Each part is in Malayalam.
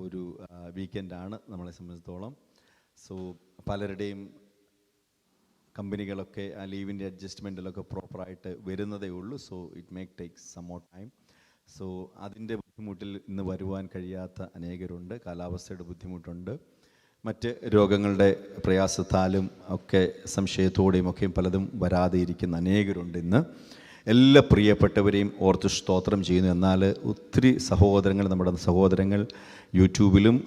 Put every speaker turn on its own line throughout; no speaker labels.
ഒരു വീക്കെൻഡാണ് നമ്മളെ സംബന്ധിച്ചിടത്തോളം. സോ പലരുടെയും കമ്പനികളൊക്കെ ആ ലീവിൻ്റെ അഡ്ജസ്റ്റ്മെൻറ്റിലൊക്കെ പ്രോപ്പറായിട്ട് വരുന്നതേ ഉള്ളൂ. So it make takes some more time. So അതിൻ്റെ ബുദ്ധിമുട്ടിൽ ഇന്ന് വരുവാൻ കഴിയാത്ത അനേകരുണ്ട്. കാലാവസ്ഥയുടെ ബുദ്ധിമുട്ടുണ്ട്, മറ്റ് രോഗങ്ങളുടെ പ്രയാസത്താലും ഒക്കെ സംശയത്തോടെയും ഒക്കെയും പലതും വരാതെ ഇരിക്കുന്ന അനേകരുണ്ട്. ഇന്ന് എല്ലാ പ്രിയപ്പെട്ടവരെയും ഓർത്ത് സ്തോത്രം ചെയ്യുന്നു. എന്നാൽ ഒത്തിരി സഹോദരങ്ങൾ, നമ്മുടെ സഹോദരങ്ങൾ യൂട്യൂബിലും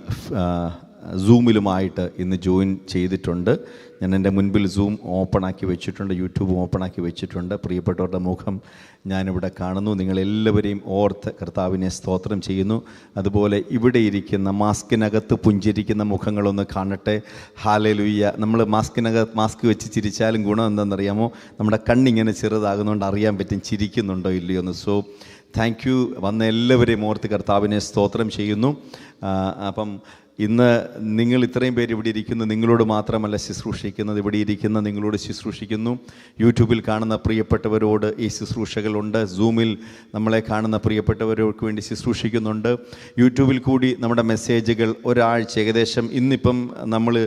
സൂമിലുമായിട്ട് ഇന്ന് ജോയിൻ ചെയ്തിട്ടുണ്ട്. ഞാൻ എൻ്റെ മുൻപിൽ സൂം ഓപ്പണാക്കി വെച്ചിട്ടുണ്ട്, യൂട്യൂബ് ഓപ്പണാക്കി വെച്ചിട്ടുണ്ട്. പ്രിയപ്പെട്ടവരുടെ മുഖം ഞാനിവിടെ കാണുന്നു. നിങ്ങളെല്ലാവരെയും ഓർത്ത് കർത്താവിനെ സ്തോത്രം ചെയ്യുന്നു. അതുപോലെ ഇവിടെ ഇരിക്കുന്ന മാസ്കിനകത്ത് പുഞ്ചിരിക്കുന്ന മുഖങ്ങളൊന്ന് കാണട്ടെ. ഹല്ലേലൂയ. നമ്മൾ മാസ്ക് വെച്ച് ചിരിച്ചാലും ഗുണം എന്താണെന്നറിയാമോ? നമ്മുടെ കണ്ണിങ്ങനെ ചെറുതാകുന്നതുകൊണ്ട് അറിയാൻ പറ്റും ചിരിക്കുന്നുണ്ടോ ഇല്ലയോ എന്ന്. So thank you. വന്ന എല്ലാവരെയും ഓർത്ത് കർത്താവിനെ സ്തോത്രം ചെയ്യുന്നു. അപ്പം ഇന്ന് നിങ്ങൾ ഇത്രയും പേര് ഇവിടെ ഇരിക്കുന്നു. നിങ്ങളോട് മാത്രമല്ല ശുശ്രൂഷിക്കുന്നത്, ഇവിടെ ഇരിക്കുന്ന നിങ്ങളോട് ശുശ്രൂഷിക്കുന്നു. യൂട്യൂബിൽ കാണുന്ന പ്രിയപ്പെട്ടവരോട് ഈ ശുശ്രൂഷകളുണ്ട്. സൂമിൽ നമ്മളെ കാണുന്ന പ്രിയപ്പെട്ടവർക്ക് വേണ്ടി ശുശ്രൂഷിക്കുന്നുണ്ട്. യൂട്യൂബിൽ കൂടി നമ്മുടെ മെസ്സേജുകൾ ഒരാഴ്ച ഏകദേശം ഇന്നിപ്പം നമ്മൾ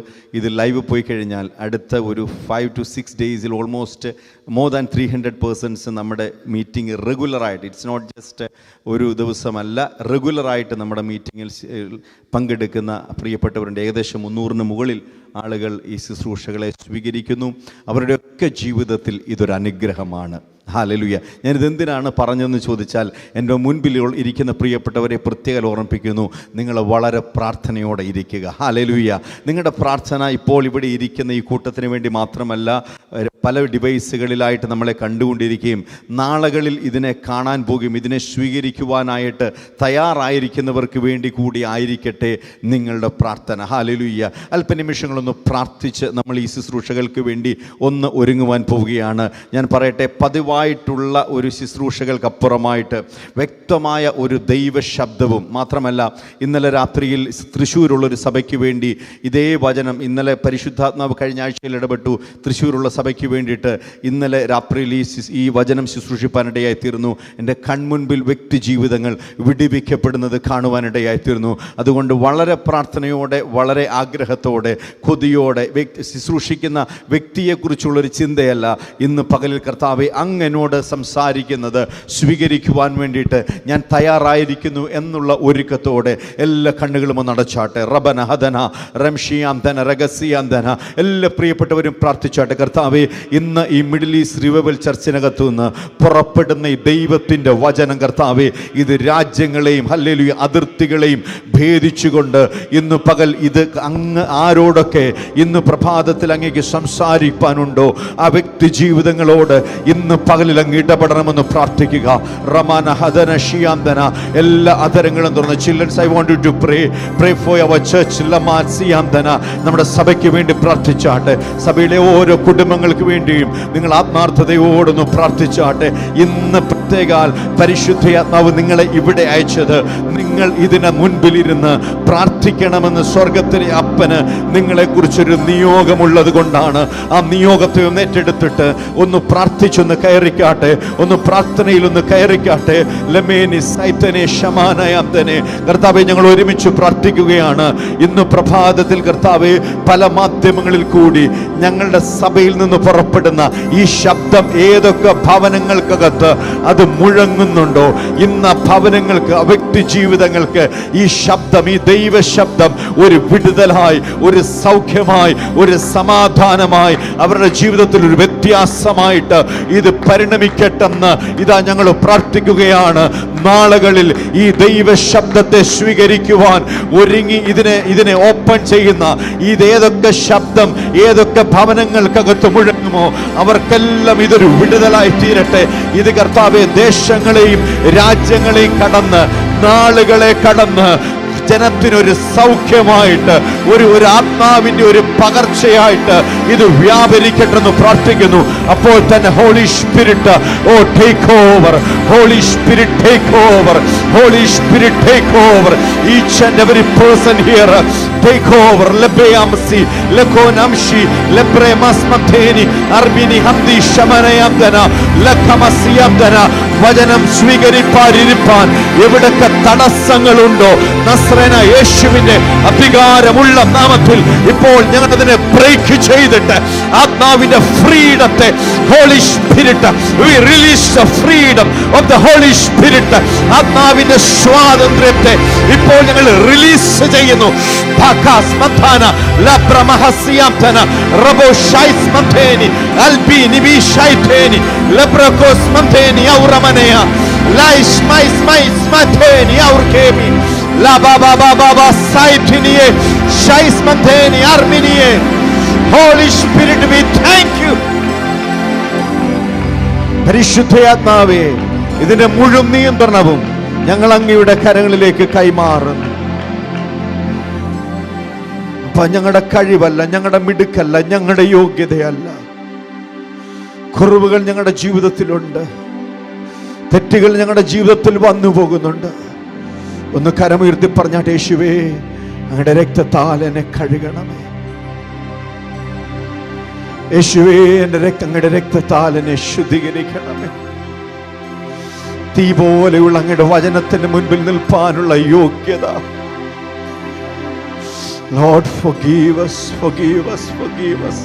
ഇത് ലൈവ് പോയി കഴിഞ്ഞാൽ അടുത്ത ഒരു 5 to 6 ഡേയ്സിൽ ഓൾമോസ്റ്റ് മോർ ദാൻ 300 പേഴ്സൺസ് നമ്മുടെ മീറ്റിംഗ് റെഗുലറായിട്ട്, ഇറ്റ്സ് നോട്ട് ജസ്റ്റ് ഒരു ദിവസമല്ല, റെഗുലറായിട്ട് നമ്മുടെ മീറ്റിങ്ങിൽ പങ്കെടുക്കുന്ന പ്രിയപ്പെട്ടവരുണ്ട്. ഏകദേശം 300-ന് മുകളിൽ ആളുകൾ ഈ ശുശ്രൂഷകളെ സ്വീകരിക്കുന്നു. അവരുടെയൊക്കെ ജീവിതത്തിൽ ഇതൊരു അനുഗ്രഹമാണ്. ഹല്ലേലൂയ. ഞാനിതെന്തിനാണ് പറഞ്ഞതെന്ന് ചോദിച്ചാൽ, എൻ്റെ മുൻപിൽ ഇരിക്കുന്ന പ്രിയപ്പെട്ടവരെ പ്രത്യേകം ഓർമ്മിപ്പിക്കുന്നു, നിങ്ങൾ വളരെ പ്രാർത്ഥനയോടെ ഇരിക്കുക. ഹല്ലേലൂയ. നിങ്ങളുടെ പ്രാർത്ഥന ഇപ്പോൾ ഇവിടെ ഇരിക്കുന്ന ഈ കൂട്ടത്തിന് വേണ്ടി മാത്രമല്ല, പല ഡിവൈസുകളിലായിട്ട് നമ്മളെ കണ്ടുകൊണ്ടിരിക്കുകയും നാളുകളിൽ ഇതിനെ കാണാൻ പോകുകയും ഇതിനെ സ്വീകരിക്കുവാനായിട്ട് തയ്യാറായിരിക്കുന്നവർക്ക് വേണ്ടി കൂടി ആയിരിക്കട്ടെ നിങ്ങളുടെ പ്രാർത്ഥന. ഹല്ലേലൂയ. അല്പനിമിഷങ്ങളൊന്ന് പ്രാർത്ഥിച്ച് നമ്മൾ ഈ ശുശ്രൂഷകൾക്ക് വേണ്ടി ഒന്ന് ഒരുങ്ങുവാൻ പോവുകയാണ്. ഞാൻ പറയട്ടെ, പതിവായിട്ടുള്ള ഒരു ശുശ്രൂഷകൾക്കപ്പുറമായിട്ട് വ്യക്തമായ ഒരു ദൈവ ശബ്ദവും മാത്രമല്ല, ഇന്നലെ രാത്രിയിൽ തൃശ്ശൂരുള്ളൊരു സഭയ്ക്ക് വേണ്ടി ഇതേ വചനം, ഇന്നലെ പരിശുദ്ധാത്മാവ് കഴിഞ്ഞ ആഴ്ചയിൽ ഇടപെട്ടു. തൃശ്ശൂരുള്ള സഭയ്ക്ക് വേണ്ടിയിട്ട് ഇന്നലെ രാത്രിയിൽ ഈ വചനം ശുശ്രൂഷിപ്പാനിടയായിത്തീർന്നു. എൻ്റെ കൺമുൻപിൽ വ്യക്തി ജീവിതങ്ങൾ വിടിവിക്കപ്പെടുന്നത് കാണുവാനിടയായിത്തീർന്നു. അതുകൊണ്ട് വളരെ പ്രാർത്ഥനയോടെ, വളരെ ആഗ്രഹത്തോടെ, കൊതിയോടെ ശുശ്രൂഷിക്കുന്ന വ്യക്തിയെക്കുറിച്ചുള്ളൊരു ചിന്തയല്ല ഇന്ന് പകലിൽ കർത്താവെ അങ്ങനോട് സംസാരിക്കുന്നത് സ്വീകരിക്കുവാൻ വേണ്ടിയിട്ട് ഞാൻ തയ്യാറായിരിക്കുന്നു എന്നുള്ള ഒരുക്കത്തോടെ എല്ലാ കണ്ണുകളും ഒന്ന് അടച്ചാട്ടെ. റബന ഹദന റംഷിയാന്തന രഗസിയാന്തന. എല്ലാ പ്രിയപ്പെട്ടവരും പ്രാർത്ഥിച്ചാട്ടെ. കർത്താവെ, ഇന്ന് ഈ മിഡിൽ ഈസ്റ്റ് റിവൈവൽ ചർച്ചിനകത്തു നിന്ന് പുറപ്പെടുന്ന ഈ ദൈവത്തിൻ്റെ വചനം കർത്താവെ, ഇത് രാജ്യങ്ങളെയും ഹല്ലേലൂയ അതിർത്തികളെയും ഭേദിച്ചുകൊണ്ട് ഇന്ന് പകൽ ഇത് അങ്ങ് ആരോടൊക്കെ ഇന്ന് പ്രഭാതത്തിൽ അങ്ങേക്ക് സംസാരിക്കാനുണ്ടോ ആ വ്യക്തി ജീവിതങ്ങളോട് ഇന്ന് പകലിൽ അങ്ങ് ഇടപെടണമെന്ന് പ്രാർത്ഥിക്കുക. റമാന ഹദന ഷിയാന്തന. എല്ലാ അധരങ്ങളും തുറന്ന് childrens, I want to pray for our church ലമാൻ സിയാന്തന. നമ്മുടെ സഭയ്ക്ക് വേണ്ടി പ്രാർത്ഥിച്ചാട്ടെ. സഭയിലെ ഓരോ കുടുംബങ്ങൾക്ക് വേണ്ടിയും നിങ്ങൾ ആത്മാർത്ഥതയോടൊന്ന് പ്രാർത്ഥിച്ചാട്ടെ. ഇന്ന് പ്രത്യേകാൽ പരിശുദ്ധാത്മാവ് നിങ്ങളെ ഇവിടെ അയച്ചത് നിങ്ങൾ ഇതിന് മുൻപിലിരുന്ന് പ്രാർത്ഥിക്കണമെന്ന് സ്വർഗത്തിലെ അപ്പന് നിങ്ങളെക്കുറിച്ചൊരു നിയോഗമുള്ളത് കൊണ്ടാണ്. ആ നിയോഗത്തെ ഒന്ന് ഏറ്റെടുത്തിട്ട് ഒന്ന് പ്രാർത്ഥിച്ചൊന്ന് കയറിക്കാട്ടെ, ഒന്ന് പ്രാർത്ഥനയിലൊന്ന് കയറിക്കാട്ടെ. ലമേനി സൈതനെ ശമാനയാന്തനെ. കർത്താവെ, ഞങ്ങൾ ഒരുമിച്ച് പ്രാർത്ഥിക്കുകയാണ് ഇന്ന് പ്രഭാതത്തിൽ. കർത്താവെ, പല മാധ്യമങ്ങളിൽ കൂടി ഞങ്ങളുടെ സഭയിൽ നിന്ന് പുറപ്പെടുന്ന ഈ ശബ്ദം ഏതൊക്കെ ഭവനങ്ങൾക്കകത്ത് അത് മുഴങ്ങുന്നുണ്ടോ, ഇന്ന് ഭവനങ്ങൾക്ക്, വ്യക്തി ജീവിതങ്ങൾക്ക് ഈ ശബ്ദം, ഈ ദൈവ ശബ്ദം ഒരു വിടുതലായി, ഒരു സൗഖ്യമായി, ഒരു സമാധാനമായി, അവരുടെ ജീവിതത്തിൽ ഒരു വ്യത്യാസമായിട്ട് ഇത് പരിണമിക്കട്ടെന്ന് ഇതാ ഞങ്ങൾ പ്രാർത്ഥിക്കുകയാണ്. നാളുകളിൽ ഈ ദൈവ ശബ്ദത്തെ സ്വീകരിക്കുവാൻ ഒരുങ്ങി ഇതിനെ ഓപ്പൺ ചെയ്യുന്ന ഇതേതൊക്കെ ശബ്ദം ഏതൊക്കെ ഭവനങ്ങൾക്കകത്ത് മുഴങ്ങുമോ അവർക്കെല്ലാം ഇതൊരു വിടുതലായി തീരട്ടെ. ഇത് കർത്താവെ, ദേശങ്ങളെയും രാജ്യങ്ങളെയും കടന്ന്, നാളുകളെ കടന്ന് ജനത്തിനൊരു സൗഖ്യമായിട്ട്, ഒരു ആത്മാവിന്റെ ഒരു പകർച്ചയായിട്ട് ഇത് വ്യാപരിക്കട്ടെന്ന് പ്രാർത്ഥിക്കുന്നു. അപ്പോൾ തന്നെ holy spirit, oh take over, holy spirit take over, holy spirit take over each and every person here. Take over. Lebeamsi, Lekonamshi, Lebremasmateni, Arbini Hamdi Shamanayamdana, Lakamasiamdana. വചനം സ്വീകരിപ്പാൻ എവിടൊക്കെ തടസ്സങ്ങളുണ്ടോ നസ്രേന യേശുവിന്റെ അധികാരമുള്ള നാമത്തിൽ ഇപ്പോൾ ഞങ്ങൾ അതിനെ ബ്രേക്ക് ചെയ്തിട്ട് ആത്മാവിന്റെ ഫ്രീഡത്തെ Holy spirit we release the freedom of the Holy Spirit. ആത്മാവിന്റെ സ്വാതന്ത്ര്യത്തെ ഇപ്പോൾ ഞങ്ങൾ റിലീസ് ചെയ്യുന്നു. ഭാകാസ് മന്ഥാന ലബ്രമഹസിയാംതന റബോ ഷൈസ് മന്ഥേനി അൽബി നിബി ഷൈതേനി ലബ്രകോസ് മന്ഥേനി ഔറമനയ ലൈസ് മൈസ് മൈസ് മന്ഥേനി ഔർകേമി ലബബബബബ സൈതിനിയെ ഷൈസ് മന്ഥേനി അർമിനിയെ. Holy Spirit, we thank you. പരിശുദ്ധാത്മാവേ, ഇതിന്റെ മുഴുവൻ നിയന്ത്രണവും ഞങ്ങൾ അങ്ങയുടെ കരങ്ങളിലേക്ക് കൈമാറുന്നു. അപ്പൊ ഞങ്ങളുടെ കഴിവല്ല, ഞങ്ങളുടെ മിടുക്കല്ല, ഞങ്ങളുടെ യോഗ്യതയല്ല. കുറവുകൾ ഞങ്ങളുടെ ജീവിതത്തിലുണ്ട്, തെറ്റുകൾ ഞങ്ങളുടെ ജീവിതത്തിൽ വന്നു പോകുന്നുണ്ട്. ഒന്ന് കരമുയർത്തി പറഞ്ഞാട്ടെ, യേശുവേ അങ്ങയുടെ രക്തത്താൽ എന്നെ കഴുകണമേ. യേശുവേ അങ്ങയുടെ രക്തത്താൽ എന്നെ ശുദ്ധീകരിക്കണമേ. തീ പോലെയുള്ള അങ്ങയുടെ വചനത്തിന് മുൻപിൽ നിൽപ്പാനുള്ള യോഗ്യത. Lord, forgive us, forgive us, forgive us.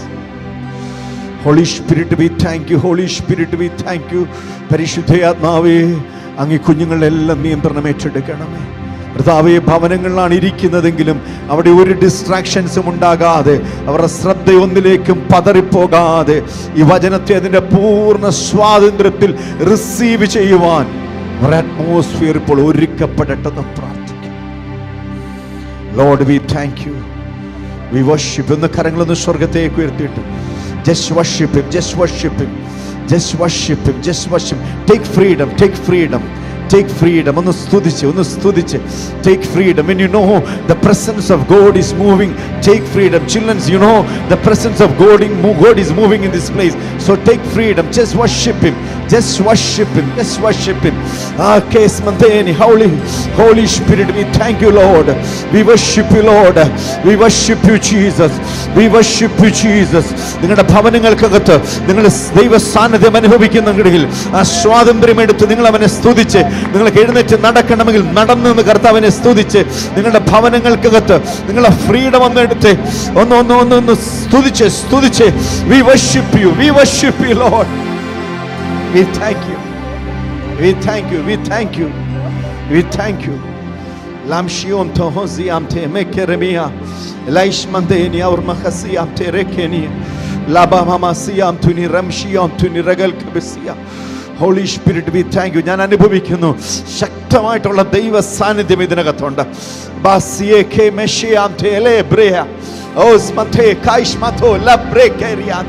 Holy Spirit, we thank you. Holy Spirit, we thank you. പരിശുദ്ധാത്മാവേ, അങ്ങ് കുഞ്ഞുങ്ങളെല്ലാം നിയന്ത്രണം ഏറ്റെടുക്കണമേ. കർത്താവേ, ഭവനങ്ങളിലാണ് ഇരിക്കുന്നതെങ്കിലും അവിടെ ഒരു ഡിസ്ട്രാക്ഷൻസും ഉണ്ടാകാതെ, അവരുടെ ശ്രദ്ധ ഒന്നിലേക്കും പതറിപ്പോകാതെ ഈ വചനത്തെ അതിൻ്റെ പൂർണ്ണ സ്വാതന്ത്ര്യത്തിൽ റിസീവ് ചെയ്യുവാൻ ഒരു അറ്റ്മോസ്ഫിയർ ഇപ്പോൾ ഒരുക്കപ്പെടട്ടെന്ന് പ്രാർത്ഥിക്കും. Lord, V thank U, we worship. ഒന്ന് കരങ്ങളൊന്ന് സ്വർഗത്തേക്ക് ഉയർത്തിയിട്ട് just worship him, just worship him, just worship him, just worship. Take freedom, take freedom, take freedom. ഒന്ന് സ്തുതിച്ച് take freedom. When you know the presence of God is moving, take freedom. Children, you know the presence of God is moving in this place, so take freedom. Just worship him, just worship him, just worship him. Case Manteni, Holy Spirit, we thank you, Lord. We worship you, Lord. We worship you, Jesus. We worship you, Jesus. നിങ്ങളുടെ ഭവനങ്ങൾക്കകത്ത് നിങ്ങൾ ദൈവ സാന്നിധ്യം അനുഭവിക്കുന്നെങ്കിൽ ആ സ്വാതന്ത്ര്യം എടുത്ത് നിങ്ങൾ അവനെ സ്തുതിച്ച്, നിങ്ങൾക്ക് എഴുന്നേറ്റ് നടക്കണമെങ്കിൽ നടന്ന് കർത്താവിനെ സ്തുതിച്ച്, നിങ്ങളുടെ ഭവനങ്ങൾക്കകത്ത് നിങ്ങളെ ഫ്രീഡം ഒന്ന് എടുത്ത് ഒന്ന് സ്തുതിച്ച് we worship you, we worship you, Lord. We thank you, we thank you, we thank you, we thank you. Lamshion tohoziam te mekeremia laishmandeni aur mahasiam te rekeni laba mamasiam tuni ramshiam tuni ragal kabesiya. Holy Spirit, we thank you. ഞാൻ അനുഭവിക്കുന്നു ശക്തമായിട്ടുള്ള ദൈവ സാന്നിധ്യം ഇതിനകത്തുണ്ട്. ബാസിയെ K മെഷിയാം തേലെ ബ്രേയ ഓസ്മതേ കൈഷ്മതോ ലബ്രേകരിയാൻ.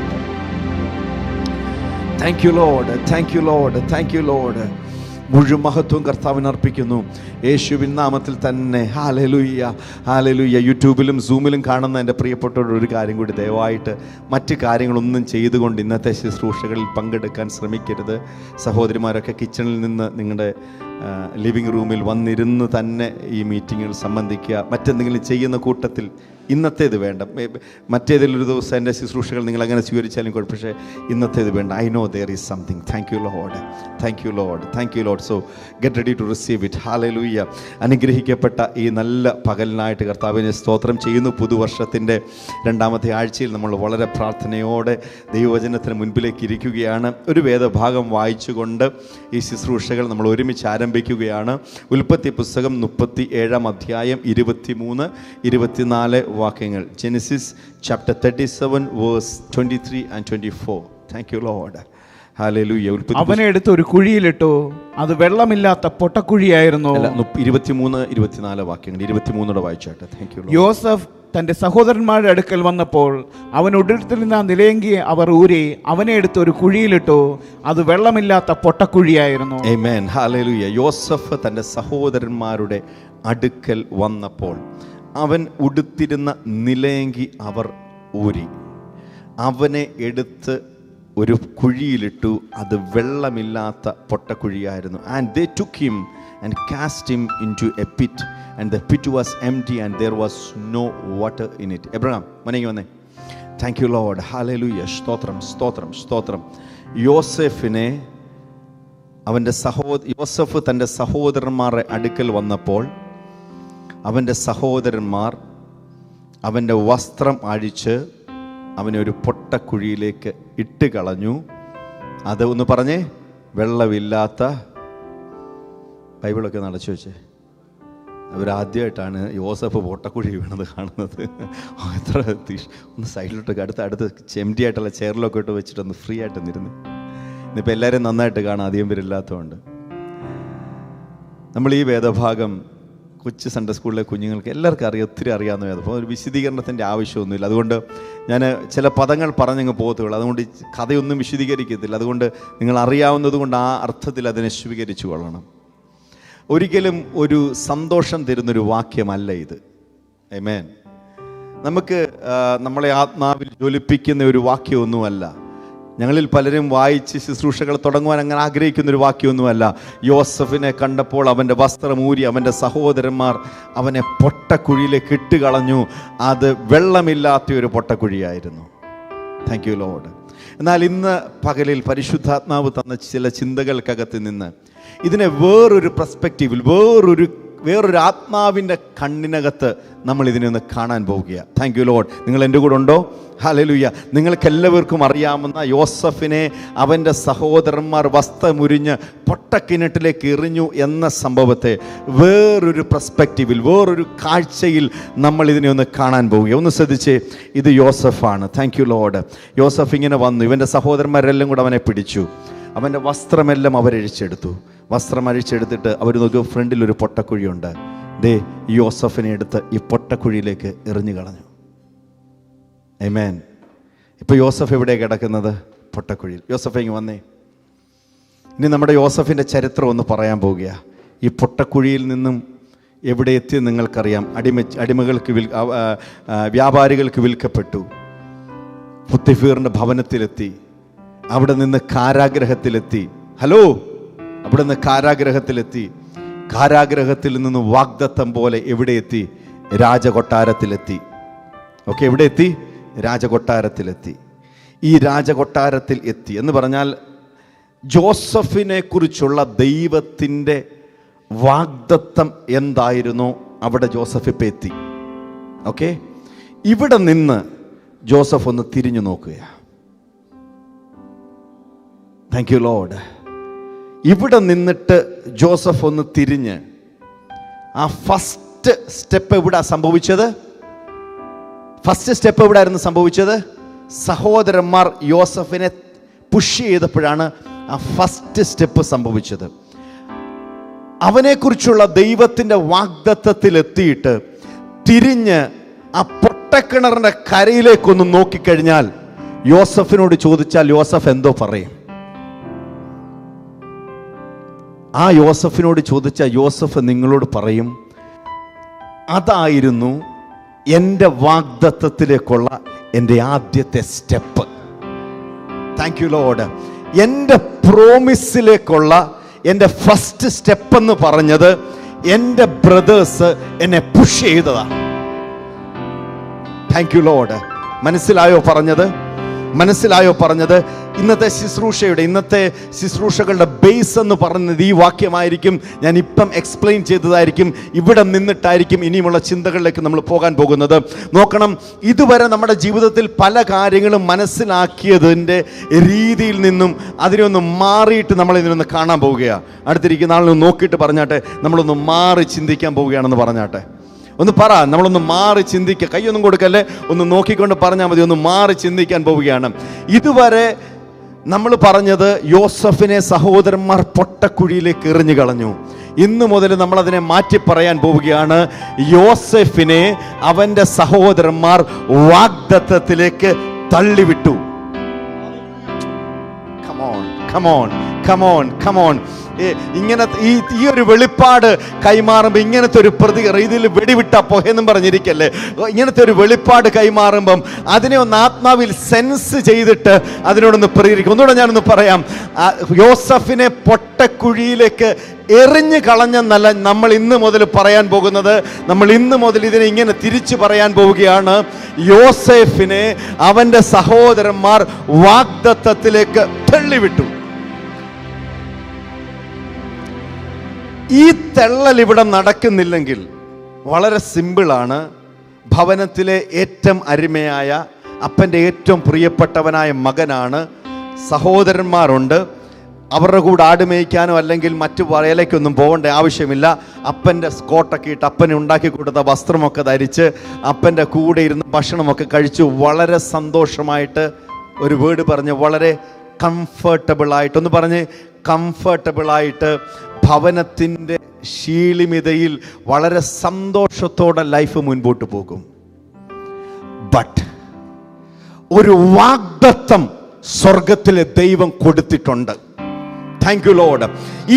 Thank you, Lord. Thank you, Lord. Thank you, Lord. മുഴുവൻ മഹത്വം കർത്താവിന് അർപ്പിക്കുന്നു യേശുവിൻ നാമത്തിൽ തന്നെ. Hallelujah, hallelujah. യൂട്യൂബിലും സൂമിലും കാണുന്ന എൻ്റെ പ്രിയപ്പെട്ടവരുടെ ഒരു കാര്യം കൂടി, ദയവായിട്ട് മറ്റ് കാര്യങ്ങളൊന്നും ചെയ്തുകൊണ്ട് ഇന്നത്തെ ശുശ്രൂഷകളിൽ പങ്കെടുക്കാൻ ശ്രമിക്കരുത്. സഹോദരിമാരൊക്കെ കിച്ചണിൽ നിന്ന് നിങ്ങളുടെ ലിവിങ് റൂമിൽ വന്നിരുന്ന് തന്നെ ഈ മീറ്റിങ്ങുകൾ സംബന്ധിക്കുക. മറ്റെന്തെങ്കിലും ചെയ്യുന്ന കൂട്ടത്തിൽ ഇന്നത്തേത് വേണ്ട. മറ്റേതെങ്കിലും ഒരു ദിവസം എൻ്റെ ശുശ്രൂഷകൾ നിങ്ങൾ അങ്ങനെ സ്വീകരിച്ചാലും കുഴപ്പം, പക്ഷേ ഇന്നത്തേത് വേണ്ട. I know there is something. Thank you Lord, thank you Lord, thank you Lord. So get ready to receive it. Hallelujah. അനുഗ്രഹിക്കപ്പെട്ട ഈ നല്ല പകലിനായിട്ട് കർത്താവിനെ സ്തോത്രം ചെയ്യുന്നു. പുതുവർഷത്തിൻ്റെ രണ്ടാമത്തെ ആഴ്ചയിൽ നമ്മൾ വളരെ പ്രാർത്ഥനയോടെ ദൈവവചനത്തിന് മുൻപിലേക്ക് ഇരിക്കുകയാണ്. ഒരു വേദഭാഗം വായിച്ചുകൊണ്ട് ഈ ശുശ്രൂഷകൾ നമ്മൾ ഒരുമിച്ച് ആരംഭിക്കുകയാണ്. ഉൽപ്പത്തി പുസ്തകം 37-ാം അധ്യായം 23-24 വാക്യങ്ങൾ. Genesis chapter 37 verse 23 and 24. Thank you Lord. Hallelujah.
അവനെ എടുത്ത് ഒരു കുഴിയിലിട്ടു, അത് വെള്ളമില്ലാത്ത പൊട്ടക്കുഴിയായിരുന്നു.
23-24 വാക്യങ്ങൾ. 23 വായിച്ചാട്ടെ. Thank you.
യോസഫ് തന്റെ സഹോദരന്മാരുടെ അടുക്കൽ വന്നപ്പോൾ അവൻ ഉടുത്തിരുന്ന നിലയെങ്കി അവർ ഊരി അവനെ എടുത്ത് ഒരു കുഴിയിലിട്ടു, അത് വെള്ളമില്ലാത്ത പൊട്ടക്കുഴിയായിരുന്നു.
ആമേൻ. ഹല്ലേലൂയ. യോസഫ് തന്റെ സഹോദരന്മാരുടെ അടുക്കൽ വന്നപ്പോൾ അവൻ ഉടുത്തിരുന്ന നിലയെങ്കി അവർ ഊരി അവനെ എടുത്ത് ഒരു കുഴിയിലിട്ടു, അത് വെള്ളമില്ലാത്ത പൊട്ടക്കുഴിയായിരുന്നു. And they took him and cast him into a pit, and the pit was empty and there was no water in it. Abraham മനേക്ക് വന്നേ. Thank you Lord. ഹല്ലേലൂയ. സ്തോത്രം സ്തോത്രം സ്തോത്രം. യോസെഫിനെ യോസഫ് തൻ്റെ സഹോദരന്മാരുടെ അടുക്കൽ വന്നപ്പോൾ അവൻ്റെ സഹോദരന്മാർ അവൻ്റെ വസ്ത്രം അഴിച്ച് അവനെ ഒരു പൊട്ടക്കുഴിയിലേക്ക് ഇട്ട് കളഞ്ഞു. അത് ഒന്ന് പറഞ്ഞേ, വെള്ളമില്ലാത്ത. ബൈബിളൊക്കെ നടച്ചു വെച്ചേ. അവരാദ്യമായിട്ടാണ് യോസഫ് പൊട്ടക്കുഴി വീണത് കാണുന്നത്. എത്ര ഒന്ന് സൈഡിലോട്ടൊക്കെ അടുത്ത് ചെമ്പടിയായിട്ടുള്ള ചെയറിലൊക്കെ ഇട്ട് വെച്ചിട്ടൊന്ന് ഫ്രീ ആയിട്ട് ഇരുന്ന്. ഇന്നിപ്പോൾ എല്ലാവരും നന്നായിട്ട് കാണാം, അധികം പേരില്ലാത്തതുകൊണ്ട്. നമ്മൾ ഈ വേദഭാഗം കൊച്ചു സൺഡേ സ്കൂളിലെ കുഞ്ഞുങ്ങൾക്ക് എല്ലാവർക്കും അറിയാം, ഒത്തിരി അറിയാവുന്ന വേദം. അപ്പോൾ ഒരു വിശദീകരണത്തിൻ്റെ ആവശ്യമൊന്നുമില്ല. അതുകൊണ്ട് ഞാൻ ചില പദങ്ങൾ പറഞ്ഞങ്ങ് പോകത്തുള്ളൂ. അതുകൊണ്ട് കഥയൊന്നും വിശദീകരിക്കത്തില്ല. അതുകൊണ്ട് നിങ്ങൾ അറിയാവുന്നത് കൊണ്ട് ആ അർത്ഥത്തിൽ അതിനെ സ്വീകരിച്ചു കൊള്ളണം. ഒരിക്കലും ഒരു സന്തോഷം തരുന്നൊരു വാക്യമല്ല ഇത്. ആമേൻ. നമുക്ക് നമ്മളെ ആത്മാവിൽ ജ്വലിപ്പിക്കുന്ന ഒരു വാക്യമൊന്നുമല്ല. ഞങ്ങളിൽ പലരും വായിച്ച് ശുശ്രൂഷകൾ തുടങ്ങുവാൻ അങ്ങനെ ആഗ്രഹിക്കുന്നൊരു വാക്യമൊന്നുമല്ല. യോസഫിനെ കണ്ടപ്പോൾ അവൻ്റെ വസ്ത്രമൂരി അവൻ്റെ സഹോദരന്മാർ അവനെ പൊട്ടക്കുഴിയിലേക്ക് ഇട്ടുകളഞ്ഞു. അത് വെള്ളമില്ലാത്ത ഒരു പൊട്ടക്കുഴിയായിരുന്നു. Thank you Lord. എന്നാൽ ഇന്ന് പകലിൽ പരിശുദ്ധാത്മാവ് തന്ന ചില ചിന്തകൾക്കകത്ത് നിന്ന് ഇതിനെ വേറൊരു പെർസ്പെക്റ്റീവിൽ വേറൊരു ആത്മാവിൻ്റെ കണ്ണിനകത്ത് നമ്മൾ ഇതിനെ ഒന്ന് കാണാൻ പോവുകയാണ്. Thank you Lord. നിങ്ങൾ എൻ്റെ കൂടെ ഉണ്ടോ? ഹല്ലേലൂയ. നിങ്ങൾക്കെല്ലാവർക്കും അറിയാവുന്ന യോസഫിനെ അവൻ്റെ സഹോദരന്മാർ വസ്ത്രമുരിഞ്ഞ് പൊട്ടക്കിണറ്റിലേക്ക് എറിഞ്ഞു എന്ന സംഭവത്തെ വേറൊരു പെർസ്പെക്റ്റീവിൽ വേറൊരു കാഴ്ചയിൽ നമ്മൾ ഇതിനെ ഒന്ന് കാണാൻ പോവുകയാണ്. ഒന്ന് ശ്രദ്ധിച്ചേ, ഇത് യോസഫാണ്. Thank you Lord. യോസഫ് ഇങ്ങനെ വന്നു. ഇവൻ്റെ സഹോദരന്മാരെല്ലാം കൂടെ അവനെ പിടിച്ചു. അവൻ്റെ വസ്ത്രമെല്ലാം അവരഴിച്ചെടുത്തു. വസ്ത്രം അഴിച്ചെടുത്തിട്ട് അവർ നോക്കി, ഫ്രണ്ടിലൊരു പൊട്ടക്കുഴിയുണ്ട്. ദേ യോസഫിനെ എടുത്ത് ഈ പൊട്ടക്കുഴിയിലേക്ക് എറിഞ്ഞു കളഞ്ഞു. ആമേൻ. ഇപ്പോൾ യോസഫ് എവിടെയാണ് കിടക്കുന്നത്? പൊട്ടക്കുഴിയിൽ. യോസഫ് ഇങ്ങ് വന്നേ. ഇനി നമ്മുടെ യോസഫിൻ്റെ ചരിത്രം ഒന്ന് പറയാൻ പോവുകയാണ്. ഈ പൊട്ടക്കുഴിയിൽ നിന്നും എവിടെ എത്തി നിങ്ങൾക്കറിയാം. അടിമകൾക്ക് വ്യാപാരികൾക്ക് വിൽക്കപ്പെട്ടു. പുത്തിഫീറിൻ്റെ ഭവനത്തിലെത്തി. അവിടെ നിന്ന് കാരാഗ്രഹത്തിലെത്തി. ഹലോ, അവിടെ നിന്ന് കാരാഗ്രഹത്തിലെത്തി. കാരാഗ്രഹത്തിൽ നിന്ന് വാഗ്ദത്തം പോലെ എവിടെ എത്തി? രാജകൊട്ടാരത്തിലെത്തി. ഓക്കെ, എവിടെ എത്തി? രാജകൊട്ടാരത്തിലെത്തി. ഈ രാജകൊട്ടാരത്തിൽ എത്തി എന്ന് പറഞ്ഞാൽ ജോസഫിനെ കുറിച്ചുള്ള ദൈവത്തിൻ്റെ വാഗ്ദത്തം എന്തായിരുന്നോ അവിടെ ജോസഫ് ഇപ്പം എത്തി. ഓക്കെ, ഇവിടെ നിന്ന് ജോസഫ് ഒന്ന് തിരിഞ്ഞു നോക്കുകയാണ്. Thank you Lord. ഇവിടെ നിന്നിട്ട് ജോസഫ് ഒന്ന് തിരിഞ്ഞ് ആ ഫസ്റ്റ് സ്റ്റെപ്പ് എവിടെ സംഭവിച്ചത്? ഫസ്റ്റ് സ്റ്റെപ്പ് എവിടെ ആയിരുന്നു സംഭവിച്ചത്? സഹോദരന്മാർ യോസഫിനെ പുഷ് ചെയ്തപ്പോഴാണ് ആ ഫസ്റ്റ് സ്റ്റെപ്പ് സംഭവിച്ചത്. അവനെക്കുറിച്ചുള്ള ദൈവത്തിൻ്റെ വാഗ്ദത്തത്തിലെത്തിയിട്ട് തിരിഞ്ഞ് ആ പൊട്ടക്കിണറിൻ്റെ കരയിലേക്കൊന്ന് നോക്കിക്കഴിഞ്ഞാൽ യോസഫിനോട് ചോദിച്ചാൽ യോസഫ് എന്തോ പറയും? ആ യോസഫിനോട് ചോദിച്ചാൽ യോസഫ് നിങ്ങളോട് പറയും, അതായിരുന്നു എൻ്റെ വാഗ്ദത്തത്തിലേക്കുള്ള എൻ്റെ ആദ്യത്തെ സ്റ്റെപ്പ്. Thank you Lord. എൻ്റെ പ്രോമിസിലേക്കുള്ള എൻ്റെ ഫസ്റ്റ് സ്റ്റെപ്പ് എന്ന് പറഞ്ഞത് എൻ്റെ ബ്രദേഴ്സ് എന്നെ പുഷ് ചെയ്തതാണ്. Thank you Lord. മനസ്സിലായോ പറഞ്ഞത്? മനസ്സിലായോ പറഞ്ഞത്? ഇന്നത്തെ ശുശ്രൂഷകളുടെ ബേസ് എന്ന് പറയുന്നത് ഈ വാക്യമായിരിക്കും. ഞാൻ ഇപ്പം എക്സ്പ്ലെയിൻ ചെയ്തതായിരിക്കും. ഇവിടെ നിന്നിട്ടായിരിക്കും ഇനിയുമുള്ള ചിന്തകളിലേക്ക് നമ്മൾ പോകാൻ പോകുന്നത്. നോക്കണം, ഇതുവരെ നമ്മുടെ ജീവിതത്തിൽ പല കാര്യങ്ങളും മനസ്സിലാക്കിയതിൻ്റെ രീതിയിൽ നിന്നും അതിനെ ഒന്ന് മാറിയിട്ട് നമ്മൾ ഇതിനൊന്ന് കാണാൻ പോവുകയാണ്. അടുത്തിരിക്കുന്ന ആളിനെ നോക്കിയിട്ട് പറഞ്ഞാട്ടെ, നമ്മളൊന്ന് മാറി ചിന്തിക്കാൻ പോവുകയാണെന്ന് പറഞ്ഞാട്ടെ. ഒന്ന് പറ, നമ്മളൊന്ന് മാറി ചിന്തിക്കുക. കൈയൊന്നും കൊടുക്കല്ലേ, ഒന്ന് നോക്കിക്കൊണ്ട് പറഞ്ഞാൽ മതി. ഒന്ന് മാറി ചിന്തിക്കാൻ പോവുകയാണ്. ഇതുവരെ നമ്മൾ പറഞ്ഞത് യോസഫിനെ സഹോദരന്മാർ പൊട്ടക്കുഴിയിലേക്ക് എറിഞ്ഞു കളഞ്ഞു. ഇന്ന് മുതൽ നമ്മളതിനെ മാറ്റി പറയാൻ പോവുകയാണ്. യോസഫിനെ അവൻ്റെ സഹോദരന്മാർ വാഗ്ദത്തത്തിലേക്ക് തള്ളിവിട്ടു. Come on. ഈ ഒരു വെളിപ്പാട് കൈമാറുമ്പോൾ ഇങ്ങനത്തെ ഒരു ഇതിൽ വെടിവിട്ട പോയെന്നും പറഞ്ഞിരിക്കല്ലേ, ഇങ്ങനത്തെ ഒരു വെളിപ്പാട് കൈമാറുമ്പം അതിനെ ഒന്ന് ആത്മാവിൽ സെൻസ് ചെയ്തിട്ട് അതിനോടൊന്ന് പ്രതികരിക്കും. ഒന്നുകൂടെ ഞാനൊന്ന് പറയാം. യോസഫിനെ പൊട്ടക്കുഴിയിലേക്ക് എറിഞ്ഞു കളഞ്ഞെന്നല്ല നമ്മൾ ഇന്ന് മുതൽ പറയാൻ പോകുന്നത്. നമ്മൾ ഇന്ന് മുതൽ ഇതിനെ ഇങ്ങനെ തിരിച്ചു പറയാൻ പോവുകയാണ്. യോസേഫിനെ അവന്റെ സഹോദരന്മാർ വാഗ്ദത്തത്തിലേക്ക് തള്ളിവിട്ടു. ഈ തെള്ളൽ ഇവിടെ നടക്കുന്നില്ലെങ്കിൽ വളരെ സിമ്പിളാണ്. ഭവനത്തിലെ ഏറ്റവും അരുമയായ അപ്പൻ്റെ ഏറ്റവും പ്രിയപ്പെട്ടവനായ മകനാണ്. സഹോദരന്മാരുണ്ട്. അവരുടെ കൂടെ ആട് മേയ്ക്കാനോ അല്ലെങ്കിൽ മറ്റു വയലേക്കൊന്നും പോകേണ്ട ആവശ്യമില്ല. അപ്പൻ്റെ സ്കോട്ടൊക്കെ ഇട്ട് അപ്പനെ ഉണ്ടാക്കി കൊടുത്ത വസ്ത്രമൊക്കെ ധരിച്ച് അപ്പൻ്റെ കൂടെ ഇരുന്ന് ഭക്ഷണമൊക്കെ കഴിച്ചു വളരെ സന്തോഷമായിട്ട്, ഒരു വേർഡ് പറഞ്ഞ് വളരെ കംഫർട്ടബിളായിട്ട്, ഒന്ന് പറഞ്ഞ് കംഫർട്ടബിളായിട്ട് ഭവനത്തിൻ്റെ ശീലിമിതയിൽ വളരെ സന്തോഷത്തോടെ ലൈഫ് മുൻപോട്ട് പോകും. ബട്ട് ഒരു വാഗ്ദത്തം സ്വർഗത്തിലെ ദൈവം കൊടുത്തിട്ടുണ്ട്. Thank you Lord.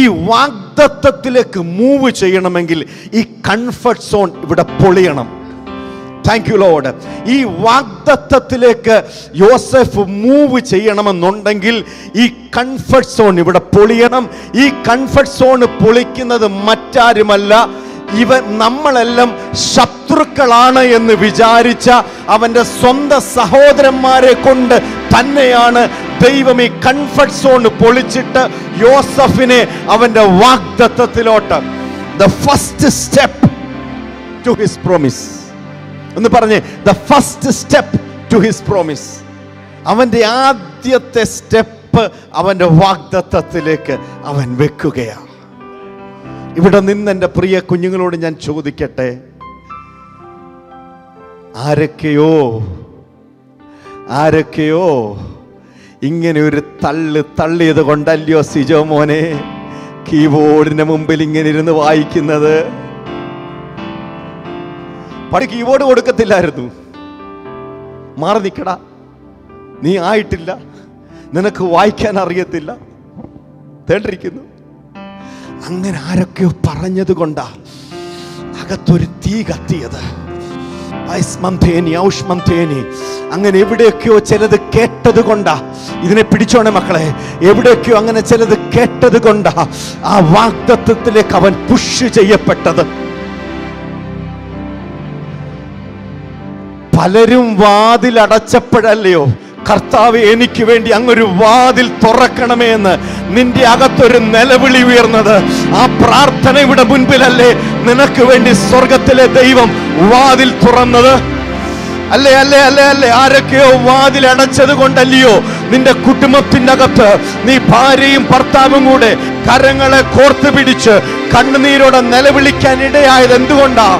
ഈ വാഗ്ദത്തത്തിലേക്ക് മൂവ് ചെയ്യണമെങ്കിൽ ഈ കംഫർട്ട് സോൺ ഇവിടെ പൊളിയണം. Thank you Lord. ഈ വാഗ്ദത്തത്തിലേക്ക് യോസഫ് മൂവ് ചെയ്യണമെന്നുണ്ടെങ്കിൽ ഈ കംഫർട്ട് സോൺ ഇവിടെ പൊളിയണം. ഈ കംഫർട്ട് സോൺ പൊളിക്കുന്നത് മറ്റാരുമല്ല, നമ്മളെല്ലാം ശത്രുക്കളാണ് എന്ന് വിചാരിച്ച അവന്റെ സ്വന്തം സഹോദരന്മാരെ കൊണ്ട് തന്നെയാണ് ദൈവം ഈ കംഫർട്ട് സോൺ പൊളിച്ചിട്ട് യോസഫിനെ അവന്റെ വാഗ്ദത്തത്തിലോട്ട്, the first step to his promise, എന്ന് പറഞ്ഞേ, the first step to his promise, അവന്റെ ആദ്യത്തെ സ്റ്റെപ്പ് അവന്റെ വാഗ്ദത്തത്തിലേക്ക് അവൻ വെക്കുകയാണ്. ഇവിടെ നിന്ന് എൻ്റെ പ്രിയ കുഞ്ഞുങ്ങളോട് ഞാൻ ചോദിക്കട്ടെ, ആരൊക്കെയോ ഇങ്ങനെ ഒരു തള്ളിയത് കൊണ്ടല്ലയോ സിജോ മോനെ കീബോർഡിന്റെ മുമ്പിൽ ഇങ്ങനെ ഇരുന്ന് വായിക്കുന്നത്? കീബോർഡ് കൊടുക്കത്തില്ലായിരുന്നു. മാറി നിൽക്കടാ, നീ ആയിട്ടില്ല, നിനക്ക് വായിക്കാൻ അറിയത്തില്ല, തേണ്ടിരിക്കുന്നു. അങ്ങനെ ആരൊക്കെയോ പറഞ്ഞത് കൊണ്ടാ അകത്തൊരു തീ കത്തിയത്. അങ്ങനെ എവിടെയൊക്കെയോ ചിലത് കേട്ടത് കൊണ്ടാ, ഇതിനെ പിടിച്ചോണേ മക്കളെ, എവിടെയൊക്കെയോ അങ്ങനെ ചിലത് കേട്ടത് കൊണ്ടാ ആ വാഗ്ദത്തത്തിലേക്ക് അവൻ പുഷ് ചെയ്യപ്പെട്ടത്. പലരും വാതിൽ അടച്ചപ്പോഴല്ലയോ കർത്താവ് എനിക്ക് വേണ്ടി അങ്ങൊരു വാതിൽ തുറക്കണമേ എന്ന് നിന്റെ അകത്തൊരു നിലവിളി ഉയർന്നത്? ആ പ്രാർത്ഥന ഇവിടെ മുൻപിലല്ലേ നിനക്ക് വേണ്ടി സ്വർഗത്തിലെ ദൈവം വാതിൽ തുറന്നത്? അല്ലേ അല്ലേ അല്ലേ അല്ലേ? ആരൊക്കെയോ വാതിൽ അടച്ചത് കൊണ്ടല്ലയോ നിന്റെ കുടുംബത്തിന്റെ അകത്ത് നീ ഭാര്യയും ഭർത്താവും കൂടെ കരങ്ങളെ കോർത്ത് പിടിച്ച് കണ്ണുനീരോടെ നിലവിളിക്കാൻ ഇടയായത്? എന്തുകൊണ്ടാ?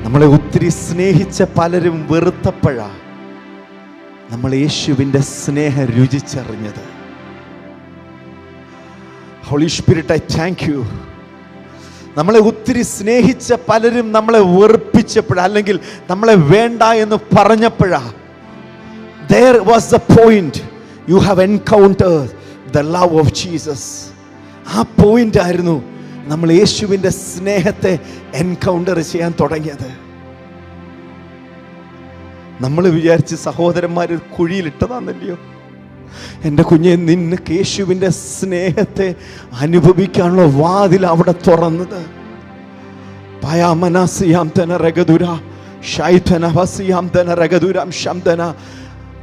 നമ്മളെ ഒത്തിരി സ്നേഹിച്ച പലരും വെറുത്തപ്പോഴാ നമ്മൾ യേശുവിൻ്റെ സ്നേഹം രുചിച്ചറിഞ്ഞത്. Holy Spirit, I thank you. നമ്മളെ ഒത്തിരി സ്നേഹിച്ച പലരും നമ്മളെ വെറുപ്പിച്ചപ്പോഴാ, അല്ലെങ്കിൽ നമ്മളെ വേണ്ട എന്ന് പറഞ്ഞപ്പോഴാ, there was the point you have encountered the love of Jesus. ആ പോയിന്റ് ആയിരുന്നു നമ്മൾ യേശുവിൻ്റെ സ്നേഹത്തെ എൻകൗണ്ടർ ചെയ്യാൻ തുടങ്ങിയത്. നമ്മൾ വിചാരിച്ച് സഹോദരന്മാർ കുഴിയിലിട്ടതാന്നല്ലയോ? എൻ്റെ കുഞ്ഞെ, നിനക്ക് യേശുവിൻ്റെ സ്നേഹത്തെ അനുഭവിക്കാനുള്ള വാതിൽ അവിടെ തുറന്നത്.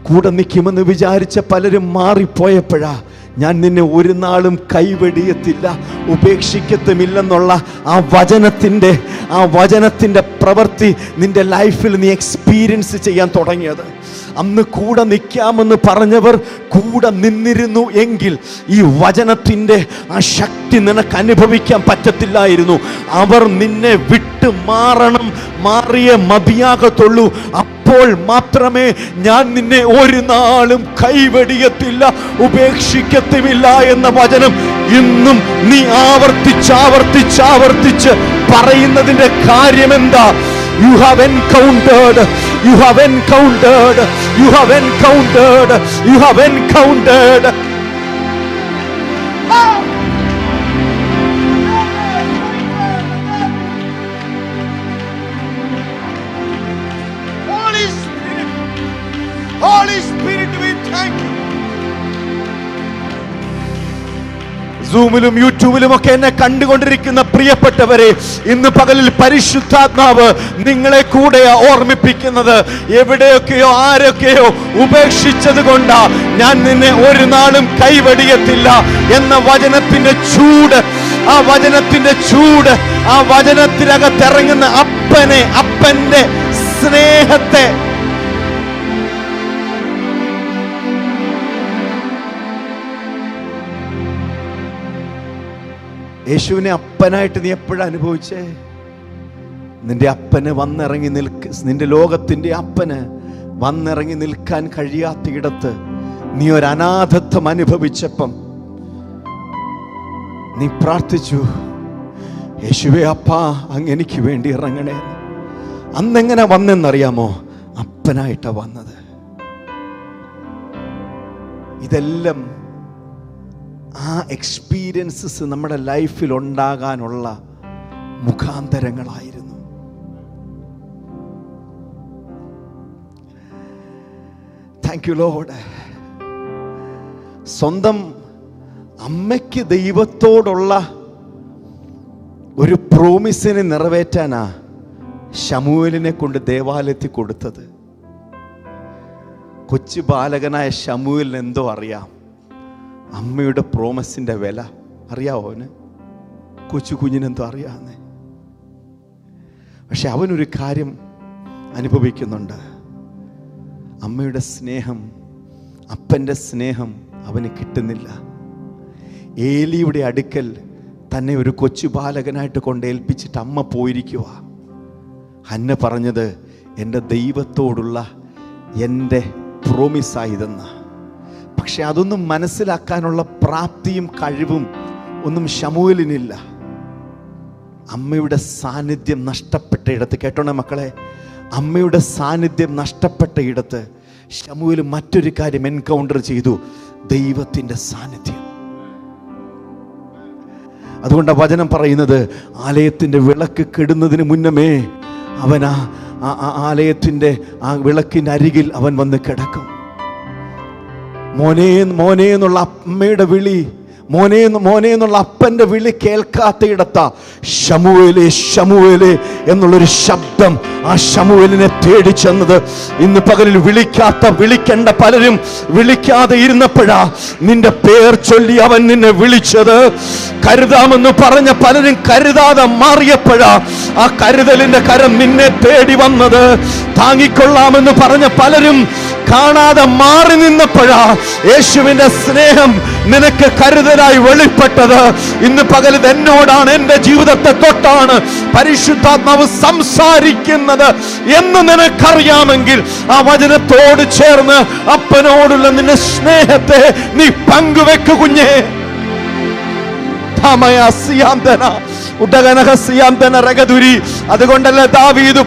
കൂടെ നിൽക്കുമെന്ന് വിചാരിച്ച പലരും മാറിപ്പോയപ്പോഴാ ഞാൻ നിന്നെ ഒരു നാളും കൈവെടിയത്തില്ല, ഉപേക്ഷിക്കത്തുമില്ലെന്നുള്ള ആ വചനത്തിൻ്റെ പ്രവൃത്തി നിന്റെ ലൈഫിൽ നീ എക്സ്പീരിയൻസ് ചെയ്യാൻ തുടങ്ങിയത്. അന്ന് കൂടെ നിൽക്കാമെന്ന് പറഞ്ഞവർ കൂടെ നിന്നിരുന്നു എങ്കിൽ ഈ വചനത്തിൻ്റെ ആ ശക്തി നിനക്ക് അനുഭവിക്കാൻ പറ്റത്തില്ലായിരുന്നു. അവർ നിന്നെ വിട്ട് മാറിയേ മതിയാകത്തുള്ളൂ. അപ്പോൾ മാത്രമേ ഞാൻ നിന്നെ ഒരു നാളും കൈവെടിയത്തില്ല, ഉപേക്ഷിക്കത്തുമില്ല എന്ന വചനം ഇന്നും നീ ആവർത്തിച്ച് പറയുന്നതിൻ്റെ കാര്യമെന്താ? You have encountered. You have encountered. You have encountered. You have encountered.
Holy Spirit, Holy Spirit, we thank you.
സൂമിലും യൂട്യൂബിലും ഒക്കെ എന്നെ കണ്ടുകൊണ്ടിരിക്കുന്ന പ്രിയപ്പെട്ടവരെ, ഇന്ന് പകലിൽ പരിശുദ്ധാത്മാവ് നിങ്ങളെ കൂടെ ഓർമ്മിപ്പിക്കുന്നത്, എവിടെയൊക്കെയോ ആരൊക്കെയോ ഉപേക്ഷിച്ചത് കൊണ്ടാ ഞാൻ നിന്നെ ഒരു നാളും കൈവടിയത്തില്ല എന്ന വചനത്തിന്റെ ചൂട്, ആ വചനത്തിന്റെ ചൂട്, ആ വചനത്തിനകത്തിറങ്ങുന്ന അപ്പന്റെ സ്നേഹത്തെ യേശുവിനെ അപ്പനായിട്ട് നീ എപ്പോഴാണ് അനുഭവിച്ചേ? നിന്റെ അപ്പന് വന്നിറങ്ങി നിന്റെ ലോകത്തിന്റെ അപ്പന് വന്നിറങ്ങി നിൽക്കാൻ കഴിയാത്തയിടത്ത് നീ ഒരു അനാഥത്വം അനുഭവിച്ചപ്പം നീ പ്രാർത്ഥിച്ചു, യേശുവേ അപ്പാ അങ്ങ് എനിക്ക് വേണ്ടി ഇറങ്ങണേ. അന്നെങ്ങനെ വന്നെന്നറിയാമോ? അപ്പനായിട്ടാ വന്നത്. ഇതെല്ലാം ആ എക്സ്പീരിയൻസസ് നമ്മുടെ ലൈഫിൽ ഉണ്ടാകാനുള്ള മുഖാന്തരങ്ങളായിരുന്നു. Thank you Lord. സ്വന്തം അമ്മയ്ക്ക് ദൈവത്തോടുള്ള ഒരു പ്രോമിസിനെ നിറവേറ്റാനാ ശമൂവേലിനെ കൊണ്ട് ദേവാലയത്തിൽ കൊടുത്തത്. കൊച്ചു ബാലകനായ ശമൂവേലിന് എന്തോ അറിയാം, അമ്മയുടെ പ്രോമിസിന്റെ വില അറിയാവോ അവന്? കൊച്ചു കുഞ്ഞിനെന്തോ അറിയാന്നേ. പക്ഷെ അവനൊരു കാര്യം അനുഭവിക്കുന്നുണ്ട്, അമ്മയുടെ സ്നേഹം, അപ്പൻ്റെ സ്നേഹം അവന് കിട്ടുന്നില്ല. ഏലിയുടെ അടുക്കൽ തന്നെ ഒരു കൊച്ചു ബാലകനായിട്ട് കൊണ്ടേൽപ്പിച്ചിട്ട് അമ്മ പോയിരിക്കുക. ഹന്ന പറഞ്ഞത് എൻ്റെ ദൈവത്തോടുള്ള എൻ്റെ പ്രോമിസായതെന്ന്. പക്ഷെ അതൊന്നും മനസ്സിലാക്കാനുള്ള പ്രാപ്തിയും കഴിവും ഒന്നും ശമൂവേലിനില്ല. അമ്മയുടെ സാന്നിധ്യം നഷ്ടപ്പെട്ട ഇടത്ത്, കേട്ടോണേ മക്കളെ, അമ്മയുടെ സാന്നിധ്യം നഷ്ടപ്പെട്ട ഇടത്ത് ശമൂവേൽ മറ്റൊരു കാര്യം എൻകൗണ്ടർ ചെയ്തു, ദൈവത്തിൻ്റെ സാന്നിധ്യം. അതുകൊണ്ട് വചനം പറയുന്നത്, ആലയത്തിൻ്റെ വിളക്ക് കെടുന്നതിന് മുന്നമേ അവൻ ആ ആലയത്തിൻ്റെ ആ വിളക്കിൻ്റെ അരികിൽ അവൻ വന്ന് കിടക്കും. മോനെ മോനെ എന്നുള്ള അമ്മയുടെ വിളി, മോനെ മോനെ എന്നുള്ള അപ്പൻ്റെ വിളി കേൾക്കാത്തയിടത്താ ശമൂവേലേ ശമൂവേലേ എന്നുള്ളൊരു ശബ്ദം ആ ശമൂവേലിനെ തേടി ചെന്നത്. ഇന്ന് പകലിൽ വിളിക്കേണ്ട പലരും വിളിക്കാതെ ഇരുന്നപ്പോഴാ നിന്റെ പേർ ചൊല്ലി അവൻ നിന്നെ വിളിച്ചത്. കരുതാമെന്ന് പറഞ്ഞ പലരും കരുതാതെ മാറിയപ്പോഴാ ആ കരുതലിന്റെ കരം നിന്നെ തേടി വന്നത്. താങ്ങിക്കൊള്ളാമെന്ന് പറഞ്ഞ പലരും കാണാതെ മാറി നിന്നപ്പോഴാ യേശുവിന്റെ സ്നേഹം നിനക്ക് കരുതലായി വെളിപ്പെട്ടത്. ഇന്ന് പകൽ എന്നോടാണ്, എൻ്റെ ജീവിതത്തെ തൊട്ടാണ് പരിശുദ്ധാത്മാവ് സംസാരിക്കുന്നത് എന്ന് നിനക്കറിയാമെങ്കിൽ ആ വചനത്തോട് ചേർന്ന് അപ്പനോടുള്ള നിന്റെ സ്നേഹത്തെ നീ പങ്കുവെക്കു കുഞ്ഞേ. അതുകൊണ്ടല്ലേ ദാവീദ്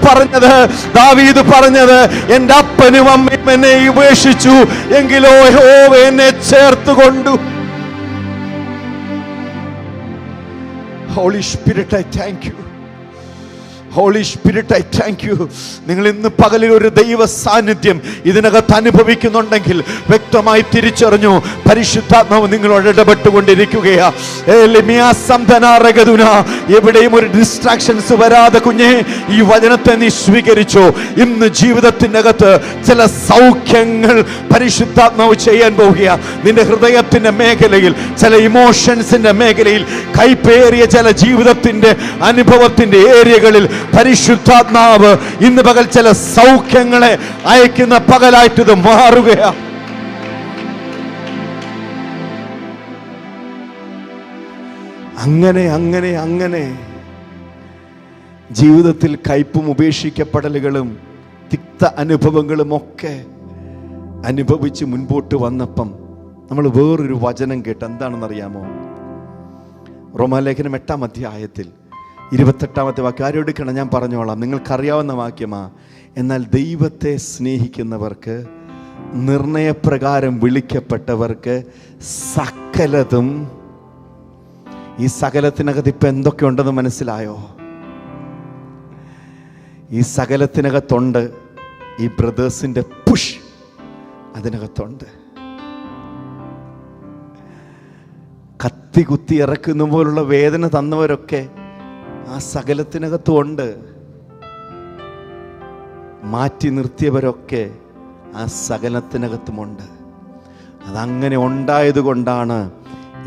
പറഞ്ഞത് എൻ്റെ അപ്പനും അമ്മയും എന്നെ ഉപേക്ഷിച്ചു, എങ്കിലോ യഹോവ എന്നെ ചേർത്തുകൊണ്ടു. Holy Spirit, I thank you. Holy Spirit, I thank you. നിങ്ങൾ ഇന്ന് പകലിൽ ഒരു ദൈവ സാന്നിധ്യം ഇതിനകത്ത് അനുഭവിക്കുന്നുണ്ടെങ്കിൽ വ്യക്തമായി തിരിച്ചറിഞ്ഞു, പരിശുദ്ധാത്മാവ് നിങ്ങളോട് ഇടപെട്ടുകൊണ്ടിരിക്കുകയാ. എവിടെയും ഒരു ഡിസ്ട്രാക്ഷൻസ് വരാതെ കുഞ്ഞെ ഈ വചനത്തെ നീ സ്വീകരിച്ചോ. ഇന്ന് ജീവിതത്തിൻ്റെ അകത്ത് ചില സൗഖ്യങ്ങൾ പരിശുദ്ധാത്മാവ് ചെയ്യാൻ പോവുകയാ. നിന്റെ ഹൃദയത്തിന്റെ മേഖലയിൽ, ചില ഇമോഷൻസിന്റെ മേഖലയിൽ, കൈപ്പേറിയ ചില ജീവിതത്തിന്റെ അനുഭവത്തിന്റെ ഏരിയകളിൽ പരിശുദ്ധാത്മാവ് ഇന്ന് പകൽ ചില സൗഖ്യങ്ങളെ അയക്കുന്ന പകലായിട്ട് ഇത് മാറുകയാ. അങ്ങനെ ജീവിതത്തിൽ കയ്പും ഉപേക്ഷിക്കപ്പെടലുകളും തിക്ത അനുഭവങ്ങളും ഒക്കെ അനുഭവിച്ച് മുൻപോട്ട് വന്നപ്പം നമ്മൾ വേറൊരു വചനം കേട്ട്. എന്താണെന്നറിയാമോ? റോമാലേഖനം 8-ാം അധ്യായത്തിൽ 28-ാമത്തെ വാക്യം ആരും എടുക്കണം, ഞാൻ പറഞ്ഞോളാം, നിങ്ങൾക്കറിയാവുന്ന വാക്യമാ. എന്നാൽ ദൈവത്തെ സ്നേഹിക്കുന്നവർക്ക്, നിർണയപ്രകാരം വിളിക്കപ്പെട്ടവർക്ക് സകലതും. ഈ സകലത്തിനകത്ത് ഇപ്പം എന്തൊക്കെ ഉണ്ടെന്ന് മനസ്സിലായോ? ഈ സകലത്തിനകത്തുണ്ട് ഈ ബ്രദേഴ്സിൻ്റെ പുഷ്, അതിനകത്തുണ്ട്. കത്തി കുത്തി ഇറക്കുന്ന പോലുള്ള വേദന തന്നവരൊക്കെ ആ സകലത്തിനകത്തും ഉണ്ട്. മാറ്റി നിർത്തിയവരൊക്കെ ആ സകലത്തിനകത്തുമുണ്ട്. അതങ്ങനെ ഉണ്ടായത് കൊണ്ടാണ്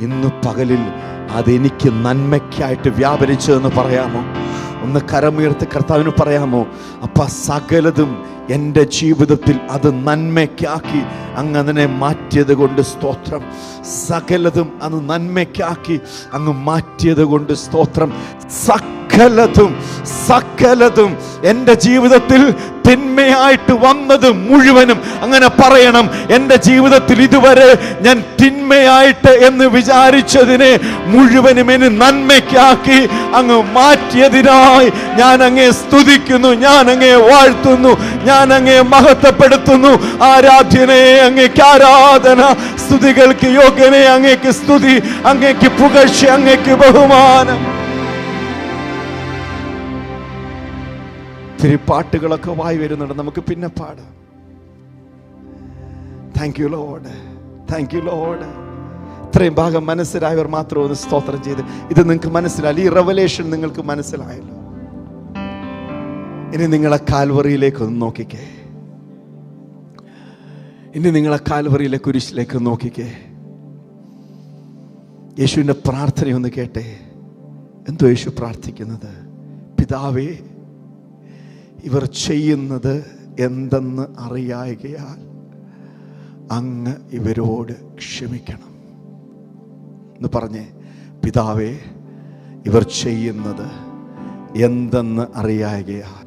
ഇന്ന് പകലിൽ അതെനിക്ക് നന്മയ്ക്കായിട്ട് വ്യാപരിച്ചതെന്ന് പറയാമോ? ഒന്ന് കരമുയർത്തി കർത്താവിന് പറയാമോ? അപ്പ സകലതും എൻ്റെ ജീവിതത്തിൽ അത് നന്മയ്ക്കാക്കി അങ്ങ് അതിനെ മാറ്റിയത് കൊണ്ട് സ്തോത്രം. സകലതും അത് നന്മയ്ക്കാക്കി അങ്ങ് മാറ്റിയത് കൊണ്ട് സ്തോത്രം. സകലതും എൻ്റെ ജീവിതത്തിൽ തിന്മയായിട്ട് വന്നത് മുഴുവനും അങ്ങനെ പറയണം. എൻ്റെ ജീവിതത്തിൽ ഇതുവരെ ഞാൻ തിന്മയായിട്ട് എന്ന് വിചാരിച്ചതിനെ മുഴുവനും എന്നെ നന്മയ്ക്കാക്കി അങ്ങ് മാറ്റിയതിനായി ഞാൻ അങ്ങേ സ്തുതിക്കുന്നു, ഞാൻ അങ്ങേ വാഴ്ത്തുന്നു, ഞാൻ അങ്ങേ മഹത്വപ്പെടുത്തുന്നു. ആരാധ്യനെ അങ്ങേക്ക് ആരാധന, സ്തുതികൾക്ക് യോഗ്യനെ അങ്ങേക്ക് സ്തുതി, അങ്ങേക്ക് പുകഴ്ച, അങ്ങേക്ക് ബഹുമാനം. ഒത്തിരി പാട്ടുകളൊക്കെ വായി വരുന്നുണ്ട്, നമുക്ക് പിന്നെ പാടാം. Thank you Lord, thank you Lord. ഇത്രയും ഭാഗം മനസ്സിലായവർ മാത്രം ഒന്ന് സ്തോത്രം ചെയ്ത്. ഇത് നിങ്ങൾക്ക് മനസ്സിലായി, ഈ റെവലേഷൻ നിങ്ങൾക്ക് മനസ്സിലായല്ലോ. ഇനി നിങ്ങളെ കാൽവറിയിലേക്ക് ഒന്ന് നോക്കിക്കേ. ഇനി നിങ്ങളെ കാൽവറിയിലെ കുരിശിലേക്ക് നോക്കിക്കേ. യേശുവിൻ്റെ പ്രാർത്ഥനയൊന്ന് കേട്ടെ. എന്തോ യേശു പ്രാർത്ഥിക്കുന്നത്? പിതാവേ, ഇവർ ചെയ്യുന്നത് എന്തെന്ന് അറിയായകയാൽ അങ്ങ് ഇവരോട് ക്ഷമിക്കണം എന്ന് പറഞ്ഞേ. പിതാവേ, ഇവർ ചെയ്യുന്നത് എന്തെന്ന് അറിയായകയാൽ.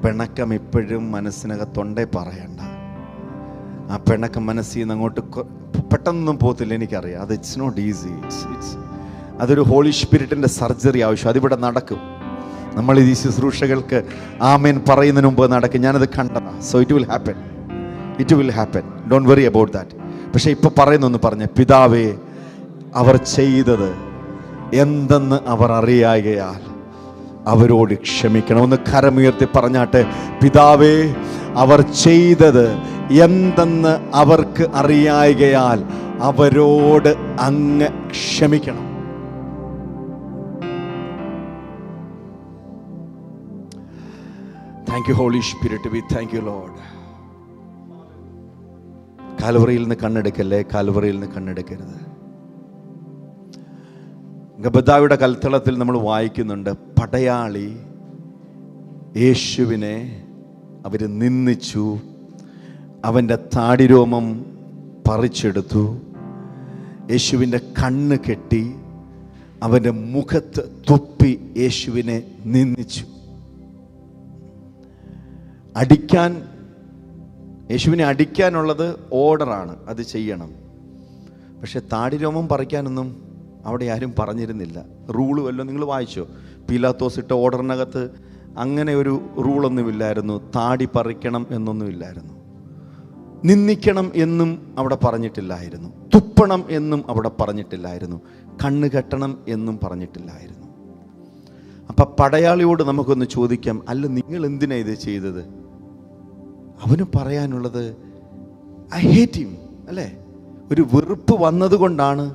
പിണക്കം ഇപ്പോഴും മനസ്സിനകത്തൊണ്ടേ പറയണ്ട. ആ പിണക്കം മനസ്സിൽ നിന്ന് അങ്ങോട്ട് പെട്ടെന്നൊന്നും പോകത്തില്ല, എനിക്കറിയാം. അത് ഇറ്റ്സ് നോട്ട് ഈസി. അതൊരു ഹോളി സ്പിരിറ്റിൻ്റെ സർജറി ആവശ്യം. അതിവിടെ നടക്കും. നമ്മൾ ഈ ശുശ്രൂഷകൾക്ക് ആമേൻ പറയുന്നതിന് മുമ്പ് നടക്കും. ഞാനത് കണ്ടതാ. So it will happen. Don't worry about that. പക്ഷെ ഇപ്പൊ പറയുന്നൊന്ന് പറഞ്ഞേ. പിതാവേ, അവർ ചെയ്തത് എന്തെന്ന് അവർ അറിയായകയാൽ അവരോട് ക്ഷമിക്കണം. ഒന്ന് കരമുയർത്തി പറഞ്ഞാട്ടെ. പിതാവേ, അവർ ചെയ്തത് എന്തെന്ന് അവർക്ക് അറിയായകയാൽ അവരോട് അങ്ങ് ക്ഷമിക്കണം. Thank you, Holy Spirit. We thank you, Lord. കാൽവറിയിൽ നിന്ന് കണ്ണെടുക്കല്ലേ, കാൽവറിയിൽ നിന്ന് കണ്ണെടുക്കരുത്. ഗബദായുടെ കൽത്തളത്തിൽ നമ്മൾ വായിക്കുന്നുണ്ട്, പടയാളി യേശുവിനെ അവർ നിന്ദിച്ചു, അവൻ്റെ താടിരോമം പറിച്ചെടുത്തു, യേശുവിൻ്റെ കണ്ണ് കെട്ടി, അവൻ്റെ മുഖത്ത് തുപ്പി യേശുവിനെ നിന്ദിച്ചു. യേശുവിനെ അടിക്കാനുള്ളത് ഓർഡറാണ്, അത് ചെയ്യണം. പക്ഷെ താടിരോമം പറിക്കാനൊന്നും അവിടെ ആരും പറഞ്ഞിരുന്നില്ല. റൂള് വല്ലതും നിങ്ങൾ വായിച്ചോ? പീലാത്തോസ് ഇട്ട ഓർഡറിനകത്ത് അങ്ങനെ ഒരു റൂളൊന്നുമില്ലായിരുന്നു. താടി പറിക്കണം എന്നൊന്നുമില്ലായിരുന്നു. നിന്ദിക്കണം എന്നും അവിടെ പറഞ്ഞിട്ടില്ലായിരുന്നു. തുപ്പണം എന്നും അവിടെ പറഞ്ഞിട്ടില്ലായിരുന്നു. കണ്ണ് കെട്ടണം എന്നും പറഞ്ഞിട്ടില്ലായിരുന്നു. അപ്പം പടയാളിയോട് നമുക്കൊന്ന് ചോദിക്കാം, അല്ല നിങ്ങൾ എന്തിനാ ഇത് ചെയ്തത്? അവന് പറയാനുള്ളത് ഐ ഹേറ്റ് ഹിം, അല്ലേ? ഒരു വെറുപ്പ് വന്നതുകൊണ്ടാണ്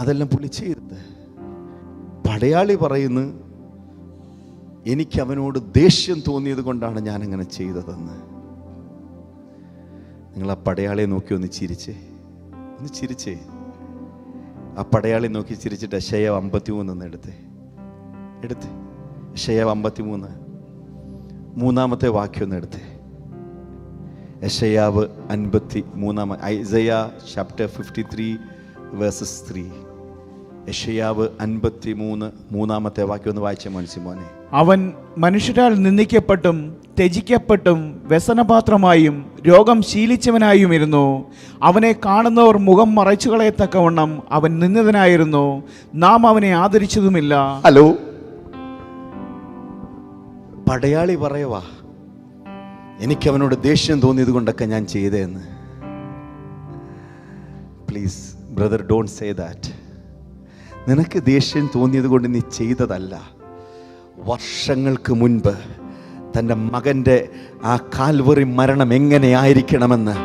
അതെല്ലാം പുള്ളി ചെയ്തത്. പടയാളി പറയുന്നു, എനിക്ക് അവനോട് ദേഷ്യം തോന്നിയത് കൊണ്ടാണ് ഞാനങ്ങനെ ചെയ്തതെന്ന്. നിങ്ങൾ ആ പടയാളിയെ നോക്കി ഒന്ന് ചിരിച്ചേ. ആ പടയാളി നോക്കി ചിരിച്ചിട്ട് യെശയ്യാവ് 53 എടുത്തേ. യെശയ്യാവ് 53 മൂന്നാമത്തെ വാക്യം ഒന്ന് എടുത്തേ. യെശയ്യാവ് 53, ഐസയ ചാപ്റ്റർ 53 വേഴ്സസ് 3. യെശയ്യാവ് 53 മൂന്നാമത്തെ വാക്യം ഒന്ന് വായിച്ച മോനെ.
അവൻ മനുഷ്യരാൽ നിന്ദിക്കപ്പെട്ടും ത്യജിക്കപ്പെട്ടും വ്യസനപാത്രമായും രോഗം ശീലിച്ചവനായും ഇരുന്നു. അവനെ കാണുന്നവർ മുഖം മറച്ചു കളയത്തക്കവണ്ണം അവൻ നിന്ദിതനായിരുന്നു. നാം അവനെ ആദരിച്ചതുമില്ല.
ഹലോ, പടയാളി പറയുവാ, എനിക്കവനോട് ദേഷ്യം തോന്നിയത് കൊണ്ടൊക്കെ ഞാൻ ചെയ്തതെന്ന്. Please brother, don't say that. നിനക്ക് ദേഷ്യം തോന്നിയത് കൊണ്ട് നീ ചെയ്തതല്ല. വർഷങ്ങൾക്ക് മുൻപ് തൻ്റെ മകൻ്റെ ആ കാൽവറി മരണം എങ്ങനെയായിരിക്കണമെന്ന്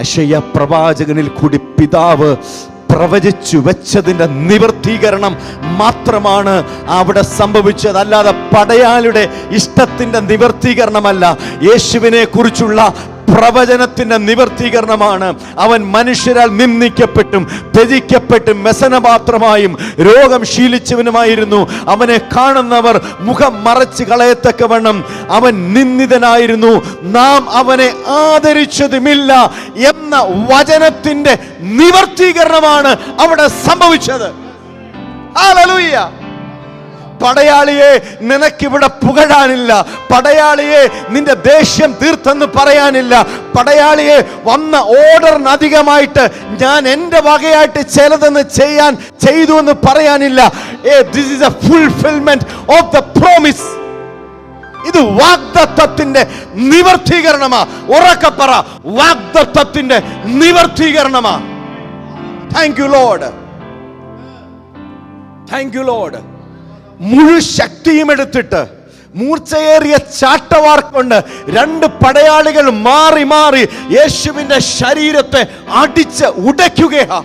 യെശയ്യാ പ്രവാചകനിൽ കൂടി പിതാവ് പ്രവചിച്ചു വെച്ചതിൻ്റെ നിവർത്തീകരണം മാത്രമാണ് അവിടെ സംഭവിച്ചത്. അല്ലാതെ പടയാളിയുടെ ഇഷ്ടത്തിൻ്റെ നിവർത്തീകരണമല്ല. യേശുവിനെ കുറിച്ചുള്ള പ്രവചനത്തിന്റെ നിവർത്തീകരണമാണ്. അവൻ മനുഷ്യരാൽ നിന്ദിക്കപ്പെട്ടും ത്യജിക്കപ്പെട്ടും വ്യസനപാത്രമായും രോഗം ശീലിച്ചവനുമായിരുന്നു. അവനെ കാണുന്നവർ മുഖം മറച്ചു കളയത്തക്കവണ്ണം അവൻ നിന്ദിതനായിരുന്നു. നാം അവനെ ആദരിച്ചതുമില്ല എന്ന വചനത്തിന്റെ നിവർത്തീകരണമാണ് അവിടെ സംഭവിച്ചത്. ഹല്ലേലൂയ. പടയാളിയെ നിനക്കിവിടെ പുകഴാനില്ല. പടയാളിയെ നിന്റെ ദേഷ്യം തീർത്തെന്ന് പറയാനില്ല. പടയാളിയെ വന്ന ഓർഡറിനധികമായിട്ട് ഞാൻ എൻ്റെ വകയായിട്ട് ചിലതെന്ന് ചെയ്തു എന്ന് പറയാനില്ല. This is a fulfilment of the promise. ഇത് വാഗ്ദത്തത്തിന്റെ നിവർത്തീകരണമാ. ഉറക്കെ പറ, വാഗ്ദത്തത്തിന്റെ നിവർത്തീകരണമാ. Thank you Lord, thank you Lord. മുഴു ശക്തിയും എടുത്തിട്ട് മൂർച്ചയേറിയ ചാട്ടവാർ കൊണ്ട് 2 പടയാളികൾ മാറി മാറി യേശുവിന്റെ ശരീരത്തെ അടിച്ച് ഉടയ്ക്കുകയാ.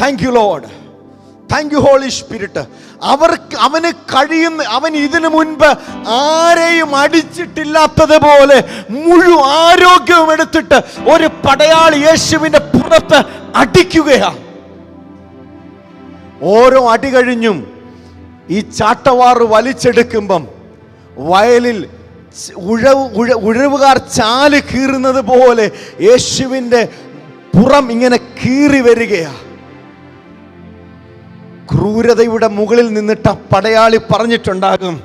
Thank you Lord, thank you holy Spirit. അവന് കഴിയുന്ന, അവൻ ഇതിനു മുൻപ് ആരെയും അടിച്ചിട്ടില്ലാത്തതുപോലെ മുഴു ആരോഗ്യവും എടുത്തിട്ട് ഒരു പടയാളി യേശുവിന്റെ പുറത്ത് അടിക്കുകയാ. ഓരോ അടി കഴിഞ്ഞും ഈ ചാട്ടവാറ് വലിച്ചെടുക്കുമ്പം വയലിൽ ഉഴവുകാർ ചാല് കീറുന്നത് പോലെ യേശുവിൻ്റെ പുറം ഇങ്ങനെ കീറി വരികയാ. ക്രൂരതയുടെ മുകളിൽ നിന്നിട്ട് പടയാളി പറഞ്ഞിട്ടുണ്ടാകും,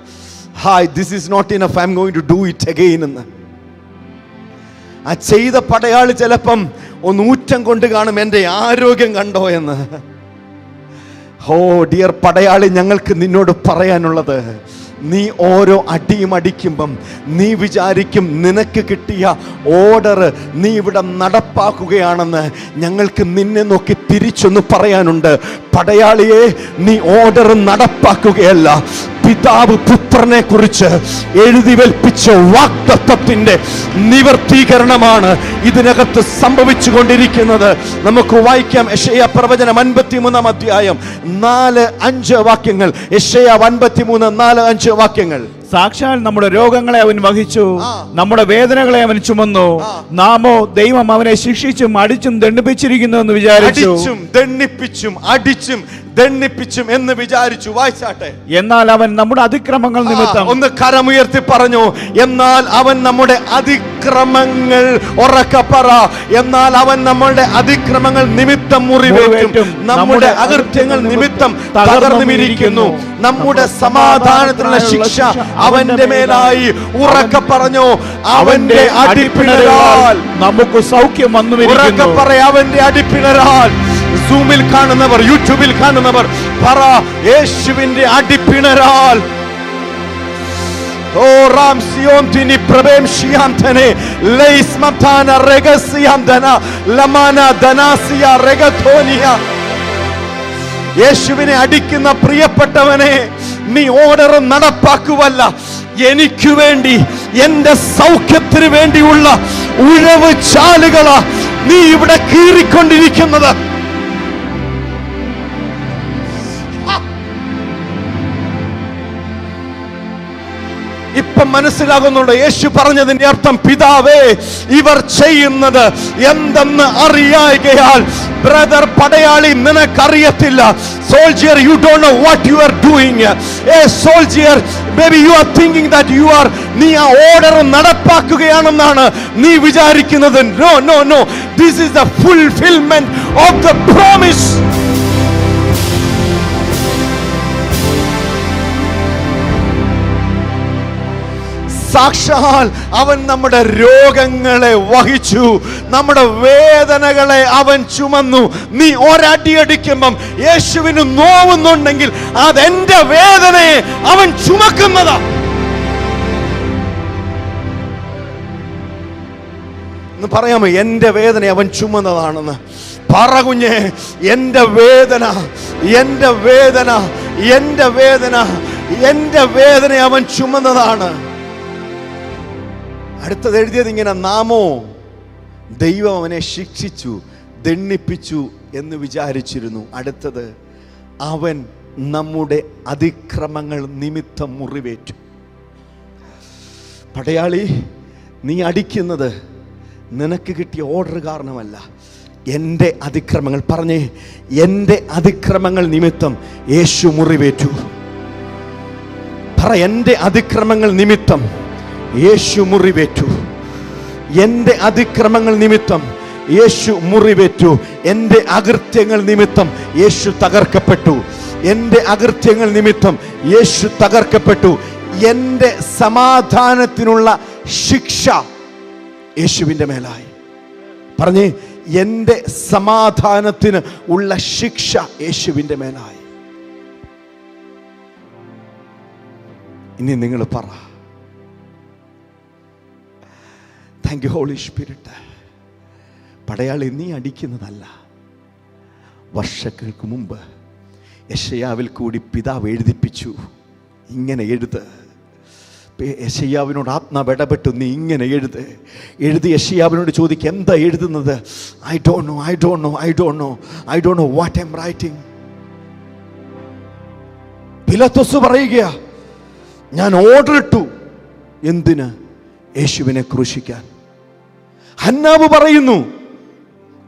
hi, this is not enough, I am going to do it again എന്ന്. ആ ചെയ്ത പടയാളി ചിലപ്പം ഒന്ന് ഊറ്റം കൊണ്ട് കാണും, എൻ്റെ ആരോഗ്യം കണ്ടോ എന്ന്. ഓ ഡിയർ പടയാളി, ഞങ്ങൾക്ക് നിന്നോട് പറയാനുള്ളത്, നീ ഓരോ അടിയും അടിക്കുമ്പം നീ വിചാരിക്കും നിനക്ക് കിട്ടിയ ഓർഡർ നീ ഇവിടെ നടപ്പാക്കുകയാണെന്ന്. ഞങ്ങൾക്ക് നിന്നെ നോക്കി തിരിച്ചൊന്ന് പറയാനുണ്ട്. പടയാളിയെ, നീ ഓർഡർ നടപ്പാക്കുകയല്ല, പിതാവ് പുത്രനെ കുറിച്ച് എഴുതിവെൽപ്പിച്ച വാഗ്ദത്തത്തിന്റെ നിവർത്തീകരണമാണ് ഇതിനകത്ത് സംഭവിച്ചു കൊണ്ടിരിക്കുന്നത്. നമുക്ക് വായിക്കാം യെശയ്യാ പ്രവചനം 53-ാം അധ്യായം 4-5 വാക്യങ്ങൾ. യെശയ്യാ 53, 4-5 വാക്യങ്ങൾ.
സാക്ഷാൽ നമ്മുടെ രോഗങ്ങളെ അവൻ വഹിച്ചു, നമ്മുടെ വേദനകളെ അവൻ ചുമന്നു. നാമോ ദൈവം അവനെ ശിക്ഷിച്ചും അടിച്ചും ദണ്ഡിപ്പിച്ചിരിക്കുന്നു എന്ന് വിചാരിച്ചു.
ദണ്ഡിപ്പിച്ചും എന്ന് വിചാരിച്ചു. വായിച്ചാട്ടെ.
എന്നാൽ അവൻ നമ്മുടെ അതിക്രമങ്ങൾ നിമിത്തം,
ഒന്ന് കരമുയർത്തി പറഞ്ഞു, എന്നാൽ അവൻ നമ്മുടെ അതിക്രമങ്ങൾ, ഉറക്കെ പറ, എന്നാൽ അവൻ നമ്മുടെ അതിക്രമങ്ങൾ നിമിത്തം മുറിവേറ്റും നമ്മുടെ അകൃത്യങ്ങൾ നിമിത്തം തകർന്നുമിരിക്കുന്നു. നമ്മുടെ സമാധാനത്തിനുള്ള ശിക്ഷ അവന്റെ മേലായി. ഉറക്കെ പറഞ്ഞു, അവന്റെ അടിപ്പിണരാൽ
നമുക്ക് സൗഖ്യം വന്നുമിരിക്കുന്നു.
ഉറക്കെ പറ, അവന്റെ അടിപ്പിണരാൽ. സൂമിൽ കാണുന്നവർ, യൂട്യൂബിൽ കാണുന്നവർ പറ, യേശുവിന്റെ അടിപ്പിണരാൽ. ഓ റാം സിയോൻ തിനി പ്രഭേം ഷിയാന്തനെ ലൈസ് മതാന റഗസിയാന്തന ലമാന ദനാസിയ റഗതോനിയ. യേശുവിനെ അടിക്കുന്ന പ്രിയപ്പെട്ടവനെ, നീ ഓർഡർ നടപ്പാക്കുവല്ല, എനിക്ക് വേണ്ടി, എന്റെ സൗഖ്യത്തിന് വേണ്ടിയുള്ള ഉഴവ് ചാലുകളാ നീ ഇവിടെ കീറിക്കൊണ്ടിരിക്കുന്നത്. ഇപ്പം മനസ്സിലാകുന്നുണ്ട് യേശു പറഞ്ഞതിന്റെ അർത്ഥം? പിതാവേ, ഇവർ ചെയ്യുന്നത് എന്തെന്ന് അറിയായികയാൽ. ബ്രദർ പടയാളി, നിനക്കറിയത്തില്ല. Soldier, you don't know what you are doing. A soldier, maybe you are thinking that you are, നീ ആ ഓർഡർ നടപ്പാക്കുകയാണെന്നാണ് നീ വിചാരിക്കുന്നത്. No, no, no. This is the fulfillment of the promise
സാക്ഷാൽ അവൻ നമ്മുടെ രോഗങ്ങളെ വഹിച്ചു, നമ്മുടെ വേദനകളെ അവൻ ചുമന്നു. നീ ഒരടി അടിക്കുമ്പം യേശുവിന് നോവുന്നുണ്ടെങ്കിൽ അതെന്റെ വേദനയെ അവൻ ചുമക്കുന്നതാ. എന്ന് പറയാമോ, എന്റെ വേദന അവൻ ചുമന്നതാണെന്ന് പറ കുഞ്ഞേ. എന്റെ വേദന, എന്റെ വേദന, എന്റെ വേദന, എന്റെ വേദന അവൻ ചുമന്നതാണ്. അടുത്തത് എഴുതിയത് ഇങ്ങനെ: നാമോ ദൈവം അവനെ ശിക്ഷിച്ചു, ദണ്ഡിപ്പിച്ചു എന്ന് വിചാരിച്ചിരുന്നു. അടുത്തത്, അവൻ നമ്മുടെ അതിക്രമങ്ങൾ നിമിത്തം മുറിവേറ്റു. പടയാളി, നീ അടിക്കുന്നത് നിനക്ക് കിട്ടിയ ഓർഡർ കാരണമല്ല, എൻ്റെ അതിക്രമങ്ങൾ, പറഞ്ഞേ, എൻ്റെ അതിക്രമങ്ങൾ നിമിത്തം യേശു മുറിവേറ്റു. പറ, എൻ്റെ അതിക്രമങ്ങൾ നിമിത്തം യേശു മുറിവേറ്റു. എൻ്റെ അതിക്രമങ്ങൾ നിമിത്തം യേശു മുറിവേറ്റു. എൻ്റെ അകൃത്യങ്ങൾ നിമിത്തം യേശു തകർക്കപ്പെട്ടു. എൻ്റെ അകൃത്യങ്ങൾ നിമിത്തം യേശു തകർക്കപ്പെട്ടു. എൻ്റെ സമാധാനത്തിനുള്ള ശിക്ഷ യേശുവിൻ്റെ മേലായി. പറഞ്ഞേ, എൻ്റെ സമാധാനത്തിന് ഉള്ള ശിക്ഷ യേശുവിൻ്റെ മേലായി. ഇനി നിങ്ങൾ പറ, താങ്ക് യു ഹോളി സ്പിരിറ്റ്. പടയാളി, നീ അടിക്കുന്നതല്ല. വർഷങ്ങൾക്ക് മുമ്പ് യെശയ്യാവിൽ കൂടി പിതാവ് എഴുതിപ്പിച്ചു, ഇങ്ങനെ എഴുത്. യെശയ്യാവിനോട് ആത്മാവ് ഇടപെട്ടു, നീ ഇങ്ങനെ എഴുതി യെശയ്യാവിനോട് ചോദിക്കുക, എന്താ എഴുതുന്നത്? I don't know what I M writing. Pilathos പറയുക, ഞാൻ ഓർഡർ ഇട്ടു. എന്തിന്? യേശുവിനെ ക്രൂശിക്കാൻ. ഹന്നാവ് പറയുന്നു,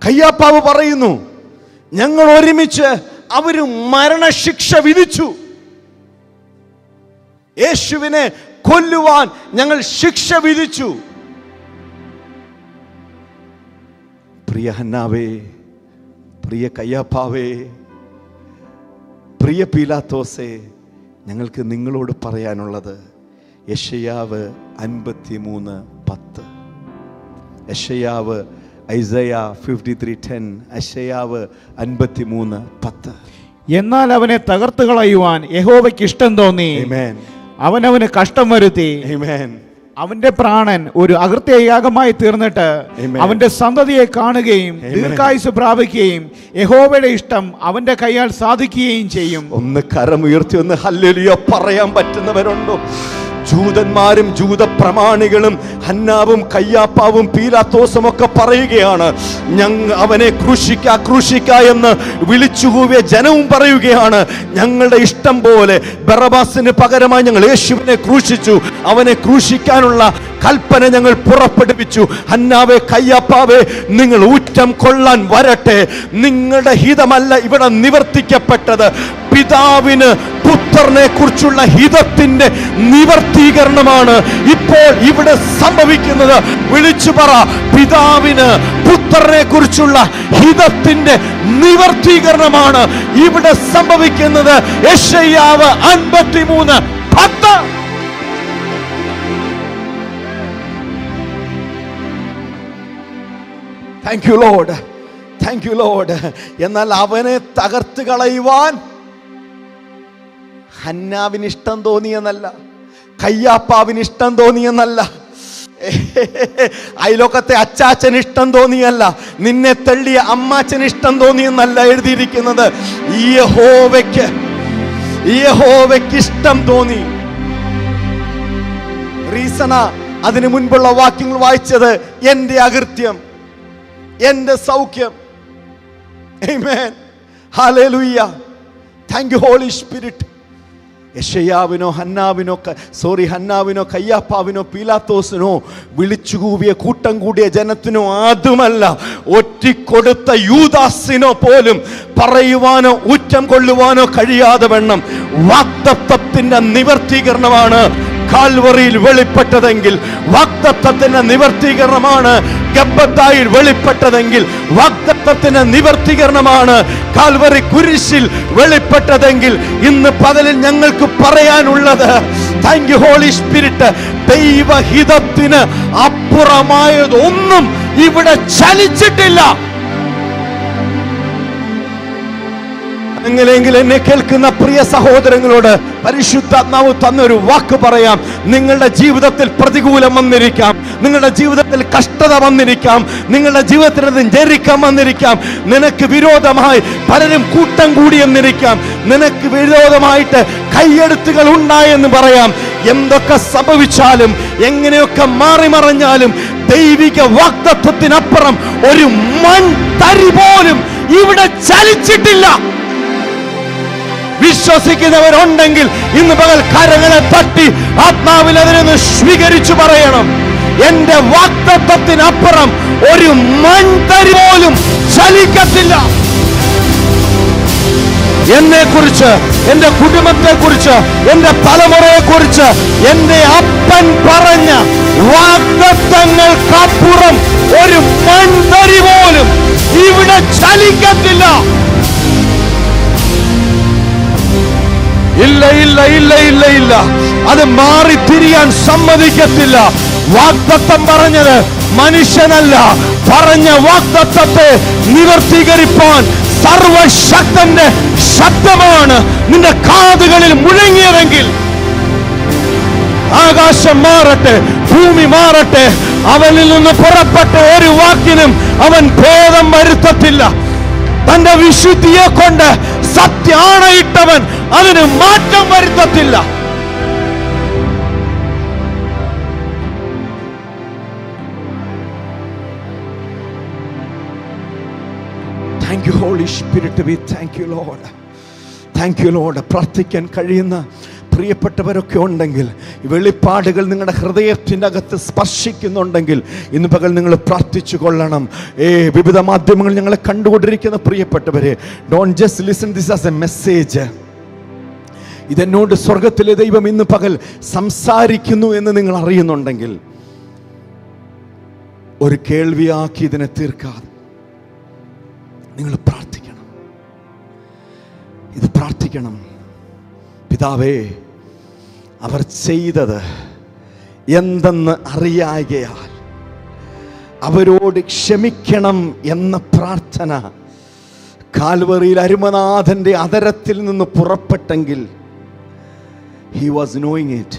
കയ്യാപ്പാവ് പറയുന്നു, ഞങ്ങൾ ഒരുമിച്ച് അവര് മരണശിക്ഷ വിധിച്ചു. യേശുവിനെ കൊല്ലുവാൻ ഞങ്ങൾ ശിക്ഷ വിധിച്ചു. പ്രിയ ഹന്നാവേ, പ്രിയ കയ്യാപ്പാവേ, പ്രിയ പീലാത്തോസേ, ഞങ്ങൾക്ക് നിങ്ങളോട് പറയാനുള്ളത് യെശയ്യാവ് 53:10, യെശയ്യാവ് ഐസയ 53:10, യെശയ്യാവ് 53:10.
എന്നാൽ അവനെ തകർത്ത് കളയുവാൻ യഹോവയ്ക്ക് ഇഷ്ടം തോന്നി. അവനവന് കഷ്ടം വരുത്തി. അവന്റെ പ്രാണൻ ഒരു അകൃത്യയാഗമായി തീർന്നിട്ട് അവന്റെ സന്തതിയെ കാണുകയും ദീർഘായുസ് പ്രാപിക്കുകയും യഹോവയുടെ ഇഷ്ടം അവന്റെ കൈയാൽ സാധിക്കുകയും ചെയ്യും.
ഒന്ന് കരമുയർത്തി ഒന്ന് ഹല്ലേലൂയ പറയാൻ പറ്റുന്നവരുണ്ടോ? ജൂതന്മാരും ജൂതപ്രമാണികളും ഹന്നാവും കയ്യാപ്പാവും പീലാത്തോസും ഒക്കെ പറയുകയാണ്, അവനെ ക്രൂശിക്ക എന്ന് വിളിച്ചുകൂവിയ ജനവും പറയുകയാണ്, ഞങ്ങളുടെ ഇഷ്ടം പോലെ ബറബാസിന് പകരമായി ഞങ്ങൾ യേശുവിനെ ക്രൂശിച്ചു. അവനെ ക്രൂശിക്കാനുള്ള കൽപ്പന ഞങ്ങൾ പുറപ്പെടുവിച്ചു. ഹന്നാവേ, കയ്യാപ്പാവേ, നിങ്ങൾ ഊറ്റം കൊള്ളാൻ വരട്ടെ. നിങ്ങളുടെ ഹിതമല്ല ഇവിടെ നിവർത്തിക്കപ്പെട്ടത്, പിതാവിന് പുത്രനെ കുറിച്ചുള്ള ഹിതത്തിന്റെ നിവർത്തീകരണമാണ് ഇപ്പോൾ ഇവിടെ സംഭവിക്കുന്നത്. വിളിച്ചു പറ, പിതാവിന് പുത്രനെ കുറിച്ചുള്ള ഹിതത്തിന്റെ നിവർത്തീകരണമാണ് ഇവിടെ സംഭവിക്കുന്നത്. യെശയ്യാവ് 53:10. Thank you Lord, thank you Lord. എന്നാൽ അവനെ തകർത്ത് കളയുവാൻ ഹന്നാവിന് ഇഷ്ടം തോന്നിയെന്നല്ല, കയ്യാപ്പാവിന് ഇഷ്ടം തോന്നിയെന്നല്ല, അയലോക്കത്തെ അച്ചാച്ചന് ഇഷ്ടം തോന്നിയല്ല, നിന്നെ തള്ളിയ അമ്മാച്ചന് ഇഷ്ടം തോന്നിയെന്നല്ല എഴുതിയിരിക്കുന്നത്. യഹോവയ്ക്ക് ഇഷ്ടം തോന്നി. റീസണ അതിനു മുൻപുള്ള വാക്യങ്ങൾ വായിച്ചത്, എന്റെ അകൃത്യം, എന്റെ സൗഖ്യം. Amen, hallelujah. Thank you holy Spirit. യെശയ്യാവിനോ ഹന്നാവിനോ കയ്യാപ്പാവിനോ പീലാത്തോസിനോ വിളിച്ചുകൂവിയ കൂട്ടം കൂടിയ ജനത്തിനോ അതുമല്ല, ഒറ്റിക്കൊടുത്ത യൂദാസിനോ പോലും പറയുവാനോ ഊറ്റം കൊള്ളുവാനോ കഴിയാതെ വണ്ണം വാഗ്ദത്തത്തിന്റെ നിവർത്തീകരണമാണ് കാൽവറിയിൽ വെളിപ്പെട്ടതെങ്കിൽ, വാഗ്ദത്തത്തിന്റെ നിവർത്തീകരണമാണ് ഗബ്ബത്തായിൽ വെളിപ്പെട്ടതെങ്കിൽ, വാഗ്ദത്തത്തിന്റെ നിവർത്തീകരണമാണ് കാൽവറി കുരിശിൽ വെളിപ്പെട്ടതെങ്കിൽ, ഇന്ന് പകലിൽ ഞങ്ങൾക്ക് പറയാനുള്ളത്, താങ്ക് യു ഹോളി സ്പിരിറ്റ്, ദൈവഹിതത്തിന് അപ്പുറമായതൊന്നും ഇവിടെ ചലിച്ചിട്ടില്ല. എങ്ങനെയെങ്കിൽ എന്നെ കേൾക്കുന്ന പ്രിയ സഹോദരങ്ങളോട് പരിശുദ്ധാത്മാവ് തന്നൊരു വാക്ക് പറയാം. നിങ്ങളുടെ ജീവിതത്തിൽ പ്രതികൂലം വന്നിരിക്കാം, നിങ്ങളുടെ ജീവിതത്തിൽ കഷ്ടത വന്നിരിക്കാം, നിങ്ങളുടെ ജീവിതത്തിൽ ഞെരുക്കം വന്നിരിക്കാം, നിനക്ക് വിരോധമായി പലരും കൂട്ടം കൂടിയെന്നിരിക്കാം, നിനക്ക് വിരോധമായിട്ട് കൈയെഴുത്തുകൾ ഉണ്ടായെന്ന് പറയാം. എന്തൊക്കെ സംഭവിച്ചാലും എങ്ങനെയൊക്കെ മാറിമറിഞ്ഞാലും ദൈവിക വാഗ്ദത്തത്തിനപ്പുറം ഒരു മൺതരി പോലും ഇവിടെ ചലിച്ചിട്ടില്ല. വിശ്വസിക്കുന്നവരുണ്ടെങ്കിൽ ഇന്ന് പകൽ കരങ്ങളെ തട്ടി ആത്മാവിൽ അതിനൊന്ന് സ്വീകരിച്ചു പറയണം, എന്റെ വാഗ്ദത്തത്തിനപ്പുറം ഒരു മൺതരി പോലും ചലിക്കത്തില്ല. എന്നെ കുറിച്ച്, എന്റെ കുടുംബത്തെ കുറിച്ച്, എന്റെ തലമുറയെ കുറിച്ച് എന്റെ അപ്പൻ പറഞ്ഞ വാഗ്ദത്തങ്ങൾക്കപ്പുറം ഒരു മൺതരി പോലും ഇവിടെ ചലിക്കത്തില്ല. ഇല്ല ഇല്ല ഇല്ല ഇല്ല ഇല്ല, അത് മാറി തിരിയാൻ സമ്മതിക്കത്തില്ല. വാഗ്ദത്തം പറഞ്ഞത് മനുഷ്യനല്ല, പറഞ്ഞ വാഗ്ദത്തത്തെ നിവർത്തീകരിപ്പാൻ സർവശക്തന്റെ ശബ്ദമാണ് നിന്റെ കാതുകളിൽ മുഴങ്ങിയതെങ്കിൽ ആകാശം മാറട്ടെ, ഭൂമി മാറട്ടെ, അവനിൽ നിന്ന് പുറപ്പെട്ട ഒരു വാക്കിനും അവൻ ഭേദം വരുത്തത്തില്ല. തന്റെ വിശുദ്ധിയെ കൊണ്ട് സത്യാണയിട്ടവൻ അതിന് മാറ്റം വരുത്തത്തില്ല. Thank you Holy Spirit, we thank you Lord. Thank you Lord. പ്രാർത്ഥിക്കാൻ കഴിയുന്ന പ്രിയപ്പെട്ടവരൊക്കെ ഉണ്ടെങ്കിൽ, വെളിപ്പാടുകൾ നിങ്ങളുടെ ഹൃദയത്തിൻ്റെ അകത്ത് സ്പർശിക്കുന്നുണ്ടെങ്കിൽ ഇന്ന് പകൽ നിങ്ങൾ പ്രാർത്ഥിച്ചു കൊള്ളണം. വിവിധ മാധ്യമങ്ങൾ ഞങ്ങളെ കണ്ടുകൊണ്ടിരിക്കുന്ന പ്രിയപ്പെട്ടവരെ, don't just listen this as a message. ഇതെന്നോട് സ്വർഗത്തിലെ ദൈവം ഇന്ന് പകൽ സംസാരിക്കുന്നു എന്ന് നിങ്ങൾ അറിയുന്നുണ്ടെങ്കിൽ ഒരു കേൾവിയാക്കി ഇതിനെ തീർക്കാതെ നിങ്ങൾ പ്രാർത്ഥിക്കണം. ഇത് പ്രാർത്ഥിക്കണം. പിതാവേ, അവർ ചെയ്തത് എന്തെന്ന് അറിയാകയാൽ അവരോട് ക്ഷമിക്കണം എന്ന പ്രാർത്ഥന കാൽവറിയിൽ അരുമനാഥന്റെ അധരത്തിൽ നിന്ന് പുറപ്പെട്ടെങ്കിൽ he was knowing it.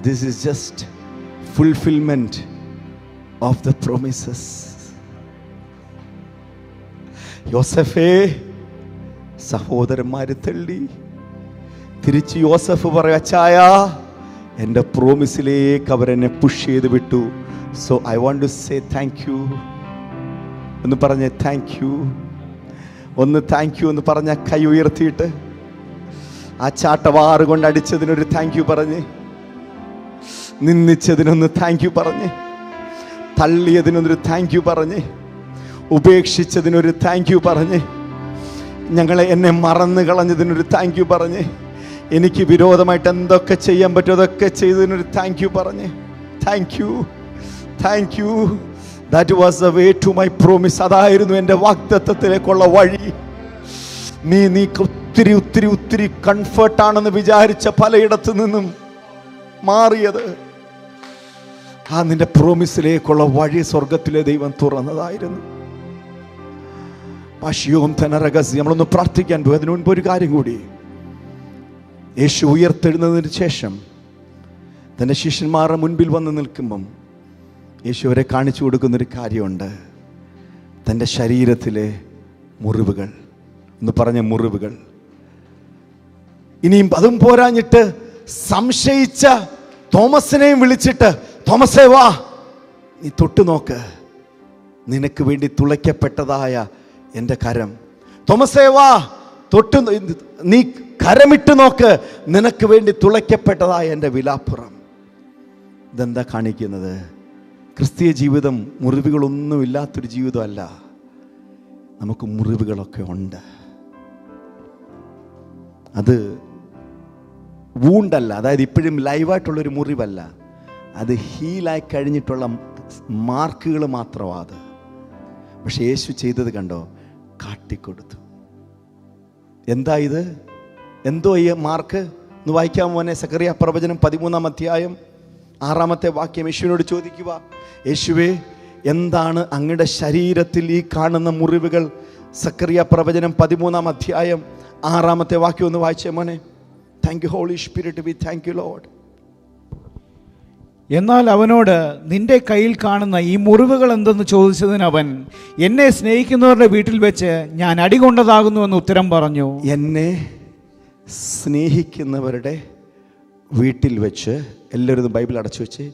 This is just fulfillment of the promises. യോസഫേ, സഹോദരന്മാര് തള്ളി തിരിച്ച് യോസഫ് പറയാ, അച്ചായ എൻ്റെ പ്രോമിസിലേക്ക് അവരെന്നെ പുഷ് ചെയ്ത് വിട്ടു. So I want to say thank you എന്ന് പറഞ്ഞ് താങ്ക് യു, ഒന്ന് താങ്ക് യു എന്ന് പറഞ്ഞ കൈ ഉയർത്തിയിട്ട് ആ ചാട്ടവാറ് കൊണ്ട് അടിച്ചതിനൊരു താങ്ക് യു പറഞ്ഞ്, നിന്ദിച്ചതിനൊന്ന് താങ്ക് യു പറഞ്ഞ്, തള്ളിയതിനൊരു താങ്ക് യു പറഞ്ഞ്, ഉപേക്ഷിച്ചതിനൊരു താങ്ക് യു പറഞ്ഞ്, എന്നെ മറന്നു കളഞ്ഞതിനൊരു താങ്ക് യു പറഞ്ഞ്, എനിക്ക് വിരോധമായിട്ട് എന്തൊക്കെ ചെയ്യാൻ പറ്റുമോ അതൊക്കെ ചെയ്തതിനൊരു താങ്ക് യു പറഞ്ഞ്, thank you, thank you. That was the way to my promise. അതായിരുന്നു എൻ്റെ വാഗ്ദത്തത്തിലേക്കുള്ള വഴി. നീ ഒത്തിരി ഒത്തിരി ഒത്തിരി കംഫർട്ടാണെന്ന് വിചാരിച്ച പലയിടത്തു നിന്നും മാറിയത് ആ നിന്റെ പ്രോമിസിലേക്കുള്ള വഴി സ്വർഗത്തിലെ ദൈവം തുറന്നതായിരുന്നു. പാശിയവും തനറകസ് നമ്മളൊന്ന് പ്രാർത്ഥിക്കാൻ പോയി. അതിനു മുൻപ് ഒരു കാര്യം കൂടി. യേശു ഉയർത്തെഴുന്നതിന് ശേഷം തൻ്റെ ശിഷ്യന്മാരുടെ മുൻപിൽ വന്ന് നിൽക്കുമ്പം യേശു അവരെ കാണിച്ചു കൊടുക്കുന്നൊരു കാര്യമുണ്ട്. തൻ്റെ ശരീരത്തിലെ മുറിവുകൾ എന്ന് പറഞ്ഞ മുറിവുകൾ. ഇനിയും അതും പോരാഞ്ഞിട്ട് സംശയിച്ച തോമസിനെയും വിളിച്ചിട്ട്, തോമസേ വാ, നീ തൊട്ടു നോക്ക്, നിനക്ക് വേണ്ടി തുളയ്ക്കപ്പെട്ടതായ എൻ്റെ കരം. തോമസേ വാ, തൊട്ട് നീ കരമിട്ട് നോക്ക്, നിനക്ക് വേണ്ടി തുളയ്ക്കപ്പെട്ടതായ എൻ്റെ വിലാപ്പുറം. ഇതെന്താ കാണിക്കുന്നത്? ക്രിസ്തീയ ജീവിതം മുറിവുകളൊന്നുമില്ലാത്തൊരു ജീവിതമല്ല. നമുക്ക് മുറിവുകളൊക്കെ ഉണ്ട്. അത് വൂണ്ടല്ല, അതായത് ഇപ്പോഴും ലൈവായിട്ടുള്ളൊരു മുറിവല്ല, അത് ഹീലായി കഴിഞ്ഞിട്ടുള്ള മാർക്കുകൾ മാത്രമാണ് അത്. പക്ഷെ യേശു ചെയ്തത് കണ്ടോ? കാട്ടിക്കൊടുത്തു. എന്താ ഇത്? എന്തോ ഈ മാർക്ക്? ഒന്ന് വായിക്കാൻ മോനെ. സക്കറിയ പ്രവചനം 13-ാം അധ്യായം 6-ാമത്തെ വാക്യം യേശുവിനോട് ചോദിക്കുക, യേശുവേ, എന്താണ് അങ്ങയുടെ ശരീരത്തിൽ ഈ കാണുന്ന മുറിവുകൾ? സക്കറിയ പ്രവചനം 13-ാം അധ്യായം 6-ാമത്തെ വാക്യം ഒന്ന് വായിച്ചേ മോനെ. Thank you holy spirit, we thank you Lord.
എന്നാൽ അവനോട്, നിന്റെ കയ്യിൽ കാണുന്ന ഈ മുറിവുകൾ എന്തെന്ന് ചോദിച്ചതിന് അവൻ, എന്നെ സ്നേഹിക്കുന്നവരുടെ വീട്ടിൽ വെച്ച് ഞാൻ അടികൊണ്ടതാകുന്നുവെന്ന് ഉത്തരം പറഞ്ഞു.
എന്നെ സ്നേഹിക്കുന്നവരുടെ വീട്ടിൽ വെച്ച്, എല്ലാവരും ബൈബിൾ അടച്ചു വെച്ച്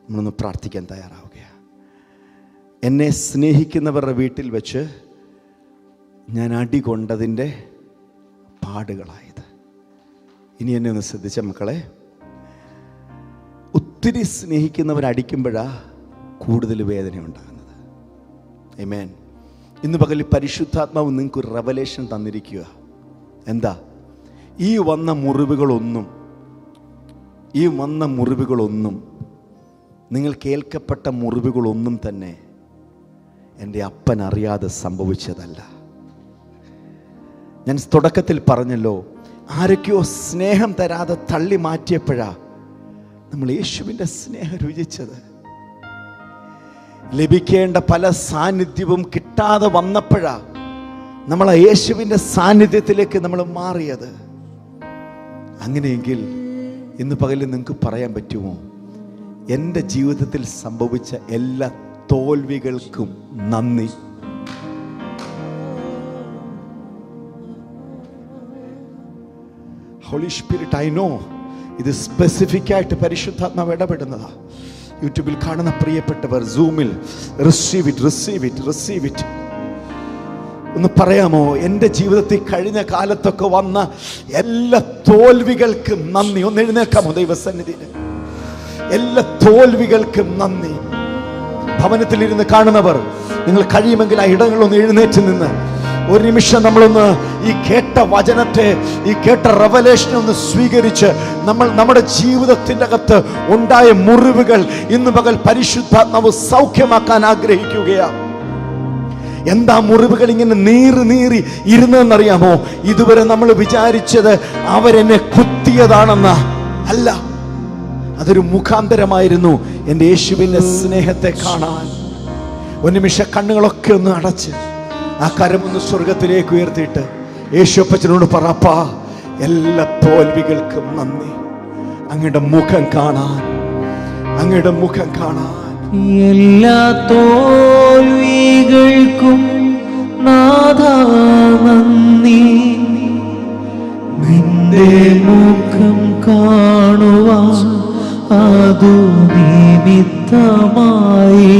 നമ്മളൊന്ന് പ്രാർത്ഥിക്കാൻ തയ്യാറാവുകയാണ്. എന്നെ സ്നേഹിക്കുന്നവരുടെ വീട്ടിൽ വെച്ച് ഞാൻ അടികൊണ്ടതിൻ്റെ പാടുകളായത്. ഇനി എന്നെ ഒന്ന് ശ്രദ്ധിച്ച മക്കളെ, ഒത്തിരി സ്നേഹിക്കുന്നവരടിക്കുമ്പോഴാണ് കൂടുതൽ വേദന ഉണ്ടാകുന്നത്. ആമേൻ. ഇന്ന് പകൽ പരിശുദ്ധാത്മാവ് നിങ്ങൾക്ക് ഒരു റെവലേഷൻ തന്നിരിക്കുക. എന്താ? ഈ വന്ന മുറിവുകളൊന്നും നിങ്ങൾ കേൾക്കപ്പെട്ട മുറിവുകളൊന്നും തന്നെ എൻ്റെ അപ്പൻ അറിയാതെ സംഭവിച്ചതല്ല. ഞാൻ തുടക്കത്തിൽ പറഞ്ഞല്ലോ, ആരൊക്കെയോ സ്നേഹം തരാതെ തള്ളി മാറ്റിയപ്പോഴാ നമ്മൾ യേശുവിൻ്റെ സ്നേഹം രുചിച്ചത്. ലഭിക്കേണ്ട പല സാന്നിധ്യവും കിട്ടാതെ വന്നപ്പോഴാ നമ്മൾ ആ യേശുവിൻ്റെ സാന്നിധ്യത്തിലേക്ക് നമ്മൾ മാറിയത്. അങ്ങനെയെങ്കിൽ ഇന്ന് പകലിൽ നിങ്ങൾക്ക് പറയാൻ പറ്റുമോ, എൻ്റെ ജീവിതത്തിൽ സംഭവിച്ച എല്ലാ തോൽവികൾക്കും നന്ദി. ഹോളി സ്പിരിറ്റ്, ഐ നോ ഇത് സ്പെസിഫിക് ആയിട്ട് പരിശുദ്ധാത്മാവ് ഇടപെടുന്നതാ. യൂട്യൂബിൽ കാണുന്ന പ്രിയപ്പെട്ടവർ, സൂമിൽ റിസീവ് ഇറ്റ്. ഒന്ന് പറയാമോ, എൻ്റെ ജീവിതത്തിൽ കഴിഞ്ഞ കാലത്തൊക്കെ വന്ന എല്ലാ തോൽവികൾക്കും നന്ദി. ഒന്ന് എഴുന്നേൽക്കാമോ ദൈവസന്നിധിയിൽ? എല്ലാ തോൽവികൾക്കും നന്ദി. ഭവനത്തിലിരുന്ന് കാണുന്നവർ, നിങ്ങൾ കഴിയുമെങ്കിൽ ആ ഇടങ്ങളൊന്ന് എഴുന്നേറ്റ് നിന്ന് ഒരു നിമിഷം നമ്മളൊന്ന് ഈ കേട്ട വചനത്തെ, ഈ കേട്ട റെവലേഷൻ ഒന്ന് സ്വീകരിച്ച് നമ്മൾ നമ്മുടെ ജീവിതത്തിൻ്റെ അകത്ത് ഉണ്ടായ മുറിവുകൾ ഇന്ന് പകൽ പരിശുദ്ധാത്മാവ് സൗഖ്യമാക്കാൻ ആഗ്രഹിക്കുകയാണ്. എന്താ മുറിവുകൾ ഇങ്ങനെ നീറി ഇരുന്നെന്നറിയാമോ? ഇതുവരെ നമ്മൾ വിചാരിച്ചത് അവരെന്നെ കുത്തിയതാണെന്ന അല്ല, അതൊരു മുഖാന്തരമായിരുന്നു എൻ്റെ യേശുവിൻ്റെ സ്നേഹത്തെ കാണാൻ. ഒരു നിമിഷം കണ്ണുകളൊക്കെ ഒന്ന് അടച്ച് ആ കരമൊന്ന് സ്വർഗത്തിലേക്ക് ഉയർത്തിയിട്ട് യേശുപ്പച്ചനോട് പറപ്പാ, എല്ലാ തോൽവികൾക്കും നന്ദി. അങ്ങയുടെ മുഖം കാണാൻ,
എല്ലാ തോൽവികൾക്കും നാഥാ നന്ദി. നിന്റെ മുഖം കാണുവാൻ അതു നിമിത്തമായി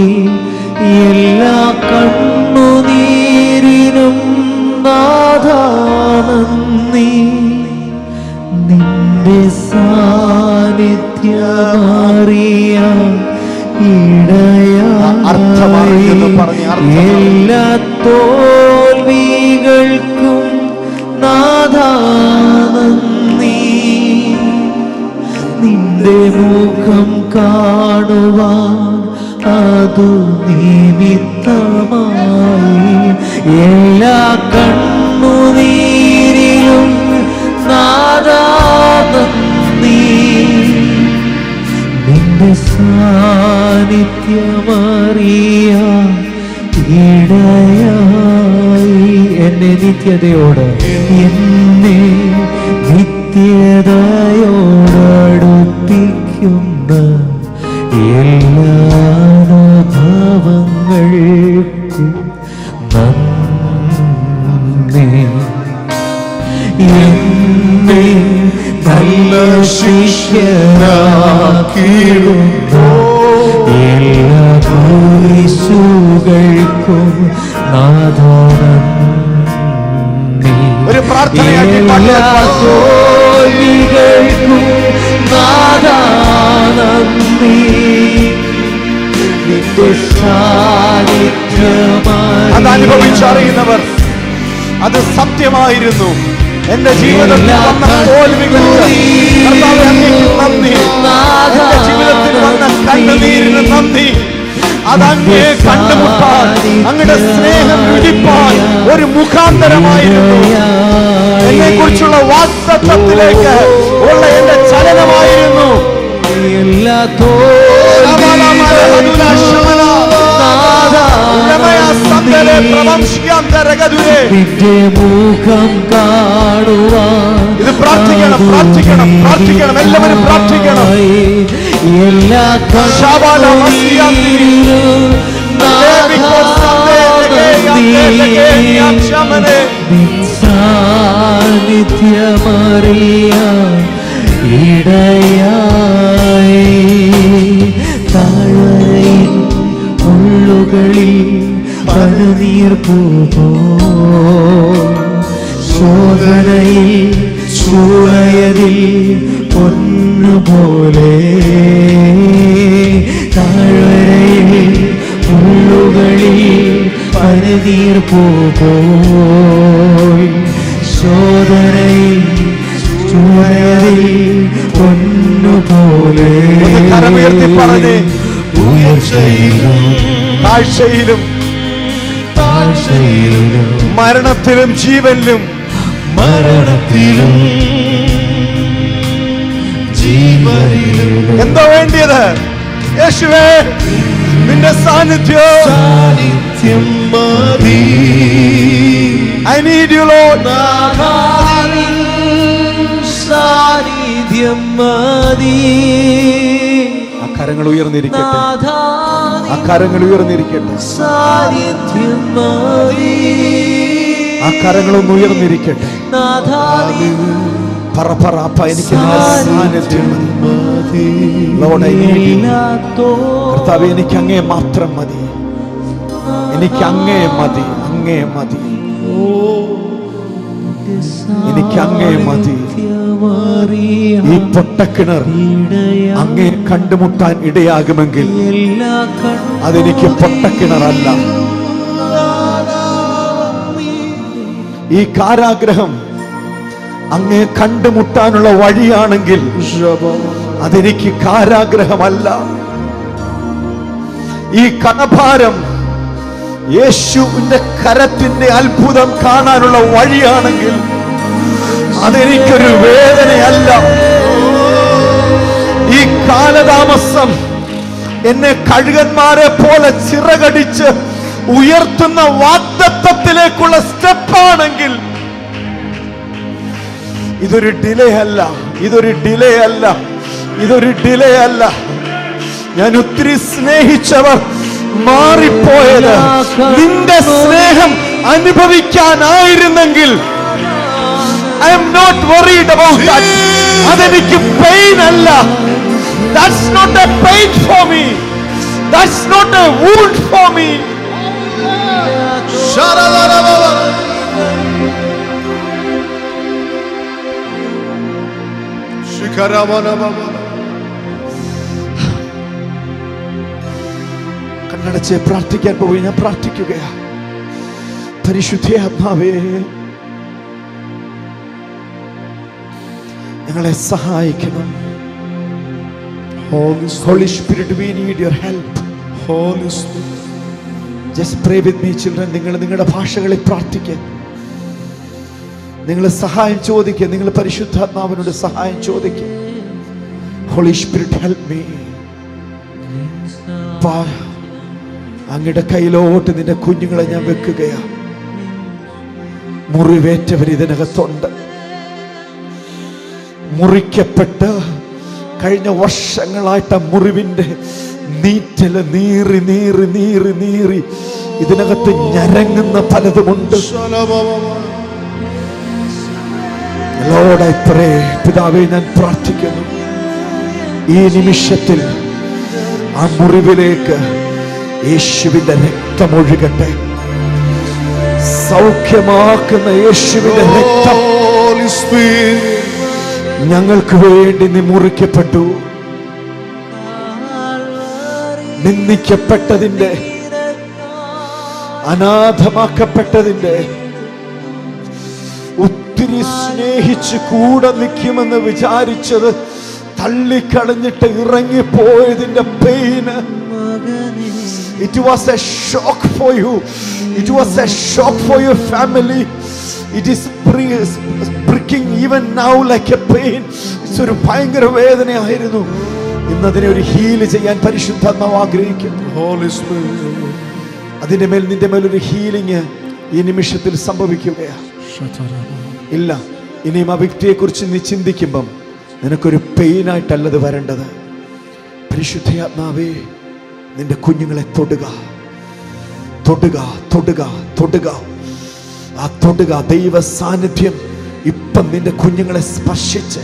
എല്ലാ കണ്ണുനീരിനും നാഥാ നന്ദി. നിന്റെ സാന്നിധ്യമറിയാൻ എല്ലാ തോൽവികൾക്കും നാഥാ നന്ദി. നിന്റെ മുഖം കാണുവാൻ അതു നിമിത്തമായി എല്ലാ കണ്ണുനീരിലും നാഥാ നന്ദി. നിന്റെ സാന്നിധ്യമറിയാൻ ഇടയായി എന്നെ നിത്യതയോടടുപ്പിക്കുന്ന എല്ലാ അനുഭവങ്ങൾക്കും നന്ദി. എന്നെ നല്ല ശിഷ്യനാക്കിയിടുന്ന എല്ലാ കുരിശുകൾക്കും നാഥാ നന്ദി. എല്ലാ തോൽവികൾക്കും നാഥാ നന്ദി. നിന്റെ സാന്നിധ്യമായി
അതനുഭവിച്ചറിയുന്നവർ, അത് സത്യമായിരുന്നു. എന്റെ ജീവിതത്തിൽ വന്ന തോൽവികൾക്ക് കർത്താവേ അങ്ങേക്ക് നന്ദി. എന്റെ ജീവിതത്തിൽ വന്ന കണ്ണുനീരിന് നന്ദി. അതങ്ങേ കണ്ടുമുട്ടാൻ, അങ്ങയുടെ സ്നേഹം രുചിപ്പാൻ ഒരു മുഖാന്തരമായിരുന്നു. എന്നെ കുറിച്ചുള്ള വാഗ്ദത്തത്തിലേക്ക് ഉള്ള എന്റെ ചലനമായിരുന്നു.
എല്ലാ തോൽവിയിലും നാഥാ നിന്റെ മുഖം കാണുവാൻ
ഇത് പ്രാർത്ഥിക്കണം, പ്രാർത്ഥിക്കണം, പ്രാർത്ഥിക്കണം. എല്ലാവരും പ്രാർത്ഥിക്കണം.
എല്ലാ സാന്നിധ്യമറിയാൻ ഇടയായി താഴ്വരയിൽ ഉള്ളുകളിൽ പനിനീർ പൂപ്പോ ശോധനയിൽ ചൂളയതിൽ പൊന്നുപോലെ താഴ്വരയിൽ ഉള്ളുകളിൽ പനിനീർ പൂപ്പോ ശോധനയിൽ ചൂളയതിൽ പൊന്നുപോലെ
കരമുയർത്തി പറഞ്ഞേ,
ഉയർച്ചയിലും
താഴ്ചയിലും മരണത്തിലും ജീവനിലും
മരണത്തിലും ജീവനിലും
എന്താ വേണ്ടിയത്? യേശുവേ, നിന്റെ
സാന്നിധ്യം മതി.
I need you, Lord.
സാന്നിധ്യം മതി.
ആ കരങ്ങൾ ഉയർന്നിരിക്കട്ടെ, ആ കരങ്ങൾ ഉയർന്നിരിക്കട്ടെ,
സാന്നിധ്യം മതി.
ആ കരങ്ങളൊന്ന് ഉയർന്നിരിക്കട്ടെ. പറ പറ, അപ്പ എനിക്ക് നിന്റെ സാന്നിധ്യം മതി. Lord, I need you. കർത്താവേ, എനിക്ക് അങ്ങേ മാത്രം മതി, എനിക്ക് അങ്ങേ മതി, അങ്ങേ മതി, എനിക്ക് അങ്ങേ മതി. ഈ പൊട്ടക്കിണർ അങ്ങേ കണ്ടുമുട്ടാൻ ഇടയാകുമെങ്കിൽ അതെനിക്ക് പൊട്ടക്കിണറല്ല. ഈ കാരാഗ്രഹം അങ്ങേ കണ്ടുമുട്ടാനുള്ള വഴിയാണെങ്കിൽ അതെനിക്ക് കാരാഗ്രഹമല്ല. ഈ കടഭാരം യേശുവിന്റെ കരത്തിന്റെ അത്ഭുതം കാണാനുള്ള വഴിയാണെങ്കിൽ അതെനിക്കൊരു വേദനയല്ല. ഈ കാലതാമസം എന്നെ കഴുകന്മാരെ പോലെ ചിറകടിച്ച് ഉയർത്തുന്ന വാഗ്ദത്തത്തിലേക്കുള്ള സ്റ്റെപ്പാണെങ്കിൽ ഇതൊരു ഡിലേ അല്ല, ഇതൊരു ഡിലേ അല്ല, ഇതൊരു ഡിലേ അല്ല. ഞാൻ ഒത്തിരി സ്നേഹിച്ചവർ മാറിപ്പോയത് നിന്റെ സ്നേഹം അനുഭവിക്കാനായിരുന്നെങ്കിൽ I am not worried about that. അതെനിക്ക് പെയിൻ അല്ല. That's not a pain for me. That's not a wound for me. കണ്ണടച്ച് പ്രാർത്ഥിക്കാൻ പോയി. ഞാൻ പ്രാർത്ഥിക്കുകയാ. പരിശുദ്ധാത്മാവേ, ഞങ്ങളെ സഹായിക്കണം. Holy Spirit, we need your help. Holy Spirit, just pray with me, children. നിങ്ങൾ നിങ്ങളുടെ ഭാഷകളിൽ പ്രാർത്ഥിക്കുക. നിങ്ങൾ സഹായം ചോദിക്കുക. നിങ്ങൾ പരിശുദ്ധാത്മാവിനോട് സഹായം ചോദിക്കുക. Holy Spirit, help me. അങ്ങയുടെ കയ്യിലോട്ട് നിന്റെ കുഞ്ഞുങ്ങളെ ഞാൻ വെക്കുകയാ. മുറിവേറ്റവർ ഇതിനകത്തുണ്ട്. മുറിക്കപ്പെട്ട് കഴിഞ്ഞ വർഷങ്ങളായിട്ട് മുറിവിന്റെ നീറ്റല് നീറി നീറി നീറി നീറി ഇതിനകത്ത് ഞരങ്ങുന്ന പലതുമുണ്ട്. Lord, I pray. പിതാവേ, ഞാൻ പ്രാർത്ഥിക്കുന്നു. ഈ നിമിഷത്തിൽ ആ മുറിവിലേക്ക് യേശുവിന്റെ രക്തമൊഴുകട്ടെ. സൗഖ്യമാക്കുന്ന യേശുവിന്റെ രക്തം ഞങ്ങൾക്ക് വേണ്ടി നീ മുറിക്കപ്പെട്ടു. നിന്ദിക്കപ്പെട്ടതിന്റെ, അനാഥമാക്കപ്പെട്ടതിന്റെ, ഒത്തിരി സ്നേഹിച്ച് കൂടെ നിൽക്കുമെന്ന് വിചാരിച്ചത് തള്ളിക്കളഞ്ഞിട്ട് ഇറങ്ങിപ്പോയതിന്റെ pain. It was a shock for you. It was a shock for your family. It is pricking even now like a pain. It's ഒരു ഭയങ്കര വേദനയായിരുന്നു. ഇന്നതിനെ ഒരു ഹീൽ ചെയ്യാൻ പരിശുദ്ധാത്മാവ് ആഗ്രഹിക്കുന്നു. അതിന്റെ മേൽ നിന്റെ മേലൊരു ഹീലിംഗ് ഈ നിമിഷത്തിൽ സംഭവിക്കുകയാണ്. ഇല്ല, ഇനിയും ആ വ്യക്തിയെ കുറിച്ച് നീ ചിന്തിക്കുമ്പം നിനക്കൊരു പെയിനായിട്ടല്ലത് വരേണ്ടത്. പരിശുദ്ധാത്മാവേ, നിന്റെ കുഞ്ഞുങ്ങളെ തൊടുക, തൊടുക, തൊടുക, തൊടുക. ആ തൊടുക ദൈവ സാന്നിധ്യം ഇപ്പം നിന്റെ കുഞ്ഞുങ്ങളെ സ്പർശിച്ച്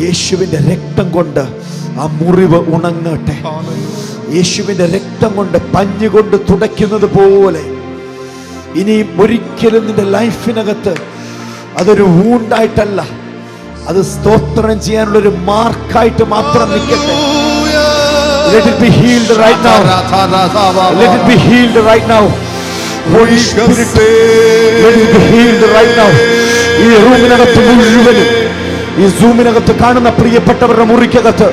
യേശുവിന്റെ രക്തം കൊണ്ട് ആ മുറിവ് ഉണങ്ങട്ടെ. യേശുവിന്റെ രക്തം കൊണ്ട് പഞ്ഞുകൊണ്ട് തുടയ്ക്കുന്നത് പോലെ ഇനിയും ഒരിക്കലും നിന്റെ ലൈഫിനകത്ത് അതൊരു വൂണ്ടായിട്ടല്ല, അത് സ്തോത്രം ചെയ്യാനുള്ളൊരു മാർക്കായിട്ട് മാത്രം നിൽക്കട്ടെ. Let it be healed right now. Let it be healed right now. Holy Spirit, let it be healed right now. ഈ റൂമിനകത്ത് മുഴുവനും, ഈ സൂമിനകത്ത് കാണുന്ന പ്രിയപ്പെട്ടവരുടെ മുറിക്കകത്ത്,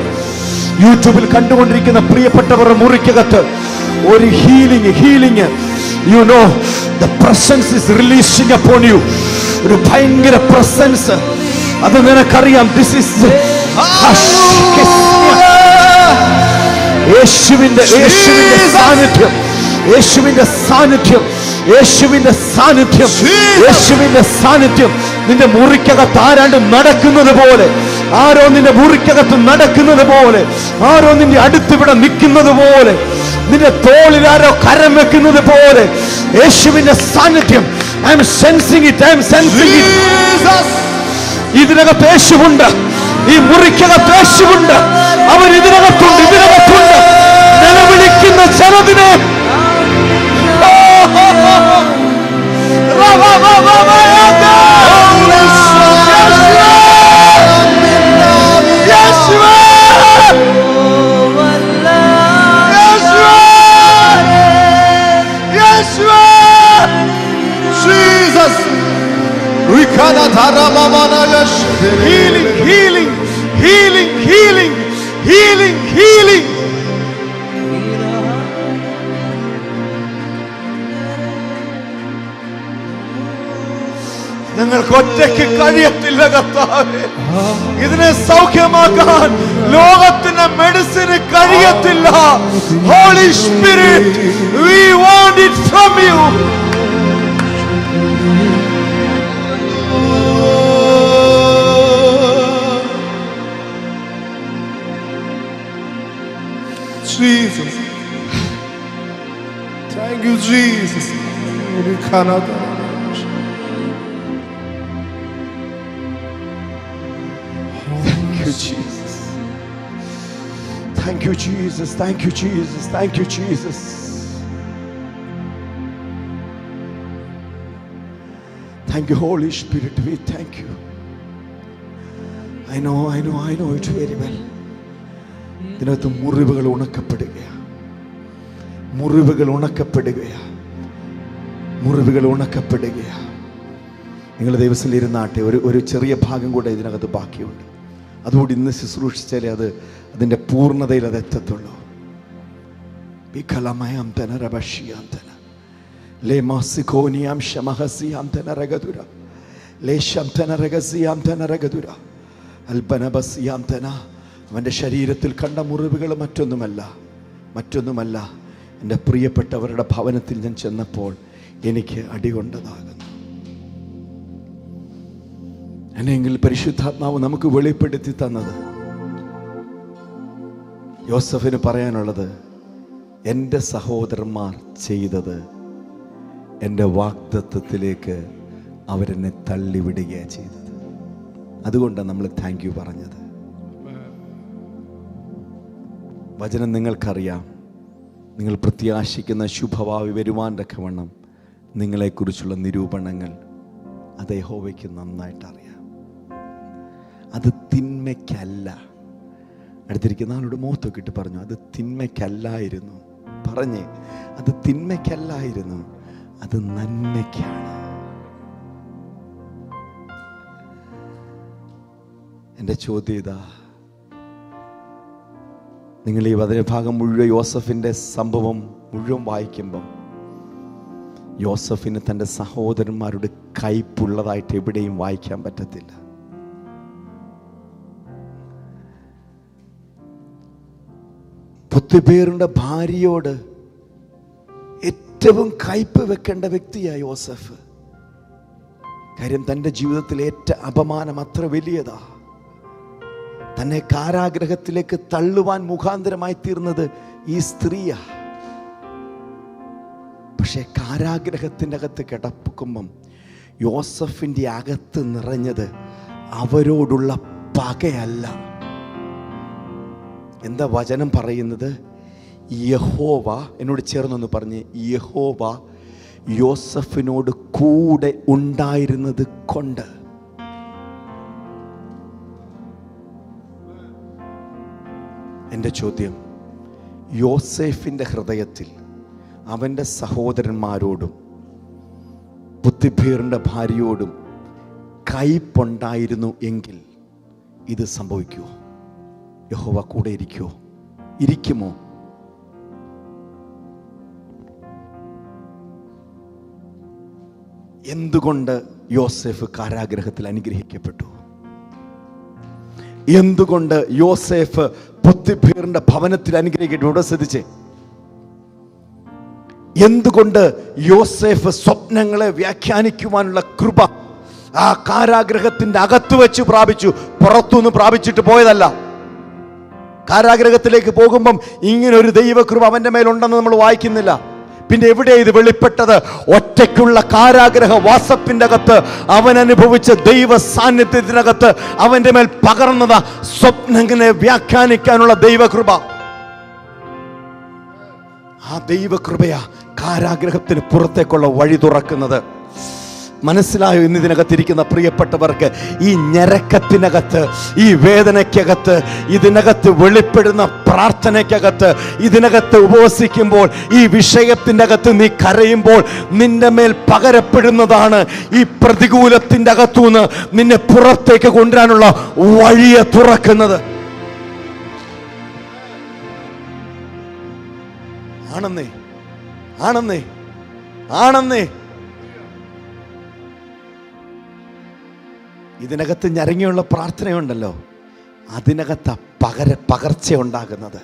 യൂട്യൂബിൽ കണ്ടുകൊണ്ടിരിക്കുന്ന പ്രിയപ്പെട്ടവരുടെ മുറിക്കകത്ത് ഒരു healing. You know the presence is releasing upon you. ഒരു ഭയങ്കര പ്രസൻസ്, അത് നിനക്കറിയാം. This is യേശുവിന്റെ സാന്നിധ്യം, യേശുവിന്റെ സാന്നിധ്യം, യേശുവിന്റെ സാന്നിധ്യം, യേശുവിന്റെ സാന്നിധ്യം. നിന്റെ മുറിക്കകത്ത് ആരാണ്ട് നടക്കുന്നത് പോലെ, ആരോ നിന്റെ മുറിക്കകത്ത് നടക്കുന്നത് പോലെ, ആരോ നിന്റെ അടുത്തിവിടെ നിൽക്കുന്നത് പോലെ, നിന്റെ തോളിൽ ആരോ കരം വെക്കുന്നത് പോലെ യേശുവിന്റെ സാന്നിധ്യം. I am sensing it. ഇതിനകത്ത് യേശുവുണ്ട്, ഈ മുറിക്കകത്ത് യേശുവുണ്ട്. അവൻ ഇതിനകത്തുണ്ട്. നിലവിളിക്കുന്ന ജനത്തിനെ healing. ഞങ്ങൾക്ക് ഒറ്റയ്ക്ക് കഴിയത്തില്ല കർത്താവേ. ഇതിനെ സൗഖ്യമാക്കാൻ ലോകത്തിന്റെ മെഡിസിന് കഴിയത്തില്ല. Holy spirit, we want it from you.
Jesus, thank you, Jesus. We cannot.
Thank you, Jesus. Thank you, Jesus. Thank you, Jesus. Thank you, Jesus. Thank you, Holy Spirit. We thank you. I know it very well. ഇതിനകത്ത് മുറിവുകൾ ഉണക്കപ്പെടുകയാണ്. നിങ്ങൾ ദിവസം ഇരുന്നാട്ടെ. ഒരു ചെറിയ ഭാഗം കൂടെ ഇതിനകത്ത് ബാക്കിയുണ്ട്. അതുകൂടി ഇന്ന് ശുശ്രൂഷിച്ചാലേ അതിൻ്റെ പൂർണ്ണതയിൽ അത് എത്തത്തുള്ളൂ. അവൻ്റെ ശരീരത്തിൽ കണ്ട മുറിവുകൾ മറ്റൊന്നുമല്ല. എൻ്റെ പ്രിയപ്പെട്ടവരുടെ ഭവനത്തിൽ ഞാൻ ചെന്നപ്പോൾ എനിക്ക് അടികൊണ്ടതാകുന്നു. അല്ലെങ്കിൽ പരിശുദ്ധാത്മാവ് നമുക്ക് വെളിപ്പെടുത്തി തന്നത്, യോസഫിന് പറയാനുള്ളത്, എൻ്റെ സഹോദരന്മാർ ചെയ്തത് എൻ്റെ വാഗ്ദത്തത്തിലേക്ക് അവരെന്നെ തള്ളിവിടുകയാണ് ചെയ്തത്. അതുകൊണ്ടാണ് നമ്മൾ താങ്ക് യു പറഞ്ഞത്. വചനം നിങ്ങൾക്കറിയാം. നിങ്ങൾ പ്രത്യാശിക്കുന്ന ശുഭഭാവി വരുവാൻ തക്കവണ്ണം നിങ്ങളെക്കുറിച്ചുള്ള നിരൂപണങ്ങൾ അത് യഹോവയ്ക്ക് നന്നായിട്ട് അറിയാം. അത് തിന്മയ്ക്കല്ല. അടുത്തിരിക്കുന്ന ആളോട് മുഖത്തൊക്കെ ഇട്ട് പറഞ്ഞു, അത് തിന്മയ്ക്കല്ലായിരുന്നു. പറഞ്ഞേ, അത് തിന്മയ്ക്കല്ലായിരുന്നു, അത് നന്മയ്ക്കാണ്. എൻ്റെ ചോദ്യം ഇതാ, നിങ്ങൾ ഈ വചനഭാഗം മുഴുവൻ, യോസഫിൻ്റെ സംഭവം മുഴുവൻ വായിക്കുമ്പം യോസഫിന് തൻ്റെ സഹോദരന്മാരുടെ കയ്പുള്ളതായിട്ട് എവിടെയും വായിക്കാൻ പറ്റത്തില്ല. പൊത്തിഫേറിന്റെ ഭാര്യയോട് ഏറ്റവും കയ്പ് വെക്കേണ്ട വ്യക്തിയായി യോസഫ്. കാര്യം തൻ്റെ ജീവിതത്തിൽ ഏറ്റ അപമാനം അത്ര വലിയതാ. തന്നെ കാരാഗ്രഹത്തിലേക്ക് തള്ളുവാൻ മുഖാന്തരമായി തീർന്നത് ഈ സ്ത്രീയാ. പക്ഷെ കാരാഗ്രഹത്തിൻ്റെ അകത്ത് കിടക്കുമ്പം യോസഫിൻ്റെ അകത്ത് നിറഞ്ഞത് അവരോടുള്ള പകയല്ല. എന്താ വചനം പറയുന്നത്? യഹോവ, എന്നോട് ചേർന്നൊന്ന് പറഞ്ഞ്, യഹോവ യോസഫിനോട് കൂടെ ഉണ്ടായിരുന്നത് കൊണ്ട്. എൻ്റെ ചോദ്യം, യോസേഫിൻ്റെ ഹൃദയത്തിൽ അവൻ്റെ സഹോദരന്മാരോടും പൊത്തിഫേറിൻ്റെ ഭാര്യയോടും കയ്പുണ്ടായിരുന്നു എങ്കിൽ ഇത് സംഭവിക്കുമോ? യഹോവ കൂടെ ഇരിക്കുമോ? എന്തുകൊണ്ട് യോസേഫ് കാരാഗ്രഹത്തിൽ അനുഗ്രഹിക്കപ്പെട്ടു? എന്തുകൊണ്ട് യോസേഫ് പൊത്തിഫേറിന്റെ ഭവനത്തിൽ അനുഗ്രഹിക്കപ്പെട്ടു? ഇവിടെ ശ്രദ്ധിച്ചേ, എന്തുകൊണ്ട് യോസേഫ് സ്വപ്നങ്ങളെ വ്യാഖ്യാനിക്കുവാനുള്ള കൃപ ആ കാരാഗ്രഹത്തിന്റെ അകത്ത് വെച്ച് പ്രാപിച്ചു? പുറത്തുനിന്ന് പ്രാപിച്ചിട്ട് പോയതല്ല. കാരാഗ്രഹത്തിലേക്ക് പോകുമ്പം ഇങ്ങനെ ഒരു ദൈവകൃപ അവന്റെ മേലുണ്ടെന്ന് നമ്മൾ വായിക്കുന്നില്ല. പിന്നെ എവിടെ ഇത് വെളിപ്പെട്ടത്? ഒറ്റയ്ക്കുള്ള കാരാഗ്രഹ വാസത്തിന്റെ അകത്ത് അവൻ അനുഭവിച്ച ദൈവ സാന്നിധ്യത്തിനകത്ത് അവന്റെ മേൽ പകർന്നതാ സ്വപ്നങ്ങളെ വ്യാഖ്യാനിക്കാനുള്ള ദൈവകൃപ. ആ ദൈവകൃപയാ കാരാഗ്രഹത്തിന് പുറത്തേക്കുള്ള വഴി തുറക്കുന്നത്. മനസ്സിലായോ? ഇന്ന് ഇതിനകത്തിരിക്കുന്ന പ്രിയപ്പെട്ടവർക്ക്, ഈ ഞരക്കത്തിനകത്ത്, ഈ വേദനയ്ക്കകത്ത്, ഇതിനകത്ത് വെളിപ്പെടുന്ന പ്രാർത്ഥനയ്ക്കകത്ത്, ഇതിനകത്ത് ഉപവസിക്കുമ്പോൾ, ഈ വിഷയത്തിൻ്റെ അകത്ത് നീ കരയുമ്പോൾ നിന്റെ മേൽ പകരപ്പെടുന്നതാണ് ഈ പ്രതികൂലത്തിൻ്റെ അകത്തുനിന്ന് നിന്നെ പുറത്തേക്ക് കൊണ്ടുവരാനുള്ള വഴിയെ തുറക്കുന്നത്. ആണെന്നേ, ആണെന്നേ, ആണെന്നേ. ഇതിനകത്ത് ഞരങ്ങിയുള്ള പ്രാർത്ഥനയുണ്ടല്ലോ, അതിനകത്ത് പകർച്ച ഉണ്ടാകുന്നത്.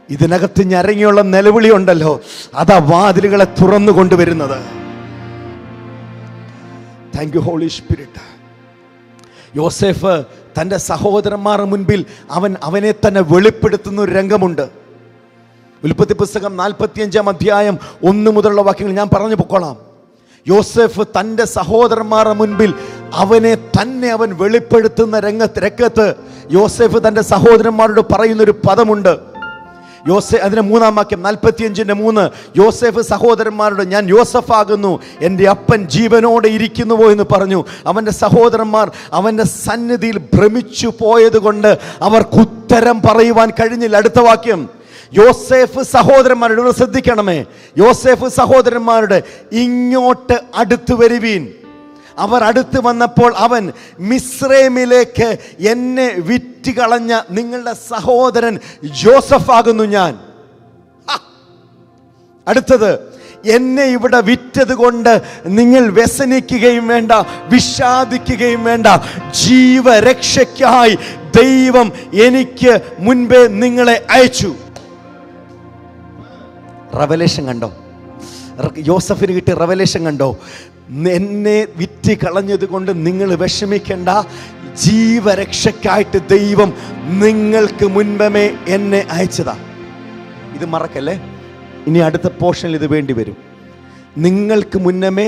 ഇതിനകത്ത് ഞരങ്ങിയുള്ള നിലവിളി ഉണ്ടല്ലോ, അതാ വാതിലുകളെ തുറന്നു കൊണ്ടുവരുന്നത്. Thank you holy spirit. യോസേഫ് തൻ്റെ സഹോദരന്മാരുടെ മുൻപിൽ അവനെ തന്നെ വെളിപ്പെടുത്തുന്ന ഒരു രംഗമുണ്ട്. ഉൽപ്പത്തി പുസ്തകം 45 അധ്യായം 1 മുതലുള്ള വാക്യങ്ങൾ ഞാൻ പറഞ്ഞു പൊക്കോളാം. യോസേഫ് തൻ്റെ സഹോദരന്മാരുടെ മുൻപിൽ അവനെ തന്നെ അവൻ വെളിപ്പെടുത്തുന്ന രംഗത്ത് യോസേഫ് തൻ്റെ സഹോദരന്മാരോട് പറയുന്നൊരു പദമുണ്ട്. അതിന് 3-ാം വാക്യം 45:3. യോസേഫ് സഹോദരന്മാരോട്, ഞാൻ യോസഫ് ആകുന്നു, എൻ്റെ അപ്പൻ ജീവനോടെ ഇരിക്കുന്നുവോ എന്ന് പറഞ്ഞു. അവൻ്റെ സഹോദരന്മാർ അവൻ്റെ സന്നിധിയിൽ ഭ്രമിച്ചു പോയത് കൊണ്ട് അവർക്ക് ഉത്തരം പറയുവാൻ കഴിഞ്ഞില്ല. അടുത്ത വാക്യം, യോസേഫ് സഹോദരന്മാരുടെ, ശ്രദ്ധിക്കണമേ, യോസേഫ് സഹോദരന്മാരുടെ ഇങ്ങോട്ട് അടുത്ത് വരുവീൻ. അവർ അടുത്ത് വന്നപ്പോൾ അവൻ, മിസ്രൈമിലേക്ക് എന്നെ വിറ്റ് കളഞ്ഞ നിങ്ങളുടെ സഹോദരൻ ജോസഫ് ആകുന്നു ഞാൻ. അടുത്തത്, എന്നെ ഇവിടെ വിറ്റത് കൊണ്ട് നിങ്ങൾ വ്യസനിക്കുകയും വേണ്ട, വിഷാദിക്കുകയും വേണ്ട. ജീവരക്ഷയ്ക്കായി ദൈവം എനിക്ക് മുൻപേ നിങ്ങളെ അയച്ചു. റെവലേഷൻ കണ്ടോ? യോസഫിന് കിട്ടിയ റെവലേഷൻ കണ്ടോ? എന്നെ വിറ്റ് കളഞ്ഞത് കൊണ്ട് നിങ്ങൾ വിഷമിക്കേണ്ട, ജീവരക്ഷയ്ക്കായിട്ട് ദൈവം നിങ്ങൾക്ക് മുൻപേ എന്നെ അയച്ചതാ. ഇത് മറക്കല്ലേ, ഇനി അടുത്ത പോർഷനിൽ ഇത് വേണ്ടി വരും. നിങ്ങൾക്ക് മുന്നമേ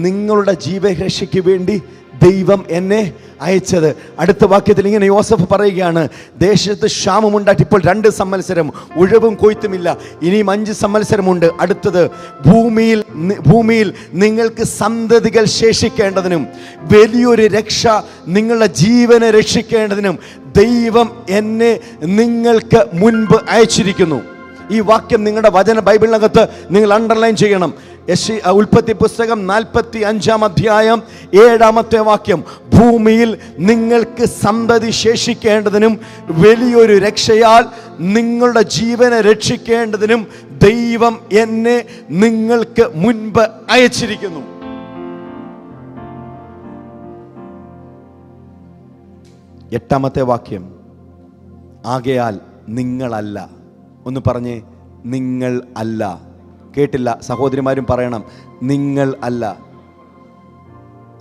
നിങ്ങളുടെ ജീവരക്ഷയ്ക്ക് വേണ്ടി ദൈവം എന്നെ അയച്ചത്. അടുത്ത വാക്യത്തിൽ ഇങ്ങനെ യോസഫ് പറയുകയാണ്, ദേശത്ത് ക്ഷാമമുണ്ടായിട്ട് ഇപ്പോൾ 2 സംവത്സരം ഉഴവും കൊയ്ത്തുമില്ല, ഇനിയും 5 സംവത്സരമുണ്ട്. അടുത്തത്, ഭൂമിയിൽ നിങ്ങൾക്ക് സന്തതികൾ ശേഷിക്കേണ്ടതിനും വലിയൊരു രക്ഷ നിങ്ങളുടെ ജീവനെ രക്ഷിക്കേണ്ടതിനും ദൈവം എന്നെ നിങ്ങൾക്ക് മുൻപ് അയച്ചിരിക്കുന്നു. ഈ വാക്യം നിങ്ങളുടെ വചന ബൈബിളിനകത്ത് നിങ്ങൾ അണ്ടർലൈൻ ചെയ്യണം. ഉൽപ്പത്തി പുസ്തകം 45-ാം അധ്യായം 7-ാമത്തെ വാക്യം, ഭൂമിയിൽ നിങ്ങൾക്ക് സന്തതി ശേഷിക്കേണ്ടതിനും വലിയൊരു രക്ഷയാൽ നിങ്ങളുടെ ജീവനെ രക്ഷിക്കേണ്ടതിനും ദൈവം എന്നെ നിങ്ങൾക്ക് മുൻപ് അയച്ചിരിക്കുന്നു. എട്ടാമത്തെ വാക്യം, ആകയാൽ നിങ്ങളല്ല. ഒന്ന് പറഞ്ഞേ, നിങ്ങൾ അല്ല. കേട്ടില്ല? സഹോദരിമാരും പറയണം, നിങ്ങൾ അല്ല.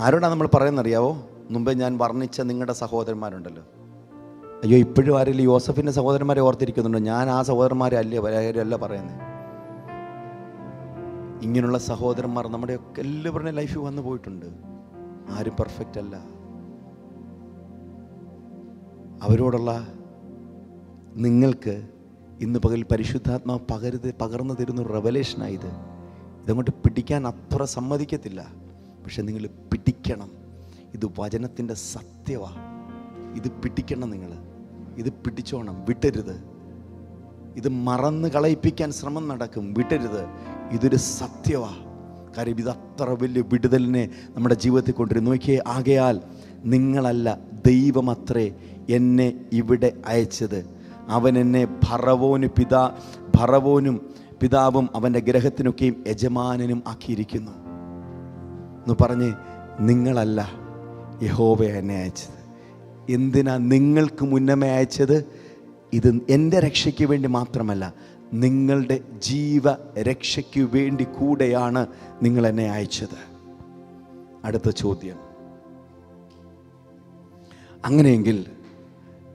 ആരോടാണ് നമ്മൾ പറയുന്നറിയാവോ? മുമ്പേ ഞാൻ വർണ്ണിച്ച നിങ്ങളുടെ സഹോദരന്മാരുണ്ടല്ലോ. അയ്യോ, ഇപ്പോഴും ആരെങ്കിലും യോസഫിൻ്റെ സഹോദരന്മാരെ ഓർത്തിരിക്കുന്നുണ്ടോ? ഞാൻ ആ സഹോദരന്മാരെ അല്ല പറയുന്നത്. ഇങ്ങനെയുള്ള സഹോദരന്മാർ നമ്മുടെയൊക്കെ എല്ലാവരുടെയും ലൈഫിൽ വന്നു പോയിട്ടുണ്ട്. ആരും പെർഫെക്റ്റ് അല്ല. അവരോടുള്ള നിങ്ങൾക്ക് ഇന്ന് പകൽ പരിശുദ്ധാത്മാവ് പകർന്നു തരുന്ന റെവലേഷനായത്. ഇതങ്ങോട്ട് പിടിക്കാൻ അത്ര സമ്മതിക്കത്തില്ല, പക്ഷെ നിങ്ങൾ പിടിക്കണം. ഇത് വചനത്തിൻ്റെ സത്യമാണ്. ഇത് പിടിക്കണം. നിങ്ങൾ ഇത് പിടിച്ചോണം, വിട്ടരുത്. ഇത് മറന്ന് കളയിപ്പിക്കാൻ ശ്രമം നടക്കും, വിടരുത്. ഇതൊരു സത്യമാണ്. കാര്യം ഇത് അത്ര വലിയ വിടുതലിനെ നമ്മുടെ ജീവിതത്തിൽ കൊണ്ടുവരും. നോക്കിയേ, ആകയാൽ നിങ്ങളല്ല, ദൈവമത്രേ എന്നെ ഇവിടെ അയച്ചത്. അവൻ എന്നെ ഭറവോനും പിതാവും അവൻ്റെ ഗ്രഹത്തിനൊക്കെയും യജമാനനും ആക്കിയിരിക്കുന്നു എന്ന് പറഞ്ഞ്, നിങ്ങളല്ല, യഹോവ എന്നെ അയച്ചത്. എന്തിനാ നിങ്ങൾക്ക് മുന്നമേ അയച്ചത്? ഇത് എൻ്റെ രക്ഷയ്ക്ക് വേണ്ടി മാത്രമല്ല, നിങ്ങളുടെ ജീവരക്ഷയ്ക്ക് വേണ്ടി കൂടെയാണ് നിങ്ങൾ എന്നെ അയച്ചത്. അടുത്ത ചോദ്യം, അങ്ങനെയെങ്കിൽ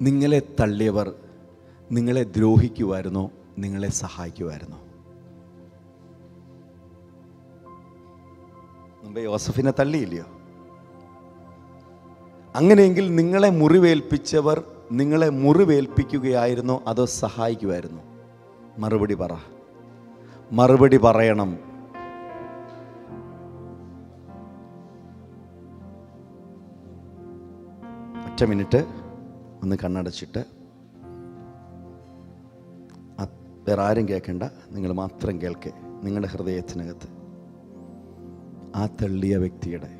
നിങ്ങളെ തള്ളിയവർ നിങ്ങളെ ദ്രോഹിക്കുമായിരുന്നോ, നിങ്ങളെ സഹായിക്കുമായിരുന്നോ? മുമ്പേ യോസഫിനെ തള്ളിയില്ലയോ? അങ്ങനെയെങ്കിൽ നിങ്ങളെ മുറിവേൽപ്പിച്ചവർ നിങ്ങളെ മുറിവേൽപ്പിക്കുകയായിരുന്നോ, അതോ സഹായിക്കുമായിരുന്നോ? മറുപടി പറ. മറുപടി പറയണം. ഒറ്റ മിനിറ്റ് ഒന്ന് കണ്ണടച്ചിട്ട്, വേറെ ആരും കേൾക്കണ്ട, നിങ്ങൾ മാത്രം കേൾക്കേ. നിങ്ങളുടെ ഹൃദയത്തിനകത്ത് ആ തള്ളിയ വ്യക്തിയുടെ,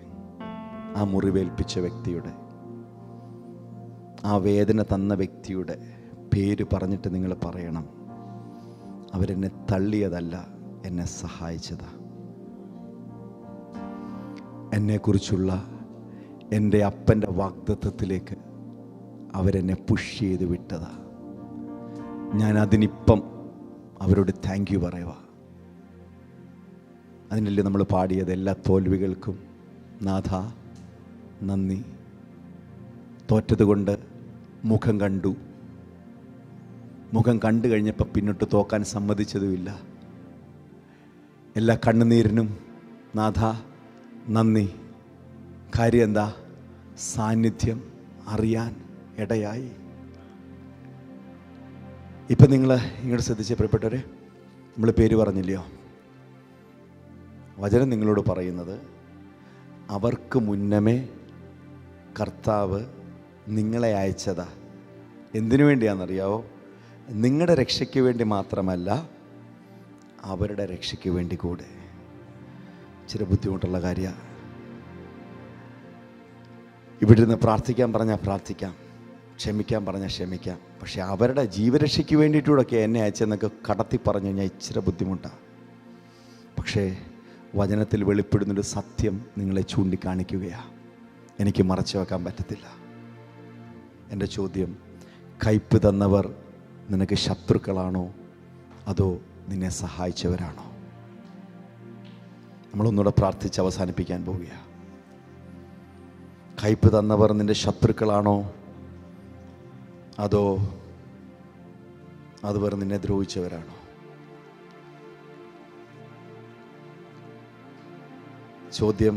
ആ മുറിവേൽപ്പിച്ച വ്യക്തിയുടെ, ആ വേദന തന്ന വ്യക്തിയുടെ പേര് പറഞ്ഞിട്ട് നിങ്ങൾ പറയണം, അവരെന്നെ തള്ളിയതല്ല, എന്നെ സഹായിച്ചതാ. എന്നെക്കുറിച്ചുള്ള എൻ്റെ അപ്പൻ്റെ വാഗ്ദത്തത്തിലേക്ക് അവരെന്നെ പുഷ് ചെയ്ത് വിട്ടതാ. ഞാൻ അതിനിപ്പം അവരോട് താങ്ക് യു പറയുക. അതിനല്ലേ നമ്മൾ പാടിയത്, എല്ലാ തോൽവികൾക്കും നാഥ നന്ദി. തോറ്റത് കൊണ്ട് മുഖം കണ്ടു, മുഖം കണ്ടു കഴിഞ്ഞപ്പോൾ പിന്നോട്ട് തോക്കാൻ സമ്മതിച്ചതുമില്ല. എല്ലാ കണ്ണുനീരിനും നാഥ നന്ദി. കാര്യം എന്താ? സാന്നിധ്യം അറിയാൻ ഇടയായി. ഇപ്പം നിങ്ങൾ ഇങ്ങോട്ട് ശ്രദ്ധിച്ച പ്രിയപ്പെട്ടവരെ, നമ്മൾ പേര് പറഞ്ഞില്ലയോ? വചനം നിങ്ങളോട് പറയുന്നത്, അവർക്ക് മുന്നമേ കർത്താവ് നിങ്ങളെ അയച്ചതാ. എന്തിനു വേണ്ടിയാണെന്നറിയാവോ? നിങ്ങളുടെ രക്ഷയ്ക്ക് വേണ്ടി മാത്രമല്ല, അവരുടെ രക്ഷയ്ക്ക് വേണ്ടി കൂടെ. ഇച്ചിരി ബുദ്ധിമുട്ടുള്ള കാര്യമാണ്. ഇവിടെ നിന്ന് പ്രാർത്ഥിക്കാൻ പറഞ്ഞാൽ പ്രാർത്ഥിക്കാം, ക്ഷമിക്കാൻ പറഞ്ഞാൽ ക്ഷമിക്കാം. പക്ഷെ അവരുടെ ജീവരക്ഷയ്ക്ക് വേണ്ടിയിട്ടൂടൊക്കെ എന്നെ അയച്ചെന്നൊക്കെ കടത്തി പറഞ്ഞു കഴിഞ്ഞാൽ ഇച്ചിരി ബുദ്ധിമുട്ടാണ്. പക്ഷേ വചനത്തിൽ വെളിപ്പെടുന്നൊരു സത്യം നിങ്ങളെ ചൂണ്ടിക്കാണിക്കുകയാണ്. എനിക്ക് മറച്ചു വെക്കാൻ പറ്റത്തില്ല. എൻ്റെ ചോദ്യം, കയ്പ് തന്നവർ നിനക്ക് ശത്രുക്കളാണോ, അതോ നിന്നെ സഹായിച്ചവരാണോ? നമ്മളൊന്നുകൂടെ പ്രാർത്ഥിച്ച് അവസാനിപ്പിക്കാൻ പോവുകയാണ്. കയ്പ് തന്നവർ നിന്റെ ശത്രുക്കളാണോ, അതോ അവർ നിന്നെ ദ്രോഹിച്ചവരാണോ? ചോദ്യം,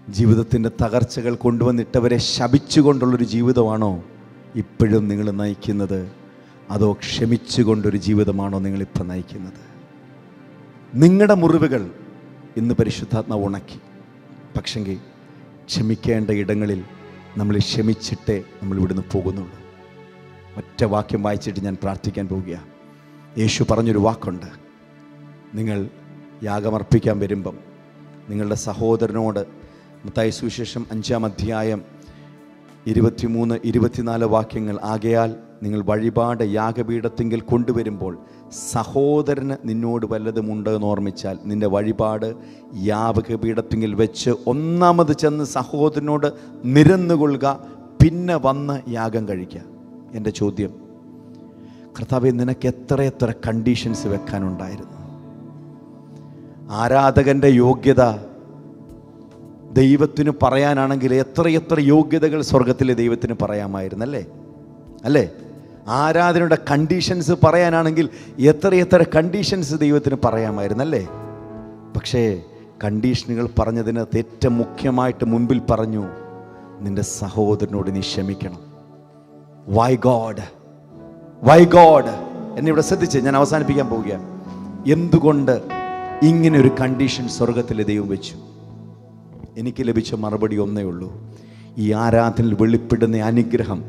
ജീവിതത്തിൻ്റെ തകർച്ചകൾ കൊണ്ടുവന്നിട്ടവരെ ശപിച്ചുകൊണ്ടുള്ളൊരു ജീവിതമാണോ ഇപ്പോഴും നിങ്ങൾ നയിക്കുന്നത്, അതോ ക്ഷമിച്ചുകൊണ്ടൊരു ജീവിതമാണോ നിങ്ങളിപ്പോൾ നയിക്കുന്നത്? നിങ്ങളുടെ മുറിവുകൾ ഇന്ന് പരിശുദ്ധാത്മാവ് ഉണക്കി. പക്ഷെങ്കിൽ ക്ഷമിക്കേണ്ട ഇടങ്ങളിൽ നമ്മൾ ക്ഷമിച്ചിട്ടേ നമ്മൾ ഇവിടുന്ന് പോകുന്നുള്ളൂ. ഒറ്റ വാക്യം വായിച്ചിട്ട് ഞാൻ പ്രാർത്ഥിക്കാൻ പോവുകയാണ്. യേശു പറഞ്ഞൊരു വാക്കുണ്ട്, നിങ്ങൾ യാഗമർപ്പിക്കാൻ വരുമ്പം നിങ്ങളുടെ സഹോദരനോട്, മത്തായി സുവിശേഷം 5-ാം അധ്യായം 23-24 വാക്യങ്ങൾ, ആകയാൽ നിങ്ങൾ വഴിപാട് യാഗപീഠത്തിങ്കിൽ കൊണ്ടുവരുമ്പോൾ സഹോദരന് നിന്നോട് വല്ലതുമുണ്ട് എന്ന് ഓർമ്മിച്ചാൽ നിൻ്റെ വഴിപാട് യാഗപീഠത്തിങ്കിൽ വെച്ച് ഒന്നാമത് ചെന്ന് സഹോദരനോട് നിരന്നുകൊള്ളുക, പിന്നെ വന്ന് യാഗം കഴിക്കുക. എൻ്റെ ചോദ്യം,
കർത്താവേ, നിനക്ക് എത്ര കണ്ടീഷൻസ് വെക്കാനുണ്ടായിരുന്നു. ആരാധകൻ്റെ യോഗ്യത ദൈവത്തിന് പറയാനാണെങ്കിൽ എത്ര യോഗ്യതകൾ സ്വർഗത്തിലെ ദൈവത്തിന് പറയാമായിരുന്നല്ലേ? അല്ലേ? ആരാധനയുടെ കണ്ടീഷൻസ് പറയാനാണെങ്കിൽ എത്ര കണ്ടീഷൻസ് ദൈവത്തിന് പറയാമായിരുന്നല്ലേ? പക്ഷേ കണ്ടീഷനുകൾ പറഞ്ഞതിനകത്ത് ഏറ്റവും മുഖ്യമായിട്ട് മുൻപിൽ പറഞ്ഞു, നിന്റെ സഹോദരനോട് നീ ക്ഷമിക്കണം. വൈ ഗോഡ് എന്നെ ഇവിടെ ശ്രദ്ധിച്ച് ഞാൻ അവസാനിപ്പിക്കാൻ പോവുകയാണ്. എന്തുകൊണ്ട് ഇങ്ങനെ ഒരു കണ്ടീഷൻ സ്വർഗത്തിലെ ദൈവം വെച്ചു? എനിക്ക് ലഭിച്ച മറുപടി ഒന്നേ ഉള്ളൂ. ഈ ആരാധനയിൽ വെളിപ്പെടുന്ന അനുഗ്രഹം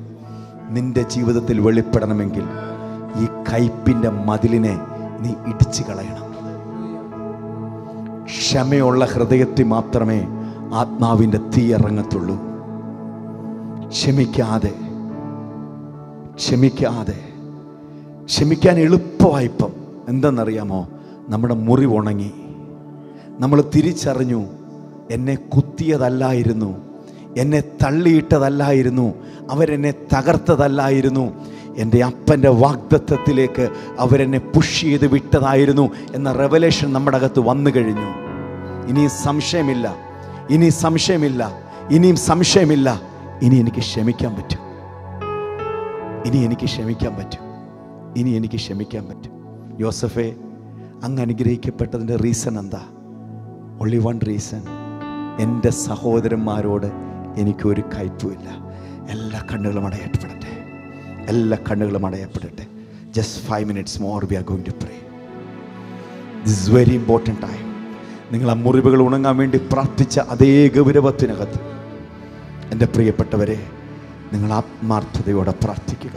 നിന്റെ ജീവിതത്തിൽ വെളിപ്പെടണമെങ്കിൽ ഈ കയ്പിൻ്റെ മതിലിനെ നീ ഇടിച്ചു കളയണം. ക്ഷമയുള്ള ഹൃദയത്തിൽ മാത്രമേ ആത്മാവിൻ്റെ തീ ഇറങ്ങത്തുള്ളൂ. ക്ഷമിക്കാൻ എളുപ്പമായിപ്പം എന്തെന്നറിയാമോ? നമ്മുടെ മുറിവ് ഉണങ്ങി. നമ്മൾ തിരിച്ചറിഞ്ഞു, എന്നെ കുത്തിയതല്ലായിരുന്നു, എന്നെ തള്ളിയിട്ടതല്ലായിരുന്നു, അവരെന്നെ തകർത്തതല്ലായിരുന്നു, എൻ്റെ അപ്പൻ്റെ വാഗ്ദത്തത്തിലേക്ക് അവരെന്നെ പുഷ് ചെയ്ത് വിട്ടതായിരുന്നു എന്ന റെവലേഷൻ നമ്മുടെ അകത്ത് വന്നു കഴിഞ്ഞു. ഇനിയും സംശയമില്ല. ഇനി എനിക്ക് ക്ഷമിക്കാൻ പറ്റും. യോസഫേ, അങ്ങ് അനുഗ്രഹിക്കപ്പെട്ടതിൻ്റെ റീസൺ എന്താ? only one reason. എൻ്റെ സഹോദരന്മാരോട് എനിക്കൊരു കയ്പുമില്ല. എല്ലാ കണ്ണുകളും അടയപ്പെടട്ടെ. Just 5 minutes more we are going to pray. This is very important time. നിങ്ങൾ ആ മുറിവുകൾ ഉണങ്ങാൻ വേണ്ടി പ്രാർത്ഥിച്ച അതേ ഗൗരവത്തിനകത്ത് എൻ്റെ പ്രിയപ്പെട്ടവരെ, നിങ്ങൾ ആത്മാർത്ഥതയോടെ പ്രാർത്ഥിക്കുക.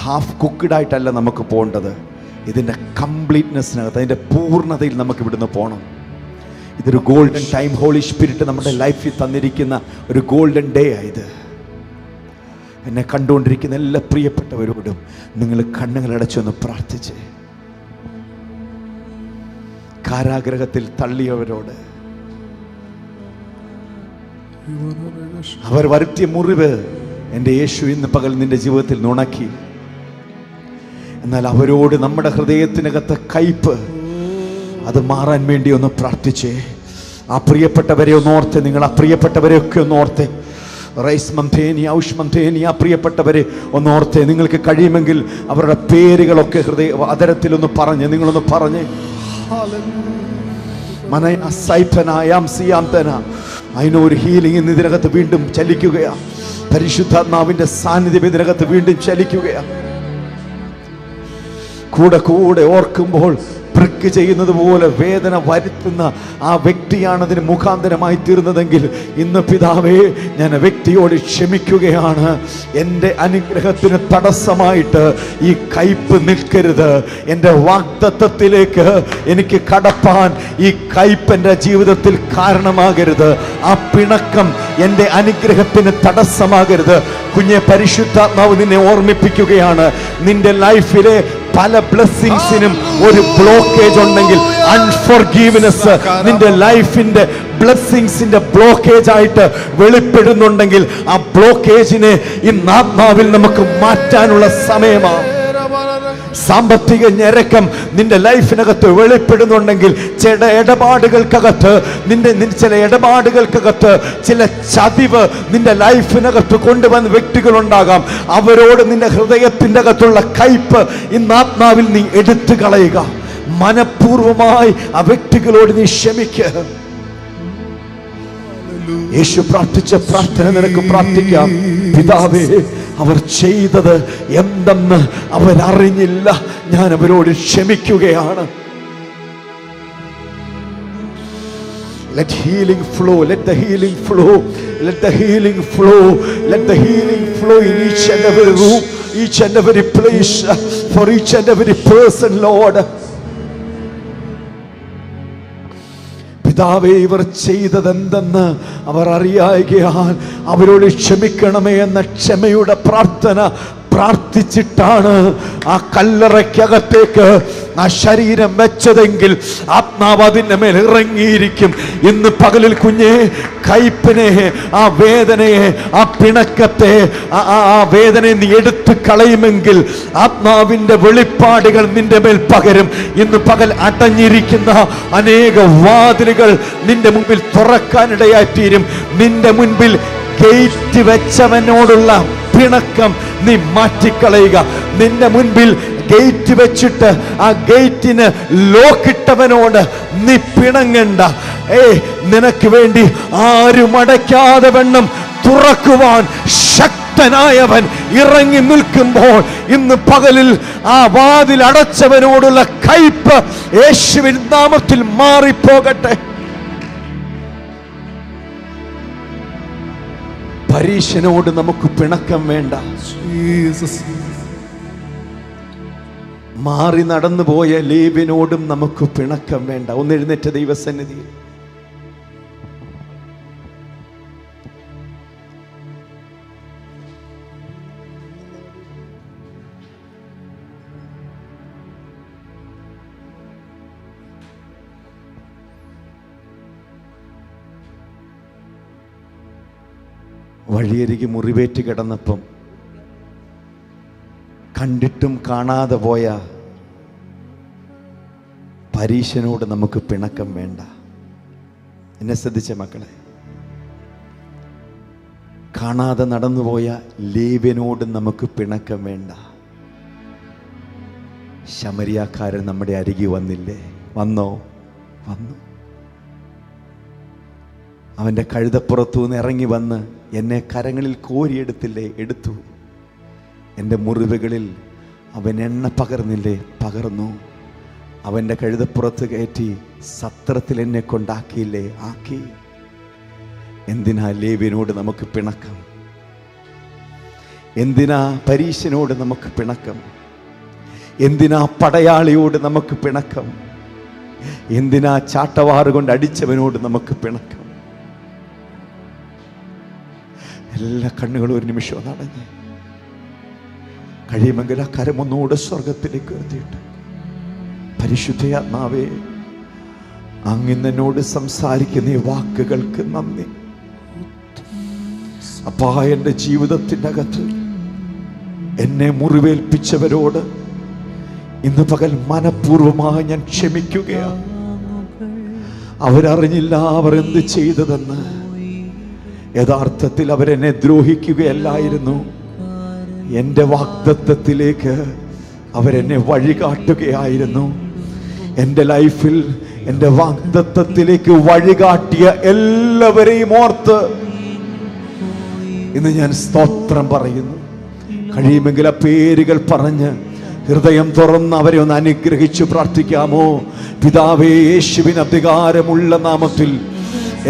ഹാഫ് കുക്ക്ഡ് ആയിട്ടല്ല നമുക്ക് പോകേണ്ടത്. ഇതിൻ്റെ കംപ്ലീറ്റ്നെസ്സിനകത്ത്, അതിൻ്റെ പൂർണ്ണതയിൽ നമുക്ക് ഇവിടുന്ന് പോകണം. ഇതൊരു ഗോൾഡൻ ടൈം ഹോളി സ്പിരിറ്റ് നമ്മുടെ ലൈഫിൽ തന്നിരിക്കുന്ന ഒരു ഗോൾഡൻ ഡേ ആയത്. എന്നെ കണ്ടുകൊണ്ടിരിക്കുന്ന എല്ലാ പ്രിയപ്പെട്ടവരോടും നിങ്ങൾ കണ്ണുകളടച്ചൊന്ന് പ്രാർത്ഥിച്ച്, കാരാഗ്രഹത്തിൽ തള്ളിയവരോട്, അവർ വരുത്തിയ മുറിവ് എൻ്റെ യേശു ഇന്ന് പകൽ നിന്റെ ജീവിതത്തിൽ നുണക്കി. എന്നാൽ അവരോട് നമ്മുടെ ഹൃദയത്തിനകത്ത് കയ്പ് അത് മാറാൻ വേണ്ടി ഒന്ന് പ്രാർത്ഥിച്ചേ. ആ പ്രിയപ്പെട്ടവരെ ഒന്നോർത്ത്, നിങ്ങൾ ആ പ്രിയപ്പെട്ടവരെയൊക്കെ ഒന്നോർത്ത്, റൈസ് മംതേനി, ഔഷ് മംതേനി, ആ പ്രിയപ്പെട്ടവരെ ഒന്നോർത്ത്. നിങ്ങൾക്ക് കഴിയുമെങ്കിൽ അവരുടെ പേരുകളൊക്കെ അതരത്തിലൊന്ന് പറഞ്ഞ്, നിങ്ങളൊന്ന് പറഞ്ഞ്, അതിനൊരു ഹീലിംഗ് ഇന്ന് ഇതിനകത്ത് വീണ്ടും ചലിക്കുകയാ. പരിശുദ്ധാത്മാവിന്റെ സാന്നിധ്യം ഇതിനകത്ത് വീണ്ടും ചലിക്കുകയാ. കൂടെ ഓർക്കുമ്പോൾ പ്രിക്ക് ചെയ്യുന്നത് പോലെ വേദന വരുത്തുന്ന ആ വ്യക്തിയാണ് അതിന് മുഖാന്തരമായി തീർന്നതെങ്കിൽ, ഇന്ന് പിതാവേ, ഞാൻ വ്യക്തിയോട് ക്ഷമിക്കുകയാണ്. എൻ്റെ അനുഗ്രഹത്തിന് തടസ്സമായിട്ട് ഈ കയ്പ് നിൽക്കരുത്. എൻ്റെ വാഗ്ദത്തത്തിലേക്ക് എനിക്ക് കടപ്പാൻ ഈ കയ്പ് എൻ്റെ ജീവിതത്തിൽ കാരണമാകരുത്. ആ പിണക്കം എൻ്റെ അനുഗ്രഹത്തിന് തടസ്സമാകരുത്. കുഞ്ഞെ, പരിശുദ്ധാത്മാവ് നിന്നെ ഓർമ്മിപ്പിക്കുകയാണ്, നിന്റെ ലൈഫിലെ പല ബ്ലെസ്സിങ്സിനും ഒരു ബ്ലോക്കേജ് ഉണ്ടെങ്കിൽ, അൺഫോർഗീവ്നെസ് നിന്റെ ലൈഫിന്റെ ബ്ലെസ്സിങ്സിന്റെ ബ്ലോക്കേജ് ആയിട്ട് വെളിപ്പെടുന്നുണ്ടെങ്കിൽ, ആ ബ്ലോക്കേജിനെ ഇന്ന് ആത്മാവിൽ നമുക്ക് മാറ്റാനുള്ള സമയമാണ്. സാമ്പത്തിക ഞെരക്കം നിന്റെ ലൈഫിനകത്ത് വെളിപ്പെടുന്നുണ്ടെങ്കിൽ, ചില ഇടപാടുകൾക്കകത്ത് ചില ഇടപാടുകൾക്കകത്ത് ചില ചതിവ് നിന്റെ ലൈഫിനകത്ത് കൊണ്ടുവന്ന വ്യക്തികളുണ്ടാകാം. അവരോട് നിന്റെ ഹൃദയത്തിൻ്റെ അകത്തുള്ള കയ്പ് ഇന്ന് ആത്മാവിൽ നീ എടുത്തു കളയുക. മനഃപൂർവമായി ആ വ്യക്തികളോട് നീ ക്ഷമിക്കുക. യേശു പ്രാർത്ഥിച്ച പ്രാർത്ഥന നിനക്ക് പ്രാർത്ഥിക്കാം. പിതാവേ, അവർ ചെയ്തത് എന്തെന്ന് അവരറിഞ്ഞില്ല, ഞാൻ അവരോട് ക്ഷമിക്കുകയാണ്. Let healing flow, let the healing flow, let the healing flow, let the healing flow in each and every room, each and every place, for each and every person, Lord. പിതാവേ, ഇവർ ചെയ്തതെന്തെന്ന് അവർ അറിയായികയാൽ അവരോട് ക്ഷമിക്കണമേ എന്ന ക്ഷമയുടെ പ്രാർത്ഥന
പ്രാർത്ഥിച്ചിട്ടാണ് ആ കല്ലറയ്ക്കകത്തേക്ക് ആ ശരീരം വെച്ചതെങ്കിൽ ആത്മാവ് അതിൻ്റെ മേൽ ഇറങ്ങിയിരിക്കും. ഇന്ന് പകലിൽ കുഞ്ഞെ, കയ്പിനെ, ആ വേദനയെ, ആ പിണക്കത്തെ, ആ വേദനയെ നീ എടുത്തു കളയുമെങ്കിൽ ആത്മാവിൻ്റെ വെളിപ്പാടുകൾ നിന്റെ മേൽ പകരും. ഇന്ന് പകൽ അടഞ്ഞിരിക്കുന്ന അനേക വാതിലുകൾ നിന്റെ മുമ്പിൽ തുറക്കാനിടയായിത്തീരും. നിന്റെ മുൻപിൽ ഗേറ്റ് വെച്ചവനോടുള്ള പിണക്കം നീ മാറ്റിക്കളയുക. നിന്റെ മുൻപിൽ ഗേറ്റ് വെച്ചിട്ട് ആ ഗേറ്റിന് ലോക്കിട്ടവനോട് നീ പിണങ്ങണ്ട. നിനക്ക് വേണ്ടി ആരും അടയ്ക്കാതെ വണ്ണം തുറക്കുവാൻ ശക്തനായവൻ ഇറങ്ങി നിൽക്കുമ്പോൾ ഇന്ന് പകലിൽ ആ വാതിൽ അടച്ചവനോടുള്ള കയ്പ് യേശുവിൻ നാമത്തിൽ മാറിപ്പോകട്ടെ. പരീശനോട് നമുക്ക് പിണക്കം വേണ്ട. മാറി നടന്നുപോയ ലേവ്യനോടും നമുക്ക് പിണക്കം വേണ്ട. ഒന്ന് എഴുന്നേറ്റ ദൈവസന്നിധിയിൽ വഴിയരികെ മുറിവേറ്റ് കിടന്നപ്പം കണ്ടിട്ടും കാണാതെ പോയ പരീശനോട് നമുക്ക് പിണക്കം വേണ്ട. എന്നെ ശ്രദ്ധിച്ച മക്കളെ, കാണാതെ നടന്നുപോയ ലേവ്യനോട് നമുക്ക് പിണക്കം വേണ്ട. ശമരിയാക്കാരൻ നമ്മുടെ അരികെ വന്നില്ലേ? വന്നോ? വന്നു. അവൻ്റെ കഴുതപ്പുറത്തു നിന്ന് ഇറങ്ങി വന്ന് എന്നെ കരങ്ങളിൽ കോരിയെടുത്തില്ലേ? എടുത്തു. എൻ്റെ മുറിവുകളിൽ അവൻ എണ്ണ പകർന്നില്ലേ? പകർന്നു. അവൻ്റെ കഴുതപ്പുറത്ത് കയറ്റി സത്രത്തിൽ എന്നെ കൊണ്ടാക്കിയില്ലേ? ആക്കി. എന്തിനാ ലേവ്യനോട് നമുക്ക് പിണക്കം? എന്തിനാ പരീശനോട് നമുക്ക് പിണക്കം? എന്തിനാ പടയാളിയോട് നമുക്ക് പിണക്കം? എന്തിനാ ചാട്ടവാറ് കൊണ്ട് അടിച്ചവനോട് നമുക്ക് പിണക്കം? എല്ലാ കണ്ണുകളും ഒരു നിമിഷം നടഞ്ഞ് കഴിയുമെങ്കിൽ ആ കരമൊന്നോട് സ്വർഗത്തിലേക്ക് ഉയർത്തിയിട്ട്, പരിശുദ്ധയാത്മാവേ, അങ്ങിന്നോട് സംസാരിക്കുന്ന ഈ വാക്കുകൾക്ക് നന്ദി. അപ്പാ, എൻ്റെ ജീവിതത്തിൻ്റെ അകത്ത് എന്നെ മുറിവേൽപ്പിച്ചവരോട് ഇന്ന് പകൽ മനഃപൂർവമായി ഞാൻ ക്ഷമിക്കുകയാണ്. അവരറിഞ്ഞില്ല അവർ എന്ത് ചെയ്തതെന്ന്. യഥാർത്ഥത്തിൽ അവരെന്നെ ദ്രോഹിക്കുകയല്ലായിരുന്നു. എൻ്റെ വാഗ്ദത്തത്തിലേക്ക് അവരെന്നെ വഴികാട്ടുകയായിരുന്നു. എൻ്റെ ലൈഫിൽ എൻ്റെ വാഗ്ദത്തത്തിലേക്ക് വഴികാട്ടിയ എല്ലാവരെയും ഓർത്ത് ഇന്ന് ഞാൻ സ്തോത്രം പറയുന്നു. കഴിയുമെങ്കിൽ ആ പേരുകൾ പറഞ്ഞ് ഹൃദയം തുറന്ന് അവരെ ഒന്ന് അനുഗ്രഹിച്ചു പ്രാർത്ഥിക്കാമോ? പിതാവേ, യേശുവിന് അധികാരമുള്ള നാമത്തിൽ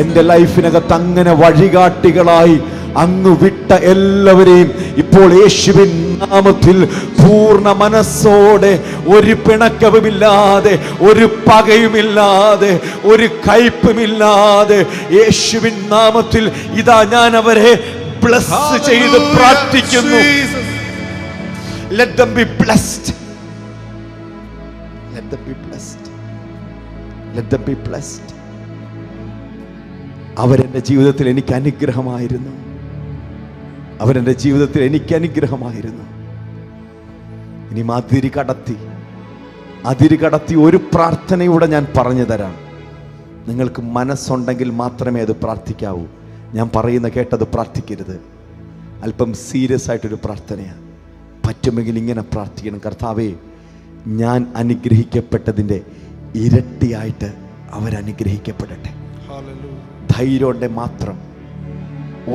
എൻ്റെ ലൈഫിനകത്ത് അങ്ങനെ വഴികാട്ടികളായി അങ്ങ് വിട്ട എല്ലാവരെയും ഇപ്പോൾ യേശുവിൻ നാമത്തിൽ പൂർണ്ണ മനസ്സോടെ, ഒരു പിണക്കവുമില്ലാതെ, ഒരു പകയുമില്ലാതെ, ഒരു കയ്പുമില്ലാതെ യേശുവിൻ നാമത്തിൽ ഇതാ ഞാൻ അവരെ ബ്ലസ് ചെയ്ത് പ്രാർത്ഥിക്കുന്നു. Let them be blessed. Let them be blessed. Let them be blessed. അവരെൻ്റെ ജീവിതത്തിൽ എനിക്ക് അനുഗ്രഹമായിരുന്നു. അവരെൻ്റെ ജീവിതത്തിൽ എനിക്ക് അനുഗ്രഹമായിരുന്നു. ഇനി അതിര് കടത്തി ഒരു പ്രാർത്ഥനയൂടെ ഞാൻ പറഞ്ഞു തരാം. നിങ്ങൾക്ക് മനസ്സുണ്ടെങ്കിൽ മാത്രമേ അത് പ്രാർത്ഥിക്കാവൂ. ഞാൻ പറയുന്ന കേട്ടത് പ്രാർത്ഥിക്കരുത്. അല്പം സീരിയസ് ആയിട്ടൊരു പ്രാർത്ഥനയാണ്. പറ്റുമെങ്കിൽ ഇങ്ങനെ പ്രാർത്ഥിക്കണം: കർത്താവേ, ഞാൻ അനുഗ്രഹിക്കപ്പെട്ടതിൻ്റെ ഇരട്ടിയായിട്ട് അവരനുഗ്രഹിക്കപ്പെടട്ടെ. ധൈര്യമുണ്ടെ മാത്രം,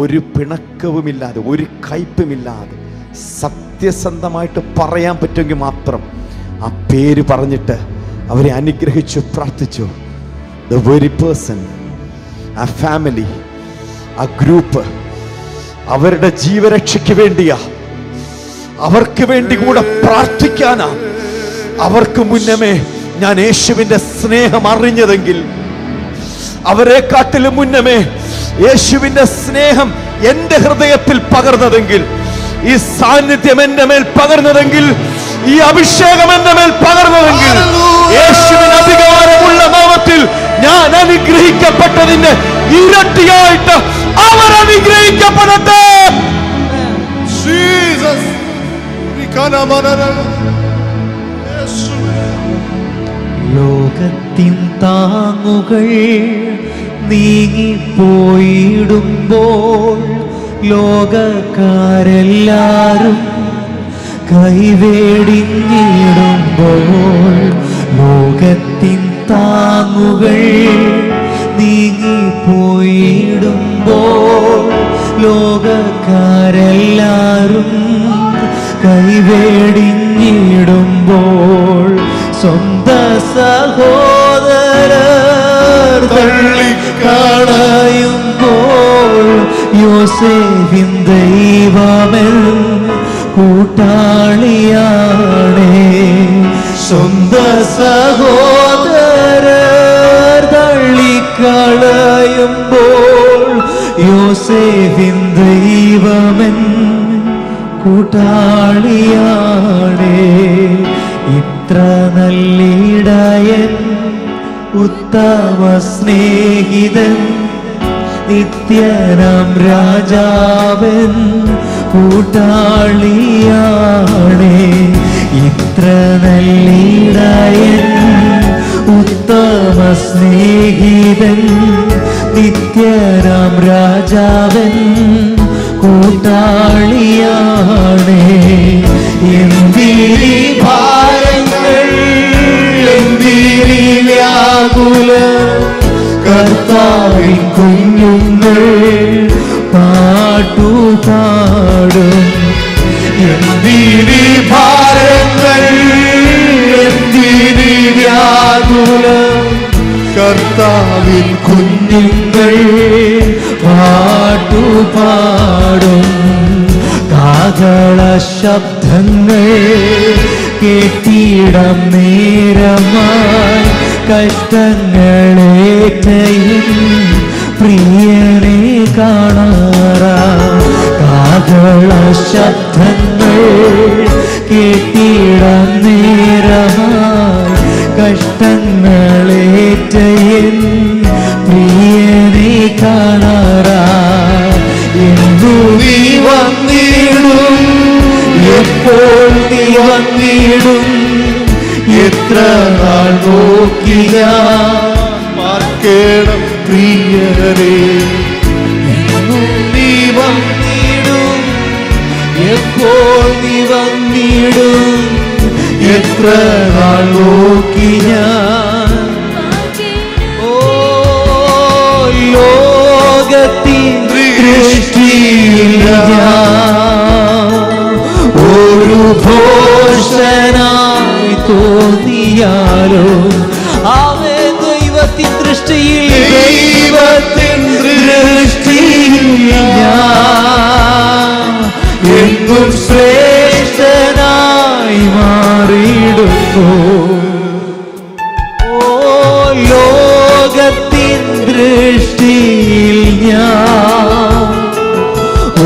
ഒരു പിണക്കവുമില്ലാതെ, ഒരു കയ്പുമില്ലാതെ സത്യസന്ധമായിട്ട് പറയാൻ പറ്റുമെങ്കിൽ മാത്രം ആ പേര് പറഞ്ഞിട്ട് അവരെ അനുഗ്രഹിച്ചു പ്രാർത്ഥിച്ചു. ദ വെരി പേഴ്സൺ, ആ ഫാമിലി, ആ ഗ്രൂപ്പ് അവരുടെ ജീവരക്ഷയ്ക്ക് വേണ്ടിയാ, അവർക്ക് വേണ്ടി കൂടെ പ്രാർത്ഥിക്കാനാ. അവർക്ക് മുന്നമേ ഞാൻ യേശുവിൻ്റെ സ്നേഹം അറിഞ്ഞതെങ്കിൽ, അവരെക്കാട്ടിലും മുന്നമേ യേശുവിൻ്റെ സ്നേഹം എൻ്റെ ഹൃദയത്തിൽ പകർന്നതെങ്കിൽ, ഈ സാന്നിധ്യം എന്റെ മേൽ പകർന്നതെങ്കിൽ, ഈ അഭിഷേകം എന്റെ മേൽ പകർന്നതെങ്കിൽ, യേശുവിന് അധികാരമുള്ള നാമത്തിൽ ഞാൻ അനുഗ്രഹിക്കപ്പെട്ടതിന്റെ ഇരട്ടിയായിട്ട് അവർ അനുഗ്രഹിക്കപ്പെടട്ടെ.
Jesus.
ലോകത്തിൻ താങ്ങുകൾ നീങ്ങിപ്പോയിടുമ്പോൾ, ലോകക്കാരെല്ലാരും കൈവേടിഞ്ഞിടുമ്പോൾ, ലോകത്തിൻ താങ്ങുകൾ നീങ്ങിപ്പോയിടുമ്പോൾ, ലോകക്കാരെല്ലാരും കൈവേടിഞ്ഞിടുമ്പോൾ, സ്വന്ത സഹോദരർ തള്ളിക്കളയുമ്പോൾ, യോസേഫിൻ ദൈവമെൻ കൂട്ടാളിയാണേ. സ്വന്ത സഹോദരർ തള്ളിക്കളയുമ്പോൾ, യോസേഫിൻ ദൈവമെൻ കൂട്ടാളിയാണേ. ഇത്ര നല്ലിടയൻ, ഉത്തമ സ്നേഹിതൻ, നിത്യനാം രാജാവൻ കൂട്ടാളിയാണേ. ഇത്ര നല്ലിടയൻ, ഉത്തമ സ്നേഹിതൻ, നിത്യനാം രാജാവൻ കൂട്ടാളിയാണേ. എന്തിരി ഭാരങ്ങൾ, എന്തിരി വ്യാകുലം, കർത്താവിൻ കുഞ്ഞുങ്ങൾ പാട്ടുപാടും. എന്തിരി ഭാരങ്ങൾ, എന്തിരി വ്യാകുലം, കർത്താവിൻ കുഞ്ഞുങ്ങൾ പാട്ടുപാടും. കാഹള ശബ്ദങ്ങൾ കേട്ടിടം നേരമായി, കഷ്ടങ്ങളേറ്റയും പ്രിയനെ കാണാറാ. കാഹള ശബ്ദങ്ങൾ കേട്ടിടം നേരമായി, കഷ്ടങ്ങളേറ്റയും പ്രിയനെ കാണാറാ. എന്തു നീ വന്നിടും, എപ്പോൾ നീ വന്നിടും, എത്ര നാൾ നോക്കി ഞാൻ പാർക്കണം പ്രിയരേ. എന്നും നീ വന്നിടും, എപ്പോൾ നീ വന്നിടും, എത്ര നാൾ നോക്കി ഞാൻ. ഓ ലോകത്തിൻ ദൃഷ്ടിയിൽ ഞാൻ ഒരു ഭോഷനായി തോന്നിയാലോ, അവൻ ദൈവത്തിൻ ദൃഷ്ടിയിൽ, ദൈവത്തിൻ ദൃഷ്ടിയിൽ ഞാൻ എന്നും ശ്രേഷ്ഠനായി മാറിയിടുന്നു. ഓ ലോകത്തിൻ ദൃഷ്ടിയിൽ ഞാൻ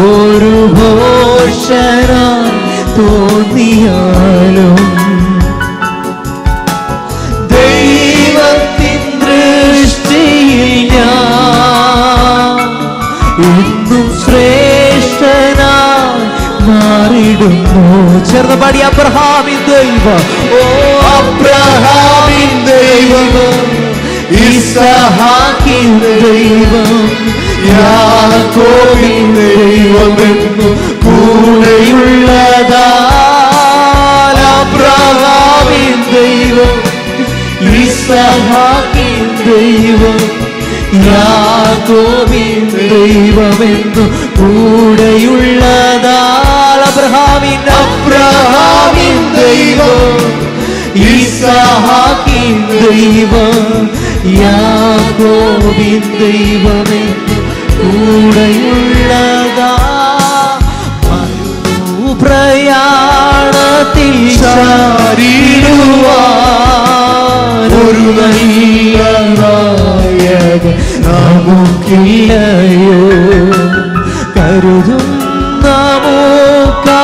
ഒരു ഭോഷനായി തോന്നിയാലും, ദൈവത്തിൻ ദൃഷ്ടിയിൽ ഞാൻ എന്നും ശ്രേഷ്ഠനായി മാറിടുന്നു. ചേർന്ന് പാടി അബ്രഹാമിൻ ദൈവം, ഓ അബ്രഹാമിൻ ദൈവം, ഇസ്ഹാക്കിൻ ദൈവം, യാക്കോബിൻ ദൈവമെന്നു കൂടെയുള്ളതാ. അബ്രഹാമിൻ ദൈവം, ഇസ്ഹാക്കിൻ ദൈവം, യാക്കോബിൻ ദൈവമെന്നു കൂടെയുള്ളതാ. അബ്രഹാമിൻ ദൈവം, ഇസ്ഹാക്കിൻ ദൈവം, യാക്കോബിൻ ദൈവമെന്നു കൂടെയുള്ളതാ. പ്രയാണത്തിൽ ചാരിടുവാൻ ഒരു നല്ല നായകൻ നമുക്കില്ലയോ. കരുതും നമുക്കാ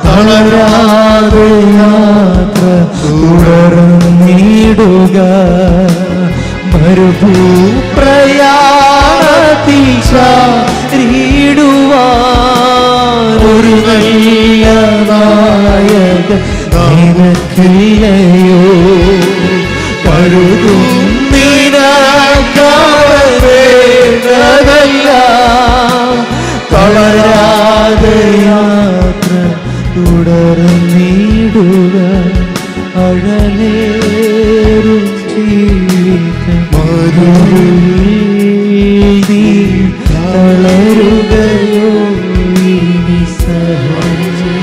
തളരാതെ യാത്ര തുടർന്നിടുക. മരുഭൂപ്രയാണത്തിൽ ചാരിടുവാൻ ഒരു നല്ല നായകൻ നിനക്കില്ലയോ? കഴുകും നിനക്കവരേണ്ടതല്ല. തളരാതെ യാത്ര തുടർന്നിടുക. അഴലേറും ജീവിതമരുളി തളരുകയോ ഇനി സഹജം.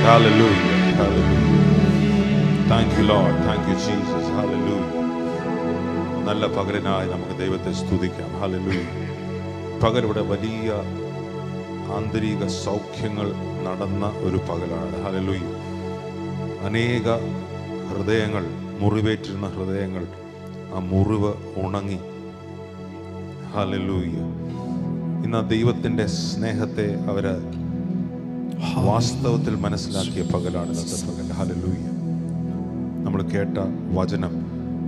Hallelujah. Hallelujah. Thank you, Lord. Thank you, Jesus. Hallelujah. നല്ല പകലിനായി നമുക്ക് ദൈവത്തെ സ്തുതിക്കാം. Hallelujah. പകൽ ഇവിടെ വലിയ ആന്തരിക സൗഖ്യങ്ങൾ നടന്ന ഒരു പകലാണ്. Hallelujah. അനേക ഹൃദയങ്ങൾ, മുറിവേറ്റിരുന്ന ഹൃദയങ്ങൾ, ആ മുറിവ് ഉണങ്ങി. Hallelujah. ഇന്ന് ദൈവത്തിൻ്റെ സ്നേഹത്തെ അവര് വാസ്തവത്തിൽ മനസ്സിലാക്കിയ പകലാണ് ഇന്നത്തെ പകൽ. ഹല്ലേലൂയ. നമ്മൾ കേട്ട വചനം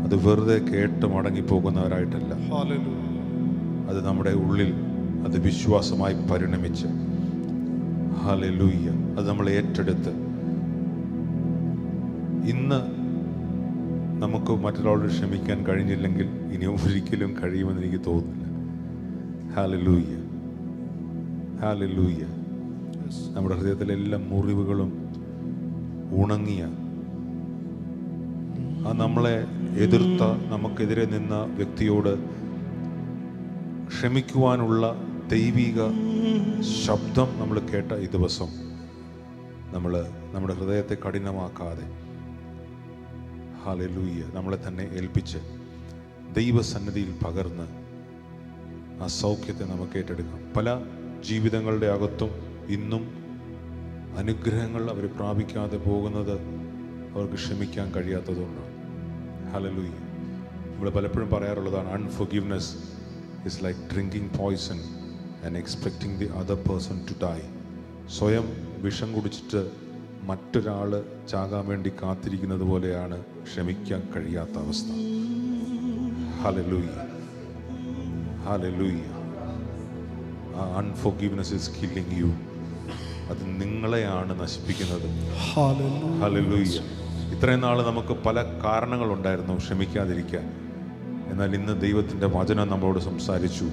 അത് വെറുതെ കേട്ട് മടങ്ങിപ്പോകുന്നവരായിട്ടല്ല, അത് നമ്മുടെ ഉള്ളിൽ അത് വിശ്വാസമായി പരിണമിച്ച്, ഹല്ലേലൂയ, അത് നമ്മൾ ഏറ്റെടുത്ത് ഇന്ന് നമുക്ക് മറ്റൊരാളോട് ക്ഷമിക്കാൻ കഴിഞ്ഞില്ലെങ്കിൽ ഇനി ഒരിക്കലും കഴിയുമെന്ന് എനിക്ക് തോന്നുന്നില്ല. ഹല്ലേലൂയ. ഹല്ലേലൂയ. നമ്മുടെ ഹൃദയത്തിലെ എല്ലാ മുറിവുകളും ഉണങ്ങിയ, ആ നമ്മളെ എതിർത്ത, നമുക്കെതിരെ നിന്ന വ്യക്തിയോട് ക്ഷമിക്കുവാനുള്ള ദൈവിക ശബ്ദം നമ്മൾ കേട്ട ഈ ദിവസം നമ്മൾ നമ്മുടെ ഹൃദയത്തെ കഠിനമാക്കാതെ, ഹല്ലേലൂയ, നമ്മളെ തന്നെ ഏൽപ്പിച്ച് ദൈവസന്നിധിയിൽ പകർന്ന് ആ സൗഖ്യത്തെ നമുക്ക് ഏറ്റെടുക്കാം. പല ജീവിതങ്ങളുടെ അകത്തും ഇന്നും അനുഗ്രഹങ്ങൾ അവർ പ്രാപിക്കാതെ പോകുന്നത് അവർക്ക് ക്ഷമിക്കാൻ കഴിയാത്തതുകൊണ്ടാണ്. ഹല്ലേലൂയ. നമ്മൾ പലപ്പോഴും പറയാറുള്ളതാണ്, unforgiveness is like drinking poison and expecting the other person to die. സ്വയം വിഷം കുടിച്ചിട്ട് മറ്റൊരാൾ ചാകാൻ വേണ്ടി കാത്തിരിക്കുന്നത് പോലെയാണ് ക്ഷമിക്കാൻ കഴിയാത്ത അവസ്ഥ. Hallelujah. Hallelujah. Unforgiveness is killing you. അത് നിങ്ങളെയാണ് നശിപ്പിക്കുന്നത്. ഹല്ലേലൂയ. ഇത്രയും നാൾ നമുക്ക് പല കാരണങ്ങളുണ്ടായിരുന്നു ക്ഷമിക്കാതിരിക്കാൻ. എന്നാൽ ഇന്ന് ദൈവത്തിൻ്റെ വചനം നമ്മളോട് സംസാരിച്ചു,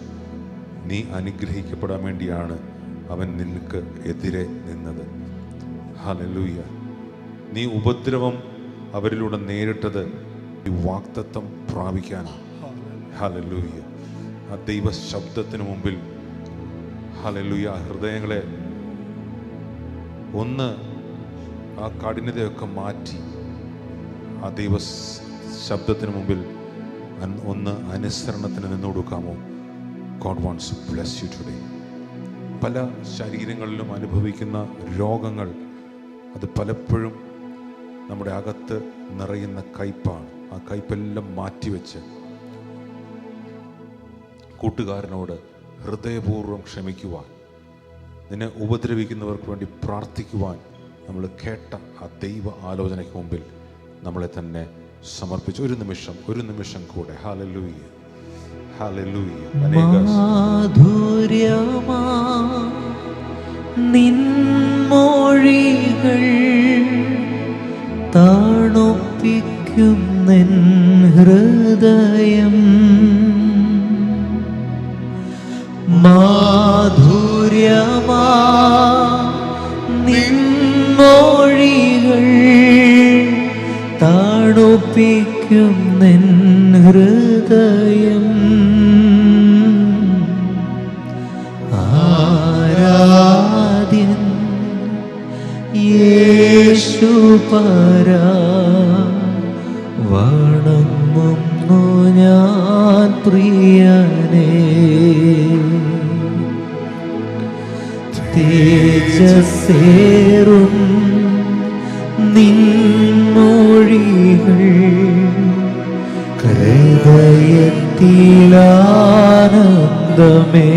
നീ അനുഗ്രഹിക്കപ്പെടാൻ വേണ്ടിയാണ് അവൻ നിനക്ക് എതിരെ നിന്നത്. ഹല്ലേലൂയ. നീ ഉപദ്രവം അവരിലൂടെ നേരിട്ടത് ഈ വാഗ്ദത്തം പ്രാപിക്കാനാണ്. ഹല്ലേലൂയ. ആ ദൈവ ശബ്ദത്തിന് മുമ്പിൽ, ഹല്ലേലൂയ, ഹൃദയങ്ങളെ ഒന്ന് ആ കഠിനതയൊക്കെ മാറ്റി ആ ദൈവ ശബ്ദത്തിന് മുമ്പിൽ ഒന്ന് അനുസരണത്തിന് നിന്ന് കൊടുക്കാമോ? God wants to bless you today. പല ശരീരങ്ങളിലും അനുഭവിക്കുന്ന രോഗങ്ങൾ, അത് പലപ്പോഴും നമ്മുടെ അകത്ത് നിറയുന്ന കയ്പാണ്. ആ കയ്പെല്ലാം മാറ്റിവെച്ച് കൂട്ടുകാരനോട് ഹൃദയപൂർവ്വം ക്ഷമിക്കുവാൻ, നിന്നെ ഉപദ്രവിക്കുന്നവർക്ക് വേണ്ടി പ്രാർത്ഥിക്കുവാൻ നമ്മൾ കേട്ട ആ ദൈവ ആലോചനയ്ക്ക് മുമ്പിൽ നമ്മളെ തന്നെ സമർപ്പിച്ച് ഒരു നിമിഷം കൂടെ. ഹല്ലേലൂയ. ഹല്ലേലൂയ.
മാധുര്യമാ നിൻമൊഴികൾ തണുപ്പിക്കുന്നെൻ ഹൃദയം. മാധുര്യമാ നിൻമൊഴികൾ തണുപ്പിക്കുന്നെൻ ഹൃദയം. ആരാധ്യൻ യേശുപരാ, വണങ്ങുന്നു ഞാൻ പ്രിയനേ. തേജസ്സേറും നിൻമൊഴികൾ ഹൃദയത്തിലാനന്ദമേ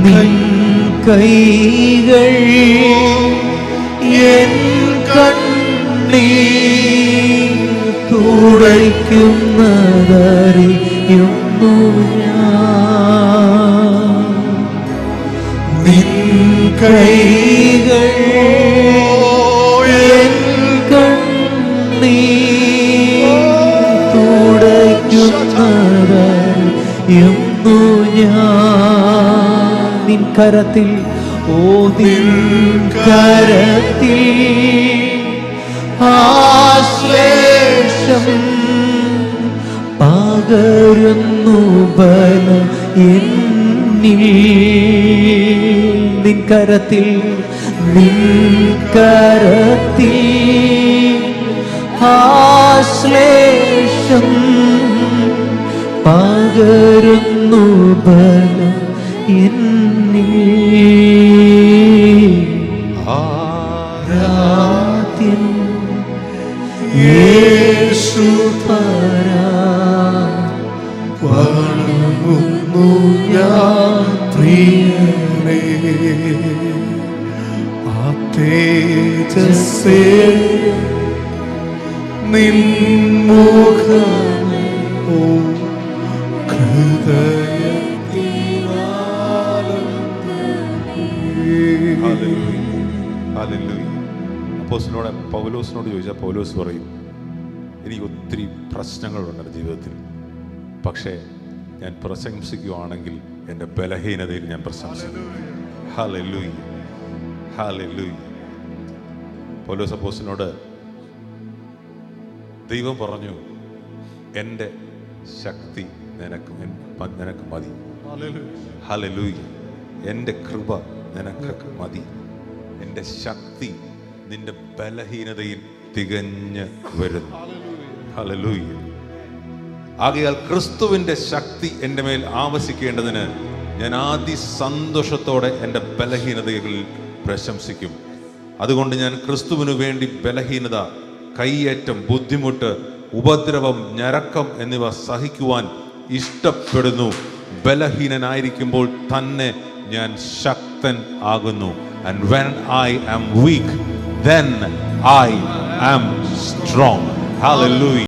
നിൻ കൈകൾ എൻ കണ്ണീർ തുടയ്ക്കുന്നതറിയുന്നു ഞാൻ. നിൻ കൈകൾ എൻ കണ്ണീർ തുടയ്ക്കുന്നതറിയുന്നു ഞാൻ. നിൻ കരത്തിൽ നിൻ കരത്തിൽ ആശ്ലേഷം പകരുന്നു ബലം എന്നിൽ. നിൻ കരത്തിൽ ആശ്ലേഷം പകരുന്നു ബലം എന്നിൽ. ആരാധ്യൻ യേശുപരാ
വണങ്ങുന്നു ഞാൻ പ്രിയനേ. ആ തേജസ്സേ നിൻ മുഖമേ ഓ
അപ്പോസ്തലനായ പൗലോസിനോട് ചോദിച്ചാൽ പൗലോസ് പറയും, എനിക്ക് ഒത്തിരി പ്രശ്നങ്ങളുണ്ട് എൻ്റെ ജീവിതത്തിൽ, പക്ഷേ ഞാൻ പ്രശംസിക്കുകയാണെങ്കിൽ എൻ്റെ ബലഹീനതയിൽ ഞാൻ പ്രശംസിക്കും. Hallelujah, hallelujah. പൗലോസ് അപ്പോസ്തലനോട് ദൈവം പറഞ്ഞു, എൻ്റെ ശക്തി നിനക്ക് മതി. ഹല്ലേലൂയ. എൻ്റെ കൃപ നിനക്ക് മതി. എൻ്റെ ശക്തി നിന്റെ ബലഹീനതയിൽ തികഞ്ഞ് വരുന്നു. ഹല്ലേലൂയ. ആകയാൽ ക്രിസ്തുവിൻ്റെ ശക്തി എൻ്റെ മേൽ ആവസിക്കേണ്ടതിന് ഞാൻ സന്തോഷത്തോടെ എൻ്റെ ബലഹീനതകളിൽ പ്രശംസിക്കും. അതുകൊണ്ട് ഞാൻ ക്രിസ്തുവിനു വേണ്ടി ബലഹീനത, കയ്യേറ്റം, ബുദ്ധിമുട്ട്, ഉപദ്രവം, ഞരക്കം എന്നിവ സഹിക്കുവാൻ ഇഷ്ടപ്പെടുന്നു. ബലഹീനനായിരിക്കുമ്പോൾ തന്നെ ഞാൻ ശക്തൻ ആകുന്നു. And when I am weak, then I am strong. Hallelujah.